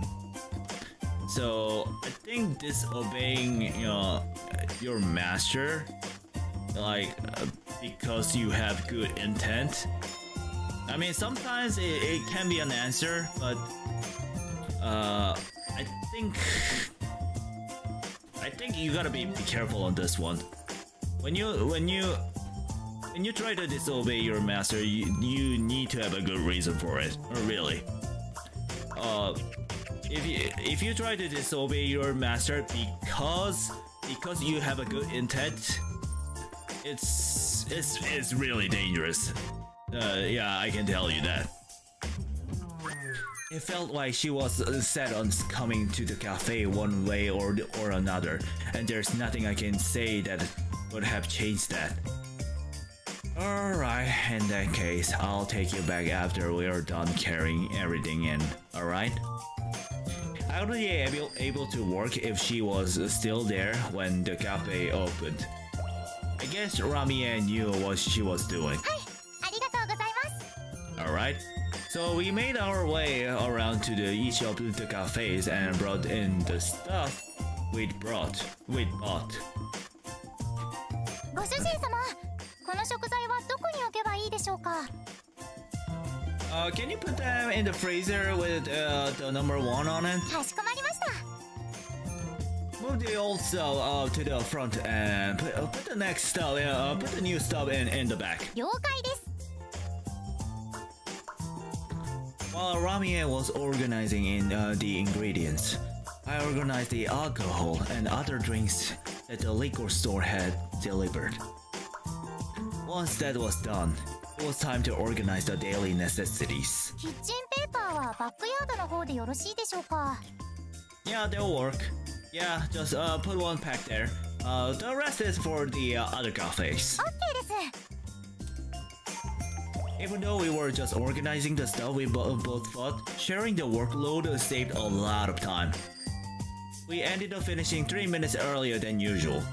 So I think disobeying, you know, your master, like because you have good intent. I mean, sometimes it can be an answer, but I think you gotta be careful on this one. When you try to disobey your master, you need to have a good reason for it. Really. If you try to disobey your master because you have a good intent, it's really dangerous. Yeah, I can tell you that. It felt like she was set on coming to the cafe one way or another, and there's nothing I can say that would have changed that. Alright, in that case, I'll take you back after we are done carrying everything in, alright? I would be able to work if she was still there when the cafe opened. I guess Ramie knew what she was doing. はい、ありがとうございます。 Alright, so we made our way around to each of the cafes and brought in the stuff we'd bought. ご主人様、この食材はどこに置けばいいでしょうか。 Can you put them in the freezer with the number 1 on it? かしこまりました。 Move the old stuff to the front and put the next stuff, put the new stuff in the back. 了解です。 While Ramie was organizing in the ingredients, I organized the alcohol and other drinks that the liquor store had delivered. Once that was done, it was time to organize the daily necessities. キッチンペーパーはバックヤードの方でよろしいでしょうか。 Yeah, they'll work. Yeah, just put one pack there. The rest is for the other cafes. オッケーです。 Even though we were just organizing the stuff, we both thought sharing the workload saved a lot of time. We ended up finishing 3 minutes earlier than usual.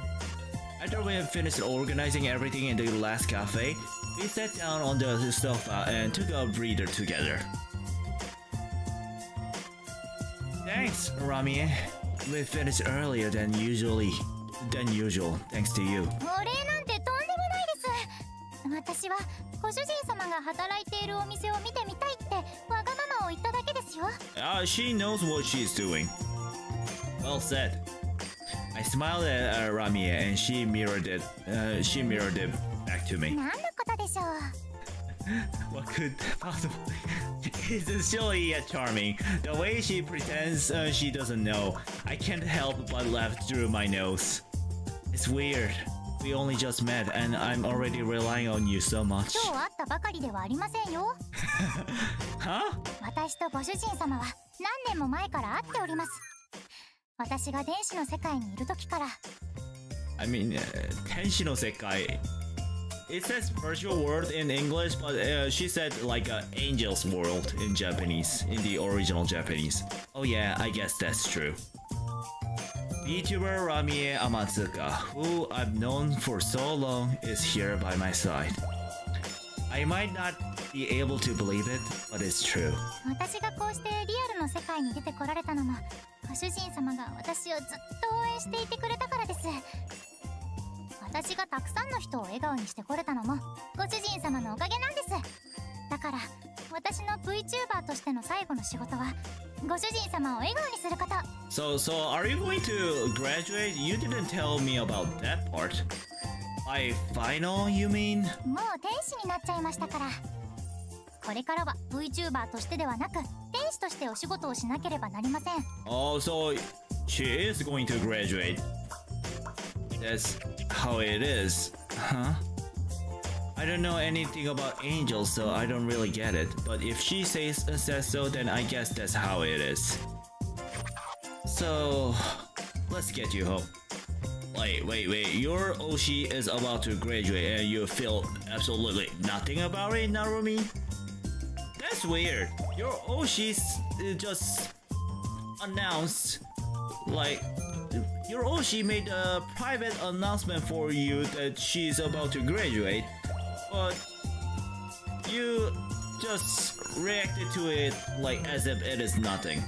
After we had finished organizing everything in the last cafe, we sat down on the sofa and took a breather together. Thanks, Ramie. We finished earlier than usual, thanks to you. お礼なんてとんでもないです。私はご主人様が働いているお店を見てみたいってわがままを言っただけですよ。She knows what she's doing. Well said. I smiled at Ramie and she mirrored it back to me. 何のことでしょう。 What could possibly? It's silly yet charming. The way she pretends she doesn't know. I can't help but laugh through my nose. It's weird. We only just met and I'm already relying on you so much. 今日会ったばかりではありませんよ。 Huh? 私とご主人様は何年も前から会っております。私が電子の世界にいる時から。 I mean, 天使の世界. It says virtual world in English, but she said like angel's world in Japanese, in the original Japanese. Oh yeah, I guess that's true. VTuber Ramie Amatsuka, who I've known for so long, is here by my side. I might not be able to believe it, but it's true. 私がこうしてリアルの世界に出てこられたのも、ご主人様が私をずっと応援していてくれたからです。私がたくさんの人を笑顔にしてこれたのもご主人様のおかげなんです。だから私の VTuber としての最後の仕事はご主人様を笑顔にすること。 So are you going to graduate? You didn't tell me about that part. By final, you mean? もう天使になっちゃいましたから。これからは VTuber としてではなく天使としてお仕事をしなければなりません。 Oh, so she is going to graduate. That's how it is, huh? I don't know anything about angels, so I don't really get it. But if she says so, then I guess that's how it is. So, let's get you home. Wait. Your Oshi is about to graduate and you feel absolutely nothing about it, Narumi? That's weird. Your Oshi just announced, like, your Oshi made a private announcement for you that she's about to graduate, but you just reacted to it like as if it is nothing.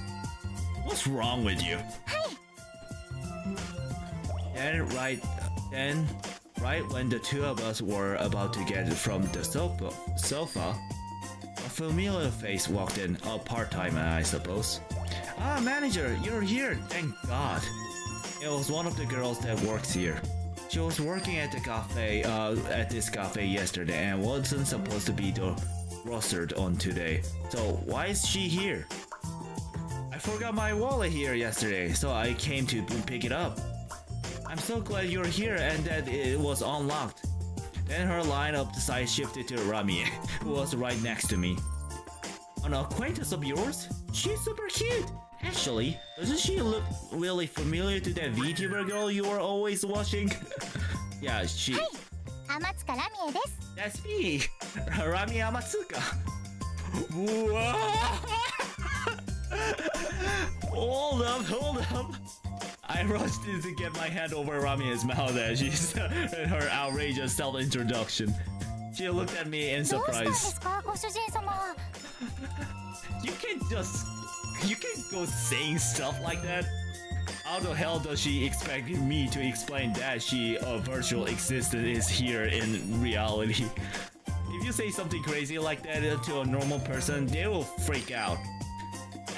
What's wrong with you? Then, right when the two of us were about to get from the sofa, a familiar face walked in, a part-timer I suppose. Ah, manager, you're here. Thank God. It was one of the girls that works here. She was working at the cafe, at this cafe yesterday and wasn't supposed to be rostered on today. So why is she here? I forgot my wallet here yesterday, so I came to pick it up. I'm so glad you're here and that it was unlocked. Then her line up the side shifted to Rami, who was right next to me. An acquaintance of yours? She's super cute! Actually, doesn't she look really familiar to that VTuber girl you were always watching? Yeah, she... Hi! Amatsuka Ramie desu. That's me! Rami Amatsuka! Whoa! Hold up! I rushed in to get my hand over Rami's mouth as she started her outrageous self-introduction. She looked at me in どうしたんで surprise. すか、ご主人様。 You can't go saying stuff like that. How the hell does she expect me to explain that a virtual existence is here in reality? If you say something crazy like that to a normal person, they will freak out.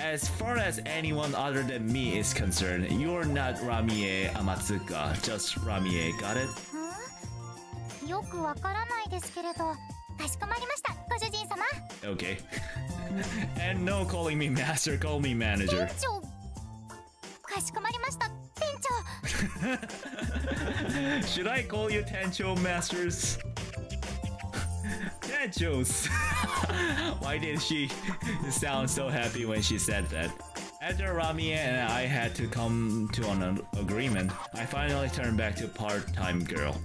As far as anyone other than me is concerned, you're not Ramie Amatsuka, just Ramie, got it? よくわからないですけれど、かしこまりました、ご主人様。 Okay. And no calling me master, call me manager. 店長。かしこまりました、店長。Should I call you Tencho Masters? Tenchos! Why did she sound so happy when she said that? After Rami and I had to come to an agreement, I finally turned back to part-timer girl.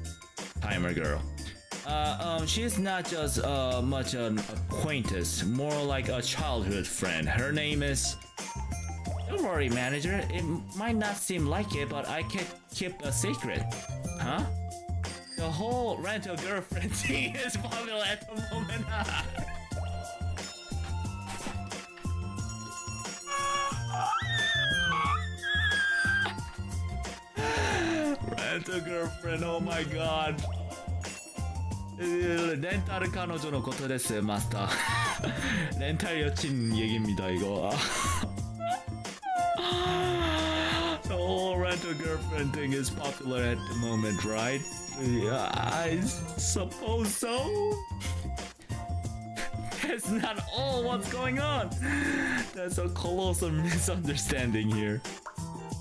She's not just much an acquaintance, more like a childhood friend. Her name is... Don't worry, manager. It might not seem like it, but I can keep a secret. Huh? The whole rental girlfriend thing is popular at the moment. Rental girlfriend, oh my god. レンタル彼女のことです、マスター。レンタル여친 얘기입니다, 이거. The whole rental girlfriend thing is popular at the moment, right? Yeah, I suppose so. That's not all what's going on. That's a colossal misunderstanding here.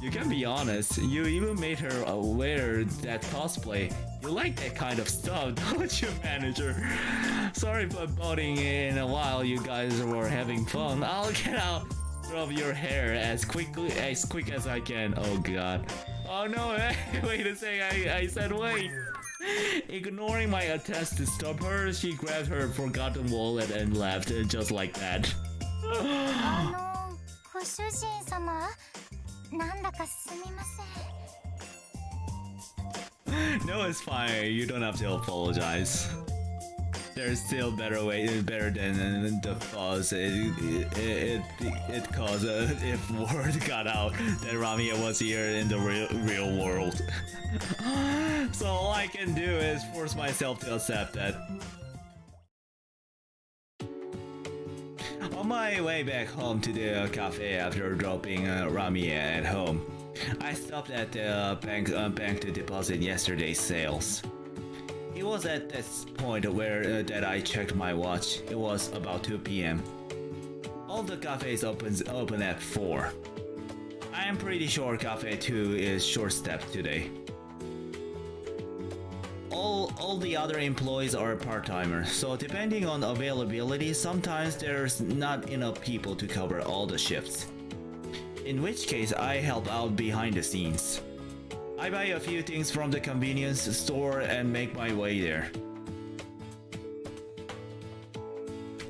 You can be honest, you even made her aware that cosplay. You like that kind of stuff, don't you, manager? Sorry for butting in while you guys were having fun. I'll get out of your hair as quick as I can. Oh god. Oh no, wait a second, I said wait. Ignoring my attempts to stop her, she grabbed her forgotten wallet and left just like that. ご主人様、なんだかすみません。 No, it's fine. You don't have to apologize. There's still better than the fuss it caused if word got out that Ramia was here in the real world. So all I can do is force myself to accept that. On my way back home to the cafe after dropping Ramia at home, I stopped at the bank to deposit yesterday's sales. It was at this point where that I checked my watch. It was about 2 p.m. All the cafes open at 4. I am pretty sure Cafe 2 is short-staffed today. All the other employees are part-timers, so depending on availability, sometimes there's not enough people to cover all the shifts. In which case, I help out behind the scenes. I buy a few things from the convenience store and make my way there.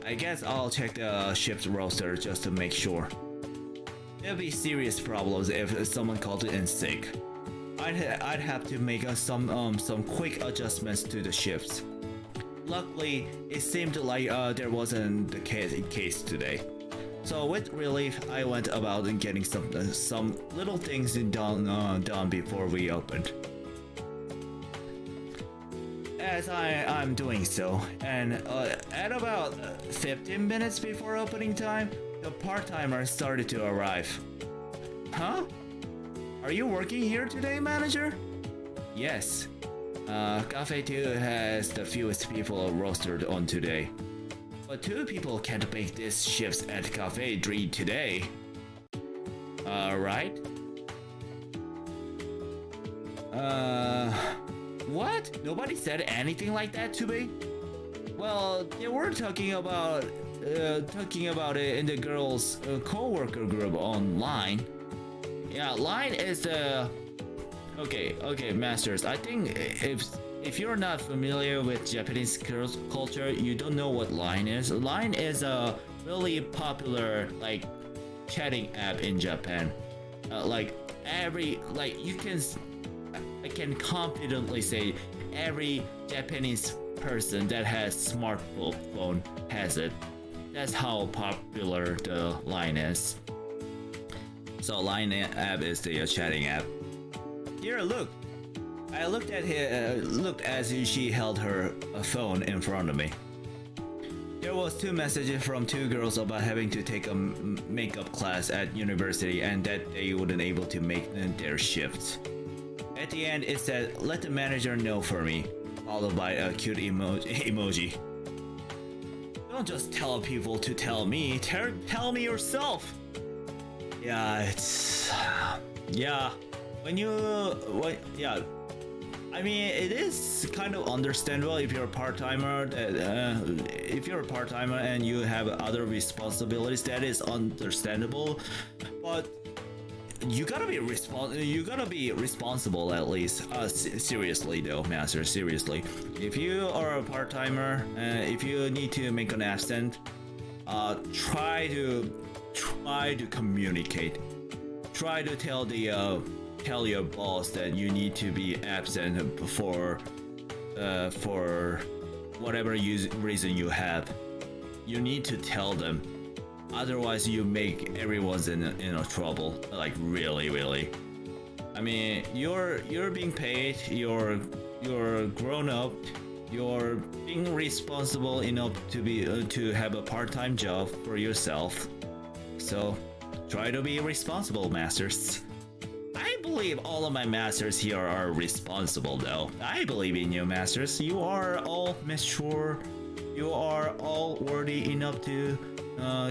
I guess I'll check the shift roster just to make sure. There'll be serious problems if someone called in sick. I'd have to make some quick adjustments to the shifts. Luckily, it seemed like there wasn't the case today. So with relief, I went about and getting some little things done before we opened. As I'm doing so, and at about 15 minutes before opening time, the part-timer started to arrive. Huh? Are you working here today, manager? Yes. Cafe 2 has the fewest people rostered on today. But 2 people can't make these shifts at Cafe 3 today. Right? What? Nobody said anything like that to me? Well, they were talking about it in the girls' co-worker group online. Yeah, line is the... Okay, masters. I think if you're not familiar with Japanese culture, you don't know what Line is. Line is a really popular like chatting app in Japan. I can confidently say every Japanese person that has smartphone has it. That's how popular the Line is. So Line app is the chatting app. Here, look. I looked as she held her phone in front of me. There was 2 messages from 2 girls about having to take a makeup class at university and that they wouldn't able to make their shifts. At the end, it said, "Let the manager know for me," followed by a cute emoji. Don't just tell people to tell me. Tell me yourself. Yeah. I mean, it is kind of understandable if you're a part-timer. If you're a part-timer and you have other responsibilities, that is understandable. But you gotta be responsible at least. Seriously though, master. Seriously, if you are a part-timer, if you need to make an absent, try to communicate. Try to tell your boss that you need to be absent for whatever reason you have. You need to tell them, otherwise you make everyone's in trouble. Like really. I mean, you're being paid. You're grown up. You're being responsible enough to be to have a part-time job for yourself. So try to be responsible, masters. I believe all of my masters here are responsible though. I believe in you, masters. You are all mature. You are all worthy enough to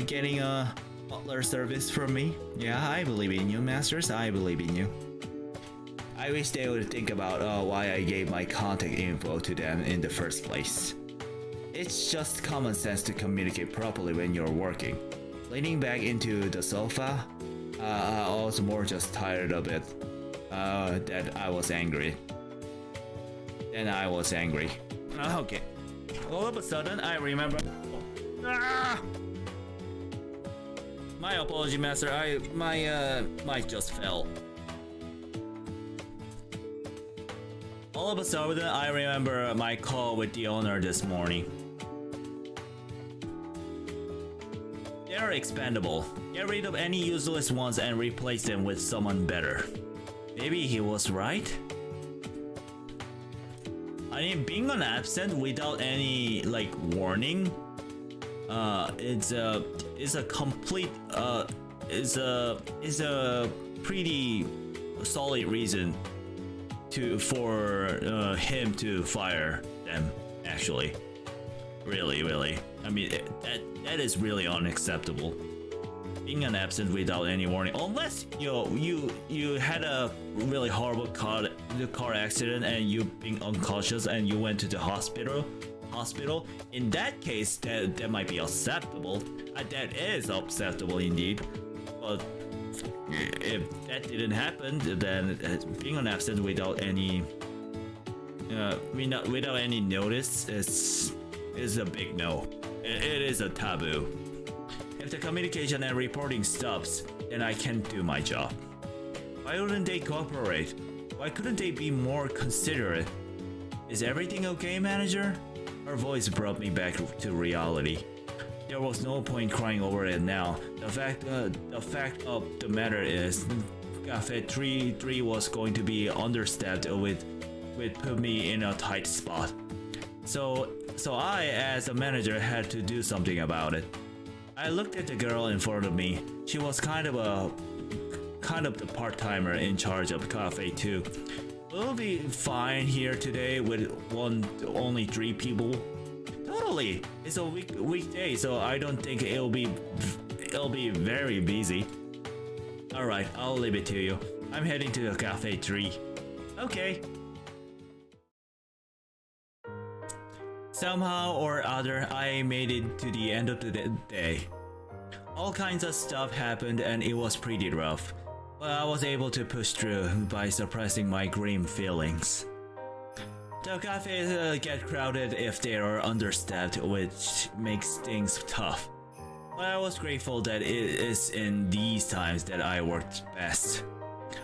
getting a butler service from me. Yeah, I believe in you, masters. I believe in you. I wish they would think about why I gave my contact info to them in the first place. It's just common sense to communicate properly when you're working. Leaning back into the sofa, I was more just tired of it. That I was angry. Then I was angry. Okay. All of a sudden, I remember. Ah! My apology, master. My mic just fell. All of a sudden, I remember my call with the owner this morning. They're expendable. Get rid of any useless ones and replace them with someone better. Maybe he was right? I mean, being on absent without any like warning, it's a complete is a pretty solid reason for him to fire them. Actually, really. I mean, that is really unacceptable. Being an absent without any warning, unless you had a really horrible car accident and you being unconscious and you went to the hospital. In that case, that might be acceptable. That is acceptable indeed. But if that didn't happen, then being an absent without any notice is a big no. It is a taboo. If the communication and reporting stops, then I can't do my job. Why wouldn't they cooperate? Why couldn't they be more considerate? Is everything okay, manager? Her voice brought me back to reality. There was no point crying over it now. The fact of the matter is, Cafe 3 was going to be understaffed with put me in a tight spot. So I, as a manager, had to do something about it. I looked at the girl in front of me. She was kind of the part-timer in charge of cafe too. We'll be fine here today with only 3 people. Totally. It's a weekday, so I don't think it'll be very busy. All right, I'll leave it to you. I'm heading to the cafe 3. Okay. Somehow or other, I made it to the end of the day. All kinds of stuff happened and it was pretty rough, but I was able to push through by suppressing my grim feelings. The cafes get crowded if they are understaffed, which makes things tough. But I was grateful that it is in these times that I worked best.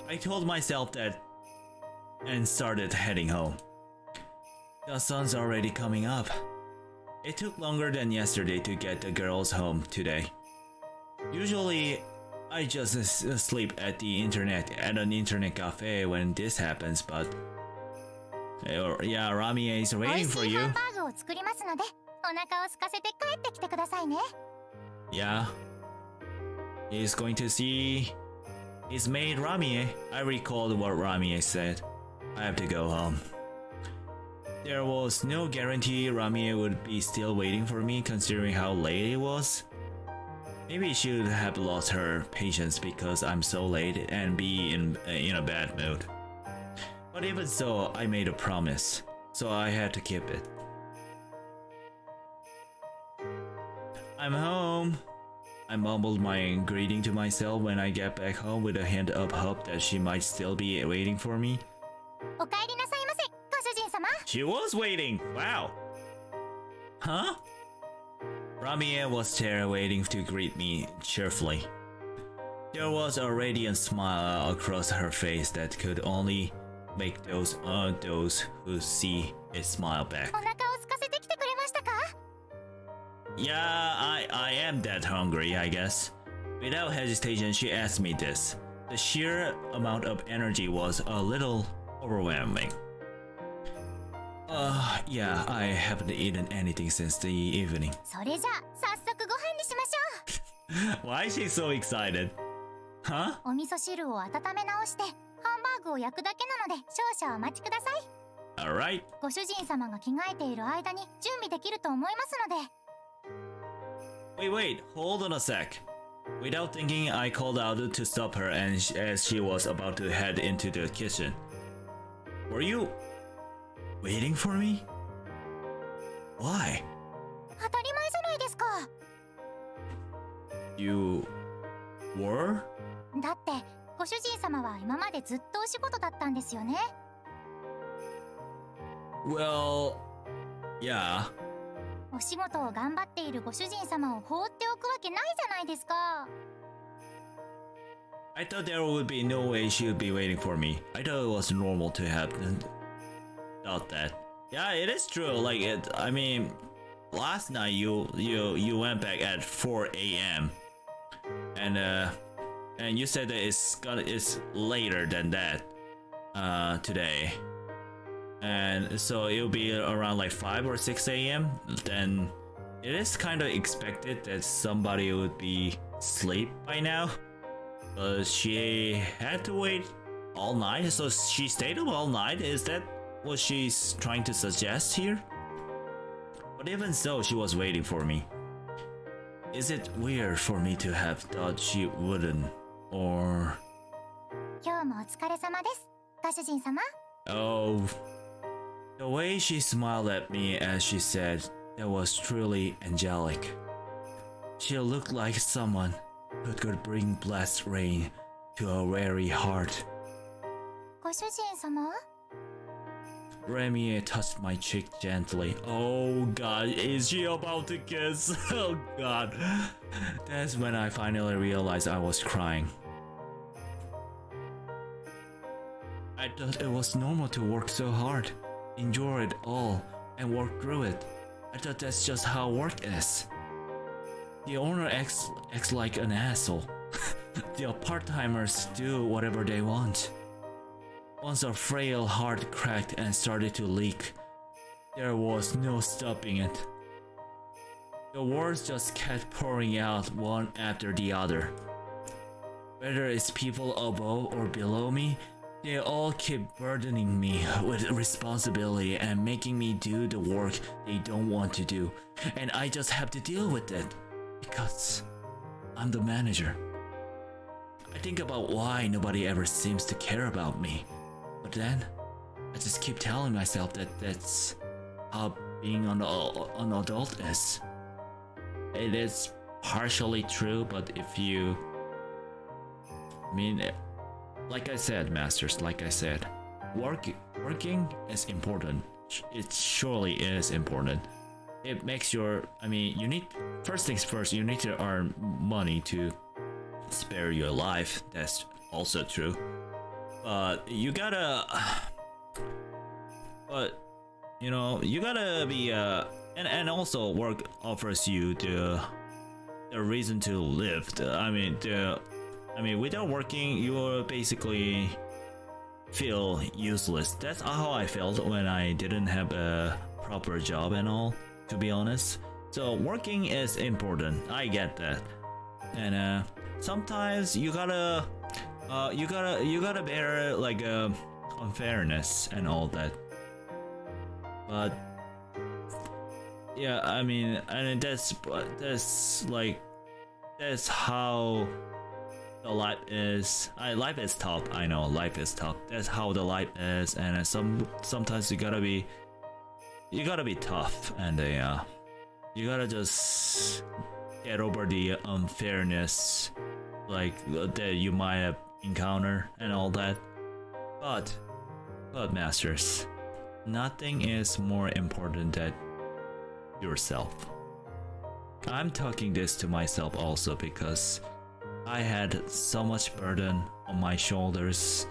I told myself that and started heading home. The sun's already coming up. It took longer than yesterday to get the girls home today. Usually, I just sleep at an internet cafe when this happens, but yeah, Ramie is waiting for you. 美味しいハンバーグを作りますので、お腹を空かせて帰ってきてくださいね。Yeah. He's going to see his maid Ramie. I recalled what Ramie said. I have to go home. There was no guarantee Ramie would be still waiting for me considering how late it was. Maybe she would have lost her patience because I'm so late and be in a bad mood. But even so, I made a promise, so I had to keep it. I'm home. I mumbled my greeting to myself when I get back home with a hint of hope that she might still be waiting for me. お帰りなさいませ、ご主人様。 She was waiting! Wow! Huh? Ramie was there waiting to greet me cheerfully. There was a radiant smile across her face that could only make those who see it smile back. お腹を空かせてきてくれましたか？ Yeah, I am that hungry, I guess. Without hesitation, she asked me this. The sheer amount of energy was a little overwhelming. Yeah, I haven't eaten anything since the evening. それじゃあ早速ご飯にしましょ Why is she so excited? Huh? う。お味噌汁を温め直してハンバーグを焼くだけなので少々お待ちください。 Alright. ご主人様が着替えている間に準備できると思いますので。 Wait, hold on a sec. Without thinking, I called out to stop her as she was about to head into the kitchen. Were you waiting for me? Why? 当たり前じゃないですか。 You were? だってご主人様は今までずっとお仕事だったんですよね。 Well, yeah. お仕事を頑張っているご主人様を放っておくわけないじゃないですか。 I thought there would be no way she would be waiting for me. I thought it was normal to have thought that. Yeah, it is true. Like I mean, last night you went back at 4 a.m. and you said that it's later than that today. And so it'll be around like 5 or 6 a.m. Then it is kind of expected that somebody would be asleep by now. She had to wait all night, so she stayed up all night. Is that what she's trying to suggest here? But even so, she was waiting for me. Is it weird for me to have thought she wouldn't, or... 今日もお疲れ様です、ご主人様。 Oh... The way she smiled at me as she said that was truly angelic. She looked like someone who could bring blessed rain to a weary heart. ご主人様？ Ramie touched my cheek gently. Oh god, is she about to kiss? Oh god. That's when I finally realized I was crying. I thought it was normal to work so hard, endure it all, and work through it. I thought that's just how work is. The owner acts like an asshole. The part-timers do whatever they want. Once a frail heart cracked and started to leak, there was no stopping it. The words just kept pouring out one after the other. Whether it's people above or below me, they all keep burdening me with responsibility and making me do the work they don't want to do. And I just have to deal with it because I'm the manager. I think about why nobody ever seems to care about me. But then, I just keep telling myself that that's how being an adult is. It is partially true, but if you... I mean, like I said, Masters, like I said, working is important. It surely is important. It makes your... I mean, you need... First things first, you need to earn money to spare your life. That's also true. But you gotta... But, you know, you gotta be... And also work offers you the reason to live. I mean, without working, you will basically feel useless. That's how I felt when I didn't have a proper job and all, to be honest. So working is important. I get that. And sometimes you gotta bear like unfairness and all that. But yeah, I mean, and that's how the life is. Life is tough. I know life is tough. That's how the life is, and sometimes you gotta be tough, and you gotta just get over the unfairness, like that you might have encountered and all that. But Masters, nothing is more important than yourself. I'm talking this to myself also because I had so much burden on my shoulders,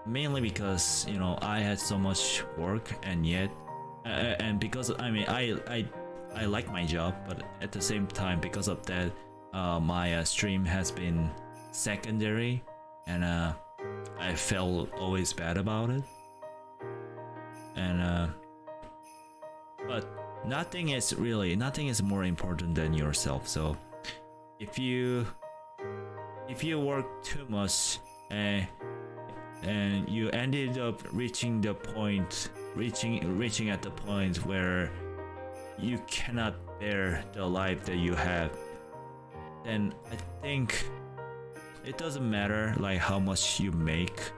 mainly because, you know, I had so much work, and yet and because I mean I like my job, but at the same time, because of that, my stream has been secondary, and I felt always bad about it. And but nothing is more important than yourself. So if you work too much and you ended up reaching at the point where you cannot bear the life that you have, then I think it doesn't matter like how much you make.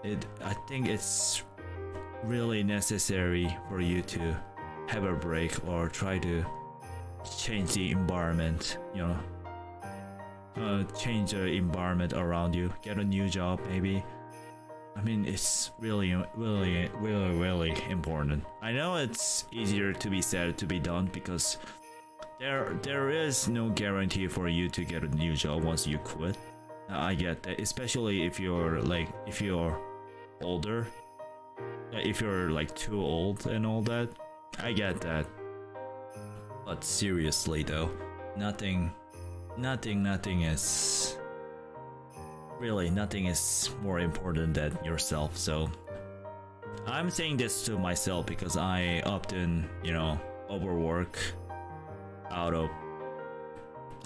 I think it's really necessary for you to have a break or try to change the environment, you know, change the environment around you, get a new job maybe. I mean, it's really important. I know it's easier to be said to be done, because there is no guarantee for you to get a new job once you quit. I get that, especially if you're older, if you're like too old and all that. I get that. But seriously though, nothing is more important than yourself. So I'm saying this to myself because I often, you know, overwork out of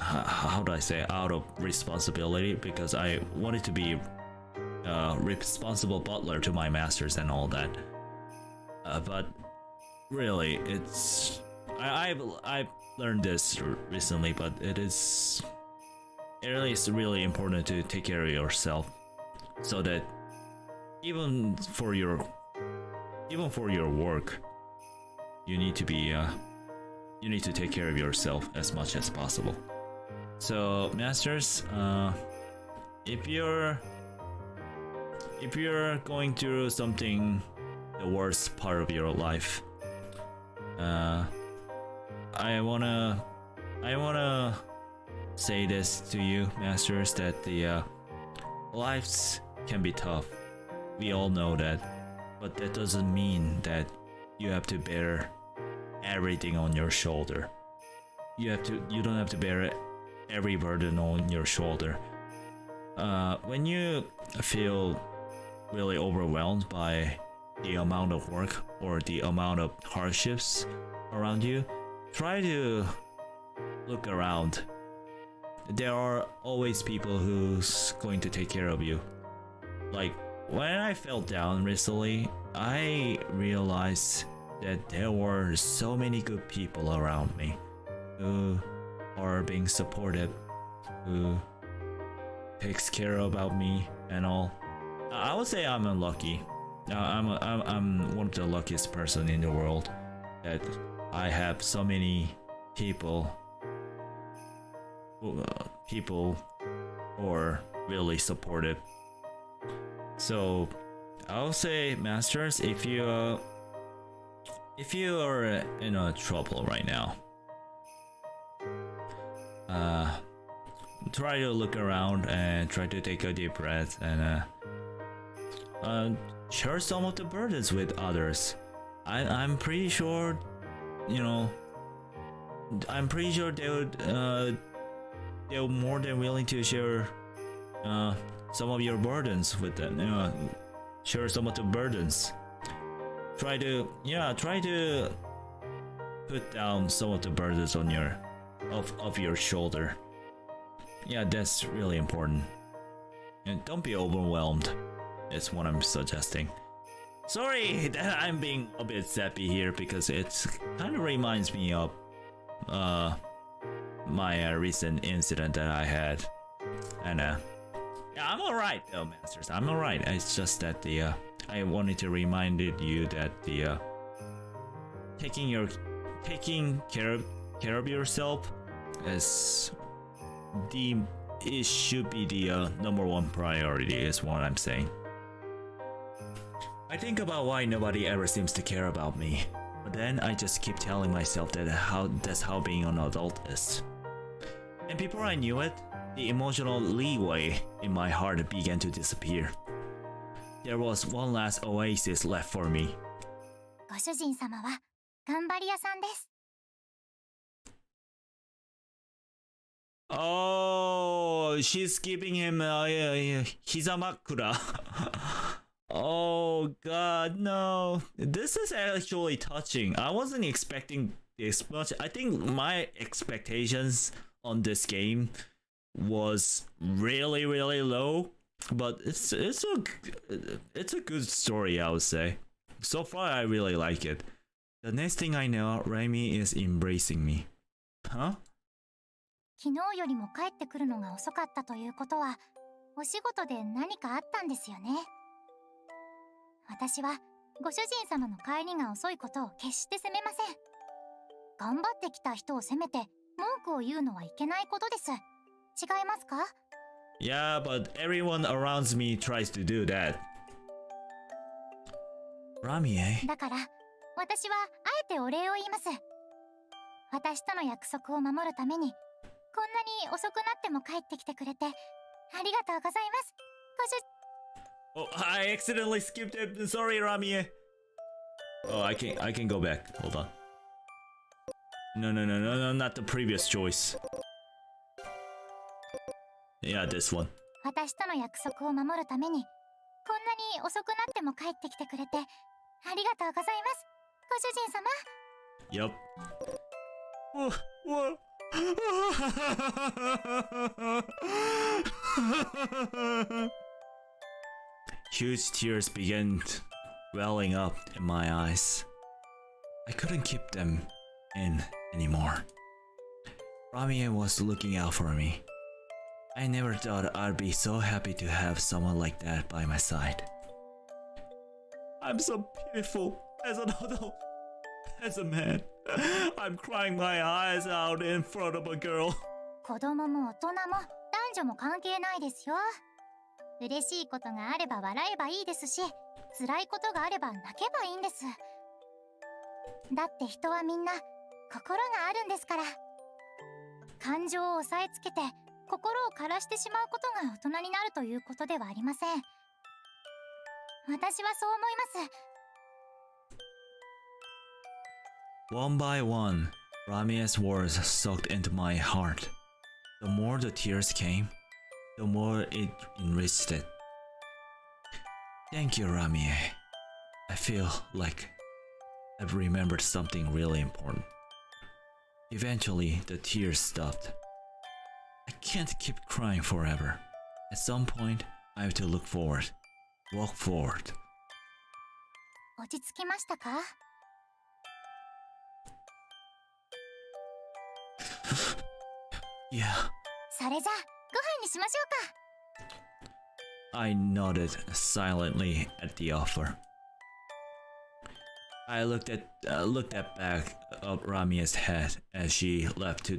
out of responsibility, because I wanted to be a responsible butler to my masters and all that. But really, it's I've learned this recently, but it is really important to take care of yourself, so that even for your work, you need to take care of yourself as much as possible. So masters, if you're going through something, the worst part of your life, I wanna say this to you, masters, that the lives can be tough. We all know that, but that doesn't mean that you have to bear everything on your shoulder. You don't have to bear every burden on your shoulder. When you feel really overwhelmed by the amount of work or the amount of hardships around you, try to look around. There are always people who's going to take care of you. Like, when I fell down recently, I realized that there were so many good people around me who are being supportive, who takes care about me and all. I would say I'm unlucky. I'm one of the luckiest person in the world that I have so many people who are really supportive. So I'll say, Masters, if you are in trouble right now, try to look around and try to take a deep breath and share some of the burdens with others. I'm pretty sure, I'm pretty sure they're more than willing to share some of your burdens with them. Share some of the burdens. Try to put down some of the burdens on your shoulder. Yeah, that's really important. And don't be overwhelmed. That's what I'm suggesting. Sorry that I'm being a bit sappy here because it kind of reminds me of my recent incident that I had. And yeah, I'm alright though, Masters. I'm alright. It's just that I wanted to remind you that taking care of yourself is it should be the number one priority, is what I'm saying. I think about why nobody ever seems to care about me, but then I just keep telling myself that's how being an adult is. And before I knew it, the emotional leeway in my heart began to disappear. There was one last oasis left for me. ご主人様は頑張り屋さんです。 Oh, she's giving him hizamakura. Oh god, no. This is actually touching. I wasn't expecting this much. I think my expectations on this game was really, really low, but it's a good story, I would say. So far, I really like it. The next thing I know, Raimi is embracing me. Huh? 昨日よりも帰ってくるのが遅かったということは、お仕事で何かあったんですよね。私はご主人様の帰りが遅いことを決して責めません。頑張ってきた人を責めて文句を言うのはいけないことです。違いますか？ Yeah, but everyone around me tries to do that. Ramie. だから私はあえてお礼を言います。私との約束を守るためにこんなに遅くなっても帰ってきてくれてありがとうございます。Oh, I accidentally skipped it. Sorry, Ramie. Oh, I can go back. Hold on. No, not the previous choice. Yeah, this one. 私との約束を守るためにこんなに遅くなっても帰ってきてくれてありがとうございます。ご主人様。 Yup. Whoa. Huge tears began welling up in my eyes. I couldn't keep them in anymore. Ramie was looking out for me. I never thought I'd be so happy to have someone like that by my side. I'm so pitiful as an adult, as a man. I'm crying my eyes out in front of a girl. 子供も大人も男女も関係ないですよ。嬉しいことがあれば笑えばいいですし、辛いことがあれば泣けばいいんです。だって人はみんな心があるんですから。感情を抑えつけて心を枯らしてしまうことが大人になるということではありません。私はそう思います。One by one, Ramie's words soaked into my heart. The more the tears came, the more it enriched it. Thank you, Ramie. I feel like I've remembered something really important. Eventually, the tears stopped. I can't keep crying forever. At some point, I have to look forward. Walk forward. 落ち着きましたか？ Yeah. それじゃあご飯にしましょうか。 I nodded silently at the offer. I looked at back of Ramia's head as she left to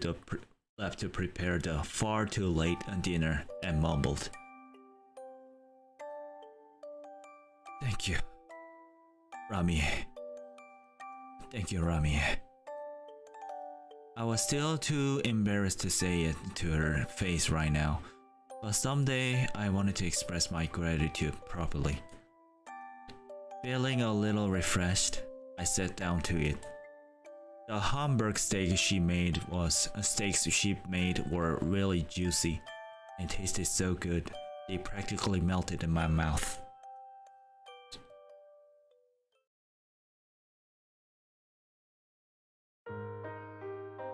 prepare the far too late dinner and mumbled, "Thank you, Ramie. Thank you, Ramie." I was still too embarrassed to say it to her face right now, but someday I wanted to express my gratitude properly. Feeling a little refreshed, I sat down to eat. The Hamburg steaks she made were really juicy and tasted so good, they practically melted in my mouth.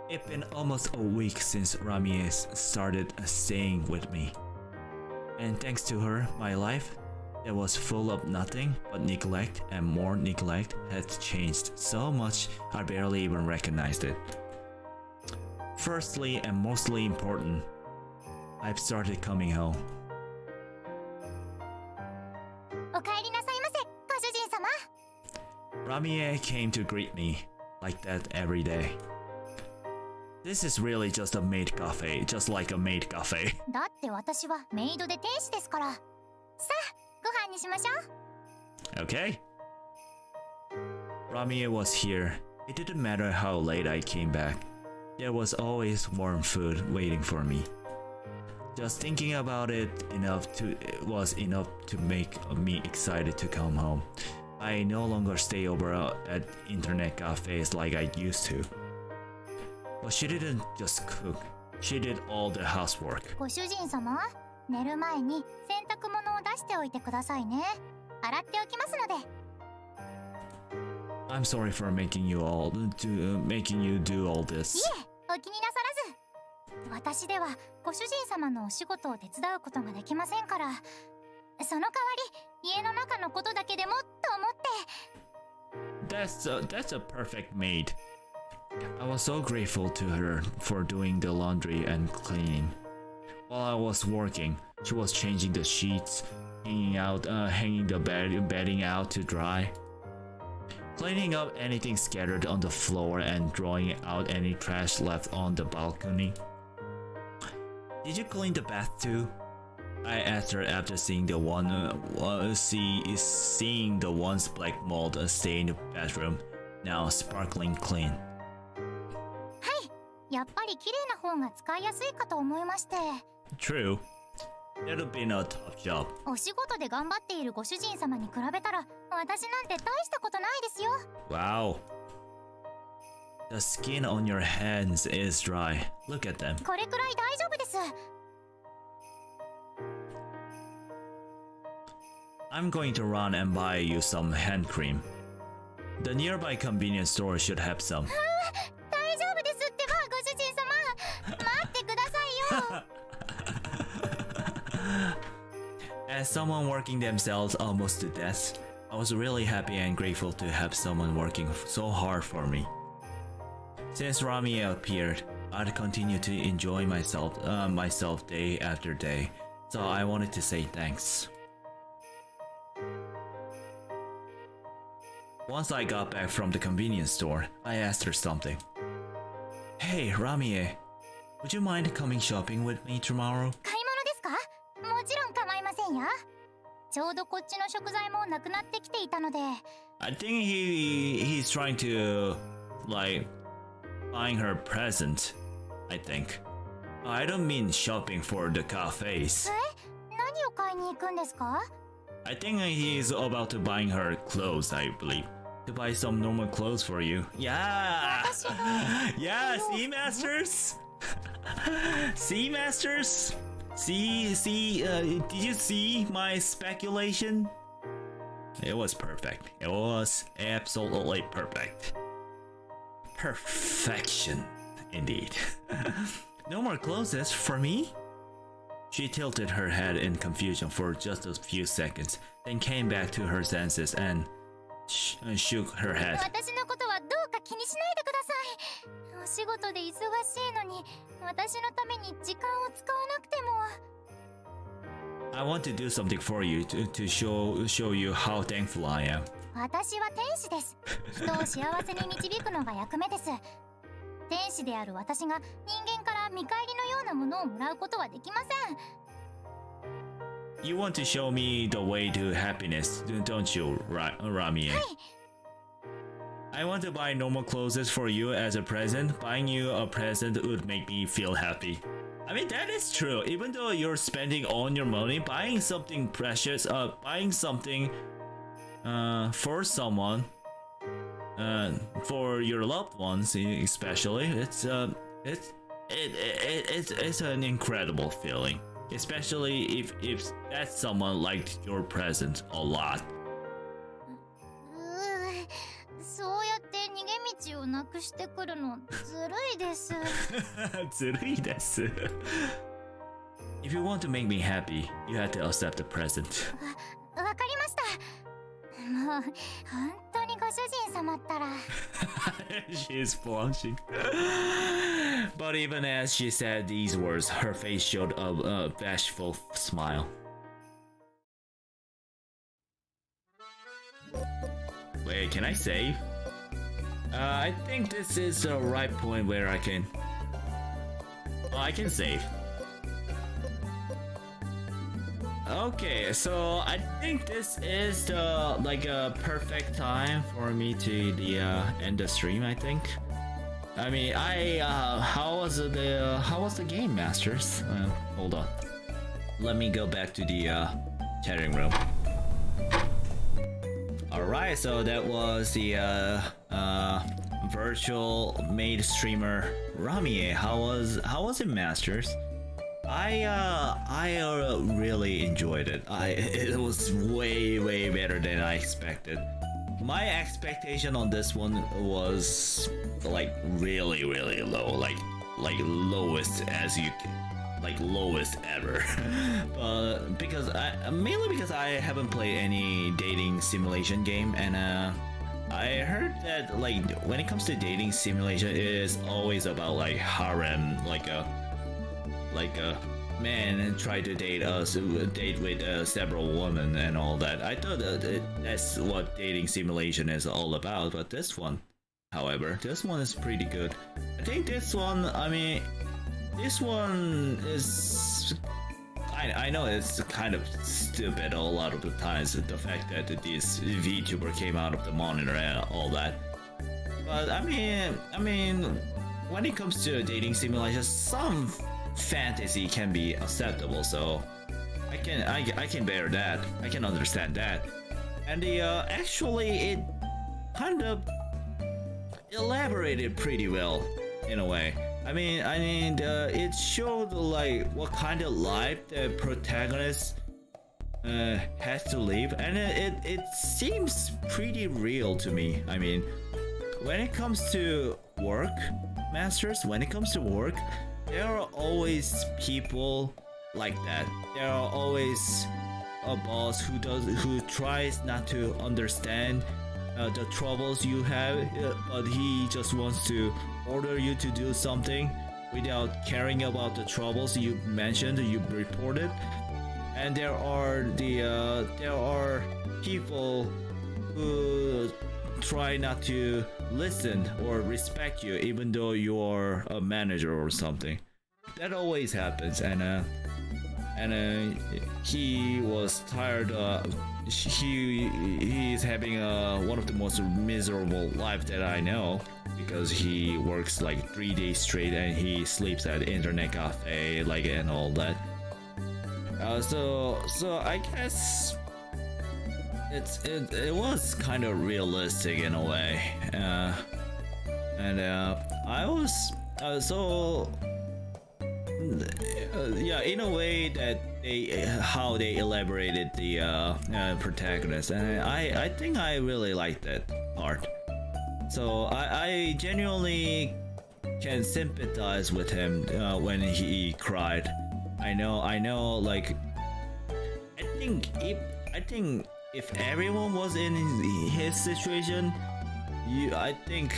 It's been almost a week since Ramie started staying with me. And thanks to her, my life, that was full of nothing but neglect and more neglect, had changed so much I barely even recognized it. Firstly and mostly important, I've started coming home. お帰りなさいませ、ご主人様。 Ramie came to greet me like that every day. This is really just a maid cafe, just like a maid cafe. だって私はメイドで天使ですから。さあ、ご飯にしましょう。 Okay. Ramie was here. It didn't matter how late I came back. There was always warm food waiting for me. Just thinking about it was enough to make me excited to come home. I no longer stay over at internet cafes like I used to. But she didn't just cook. She did all the housework. ご主人様、寝る前に洗濯物を出しておいてくださいね。洗っておきますので。 I'm sorry for making you do all this. いえ、お気になさらず。私ではご主人様のお仕事を手伝うことができませんから、その代わり家の中のことだけでもと思って。 That's a perfect maid. I was so grateful to her for doing the laundry and cleaning. While I was working, she was changing the sheets, hanging the bedding out to dry, cleaning up anything scattered on the floor and drawing out any trash left on the balcony. Did you clean the bath too? I asked her after seeing the once black mold stained bathroom, now sparkling clean. やっぱり綺麗な方が使いやすいかと思いまして。 True. That'd been a tough job. お仕事で頑張っているご主人様に比べたら、私なんて大したことないですよ。 Wow. The skin on your hands is dry. Look at them. これくらい大丈夫です。 I'm going to run and buy you some hand cream. The nearby convenience store should have some. 大丈夫ですってば、ご主人様。待ってくださいよ。 As someone working themselves almost to death, I was really happy and grateful to have someone working so hard for me. Since Ramie appeared, I'd continue to enjoy myself day after day, so I wanted to say thanks. Once I got back from the convenience store, I asked her something. Hey, Ramie, would you mind coming shopping with me tomorrow? 買い物ですか？もちろん構いませんよ。ちょうどこっちの食材もなくなってきていたので。 I think he's trying to, like, buying her present, I think. I don't mean shopping for the cafes. 何を買いに行くんですか？ I think he's about to buying her clothes, I believe. To buy some normal clothes for you. Yeah! Yeah, see, Masters? See, Masters? Did you see my speculation? It was perfect. It was absolutely perfect. Perfection. Indeed. No more clothes for me? She tilted her head in confusion for just a few seconds, then came back to her senses and shook her head. 私のことはどうか気にしないでください。お仕事で忙しいのに、私のために時間を使わなくても。I want to do something for you to show you how thankful I am. 私は天使です。人を幸せに導くのが役目です。天使である私が人間から見返りのようなものをもらうことはできません。You want to show me the way to happiness, don't you, Ramie? はい。I want to buy normal clothes for you as a present. Buying you a present would make me feel happy. I mean, that is true. Even though you're spending all your money, buying something precious, buying something for someone, for your loved ones especially, it's an incredible feeling. Especially if that someone liked your present a lot. そうやって逃げ道をなくしてくるのずるいです。ずるいです。If you want to make me happy, you have to accept the present. わかりました。もう本当にご主人様ったら。She is blushing. But even as she said these words, her face showed a bashful smile. Wait, can I save? I think this is the right point where I can... Oh, I can save. Okay, so I think this is the a perfect time for me to end the stream. I think. I mean, how was the game, Masters? Hold on. Let me go back to the chatting room. All right, so that was the virtual maid streamer Ramie. How was it, Masters? I really enjoyed it. It was way better than I expected. My expectation on this one was like really low, like lowest as you like lowest ever. But mainly because I haven't played any dating simulation game, and I heard that like when it comes to dating simulation, it is always about like harem, like a man and try to date with several women and all that. I thought that's what dating simulation is all about, but this one, however, this one is pretty good. I think this one, I mean, this one is... I know it's kind of stupid a lot of the times, the fact that this VTuber came out of the monitor and all that. But I mean, when it comes to dating simulation, some fantasy can be acceptable, so I can bear that. I can understand that. And actually it kind of elaborated pretty well in a way. I mean, it showed like what kind of life the protagonist has to live, and it seems pretty real to me. I mean, when it comes to work, Masters, when it comes to work, there are always people like that. There are always a boss who tries not to understand the troubles you have, but he just wants to order you to do something without caring about the troubles you mentioned, you reported. And there are people who try not to listen or respect you even though you're a manager or something. That always happens, and he was tired. He is having one of the most miserable life that I know, because he works like 3 days straight and he sleeps at internet cafe and all that. So I guess it was kind of realistic in a way, and I was yeah, in a way that how they elaborated the protagonist, and I think I really liked that part. So I genuinely can sympathize with him when he cried. I know. Like, I think if everyone was in his situation, I think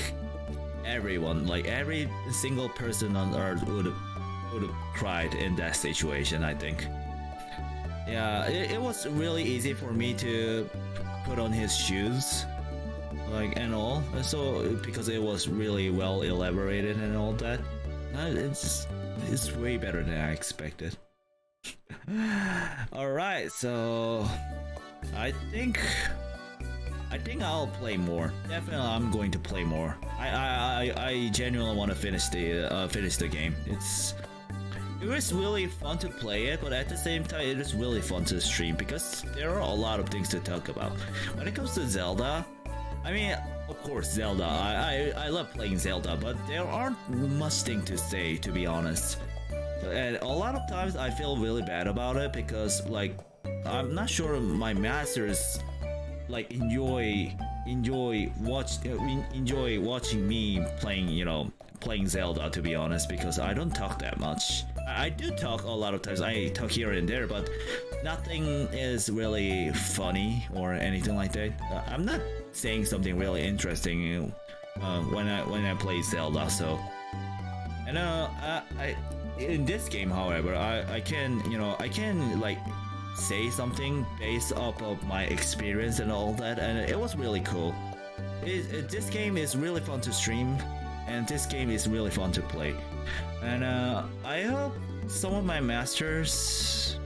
everyone, like every single person on Earth, would have cried in that situation. I think. Yeah, it was really easy for me to put on his shoes, like, and all. So because it was really well elaborated and all that, it's way better than I expected. All right, so I think I'll play more. Definitely, I'm going to play more. I genuinely want to finish the game. It was really fun to play it, but at the same time, it is really fun to stream because there are a lot of things to talk about. When it comes to Zelda, I mean, of course, Zelda. I love playing Zelda, but there aren't much thing to say, to be honest. And a lot of times, I feel really bad about it because, like, I'm not sure my masters like enjoy watching me playing Zelda, to be honest, because I don't talk that much. I do talk a lot of times. I talk here and there, but nothing is really funny or anything like that. I'm not saying something really interesting when I play Zelda. So, and I in this game, however, I can like say something based off of my experience and all that, and it was really cool. This game is really fun to stream, and this game is really fun to play. And I hope some of my masters,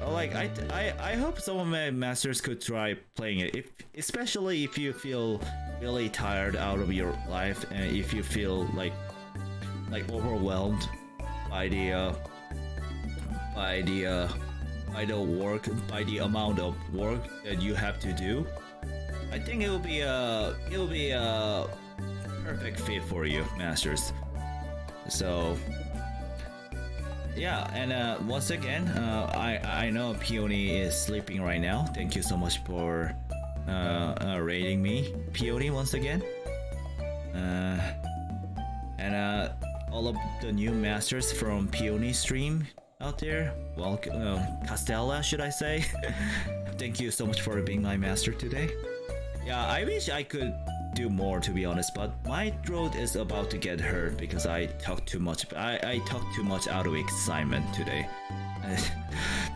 like I hope some of my masters could try playing it, especially if you feel really tired out of your life, and if you feel like overwhelmed by the amount of work that you have to do. I think it will be a perfect fit for you, masters. So yeah, and once again, I know Peony is sleeping right now. Thank you so much for rating me, Peony, once again. And all of the new masters from Peony stream out there, welcome, Castella, should I say? Thank you so much for being my master today. Yeah, I wish I could do more, to be honest, but my throat is about to get hurt because I talked too much. I talked too much out of excitement today.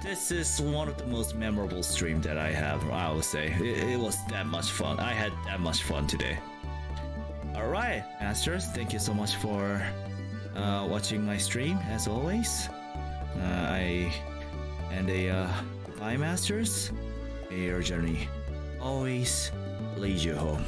This is one of the most memorable streams that I have, I would say. It was that much fun. I had that much fun today. Alright, masters, thank you so much for watching my stream, as always. Goodbye, masters. May your journey always lead you home.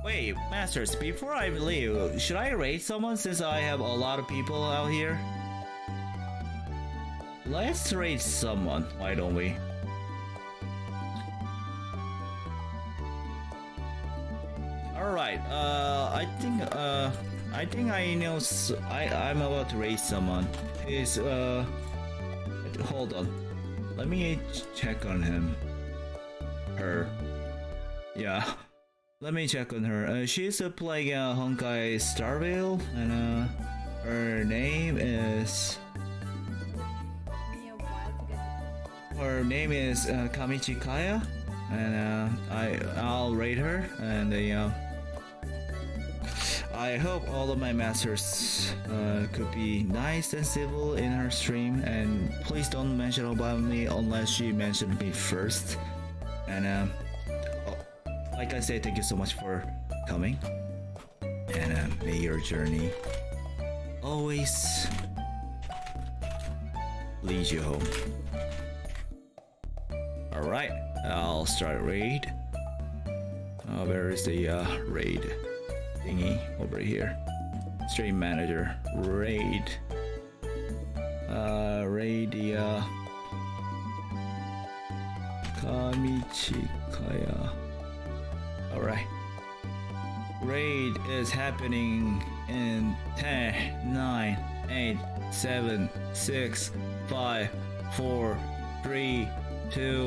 Wait, masters, before I leave, should I raid someone since I have a lot of people out here? Let's raid someone, why don't we? Alright, I think I know, I'm about to raid someone. Hold on. Let me check on him. Her. Yeah. Let me check on her. She's playing Honkai Starvale, and her name is Kamichi Kaya, and I'll rate her, and I hope all of my masters could be nice and civil in her stream, and please don't mention about me unless she mentioned me first, and like I say, thank you so much for coming, and may your journey always lead you home. Alright, I'll start raid. Where is the raid thingy? Over here. Stream manager. Raid. Raid the Kamichikaya. Alright. Raid is happening in 10, 9, 8, 7, 6, 5, 4, 3, 2,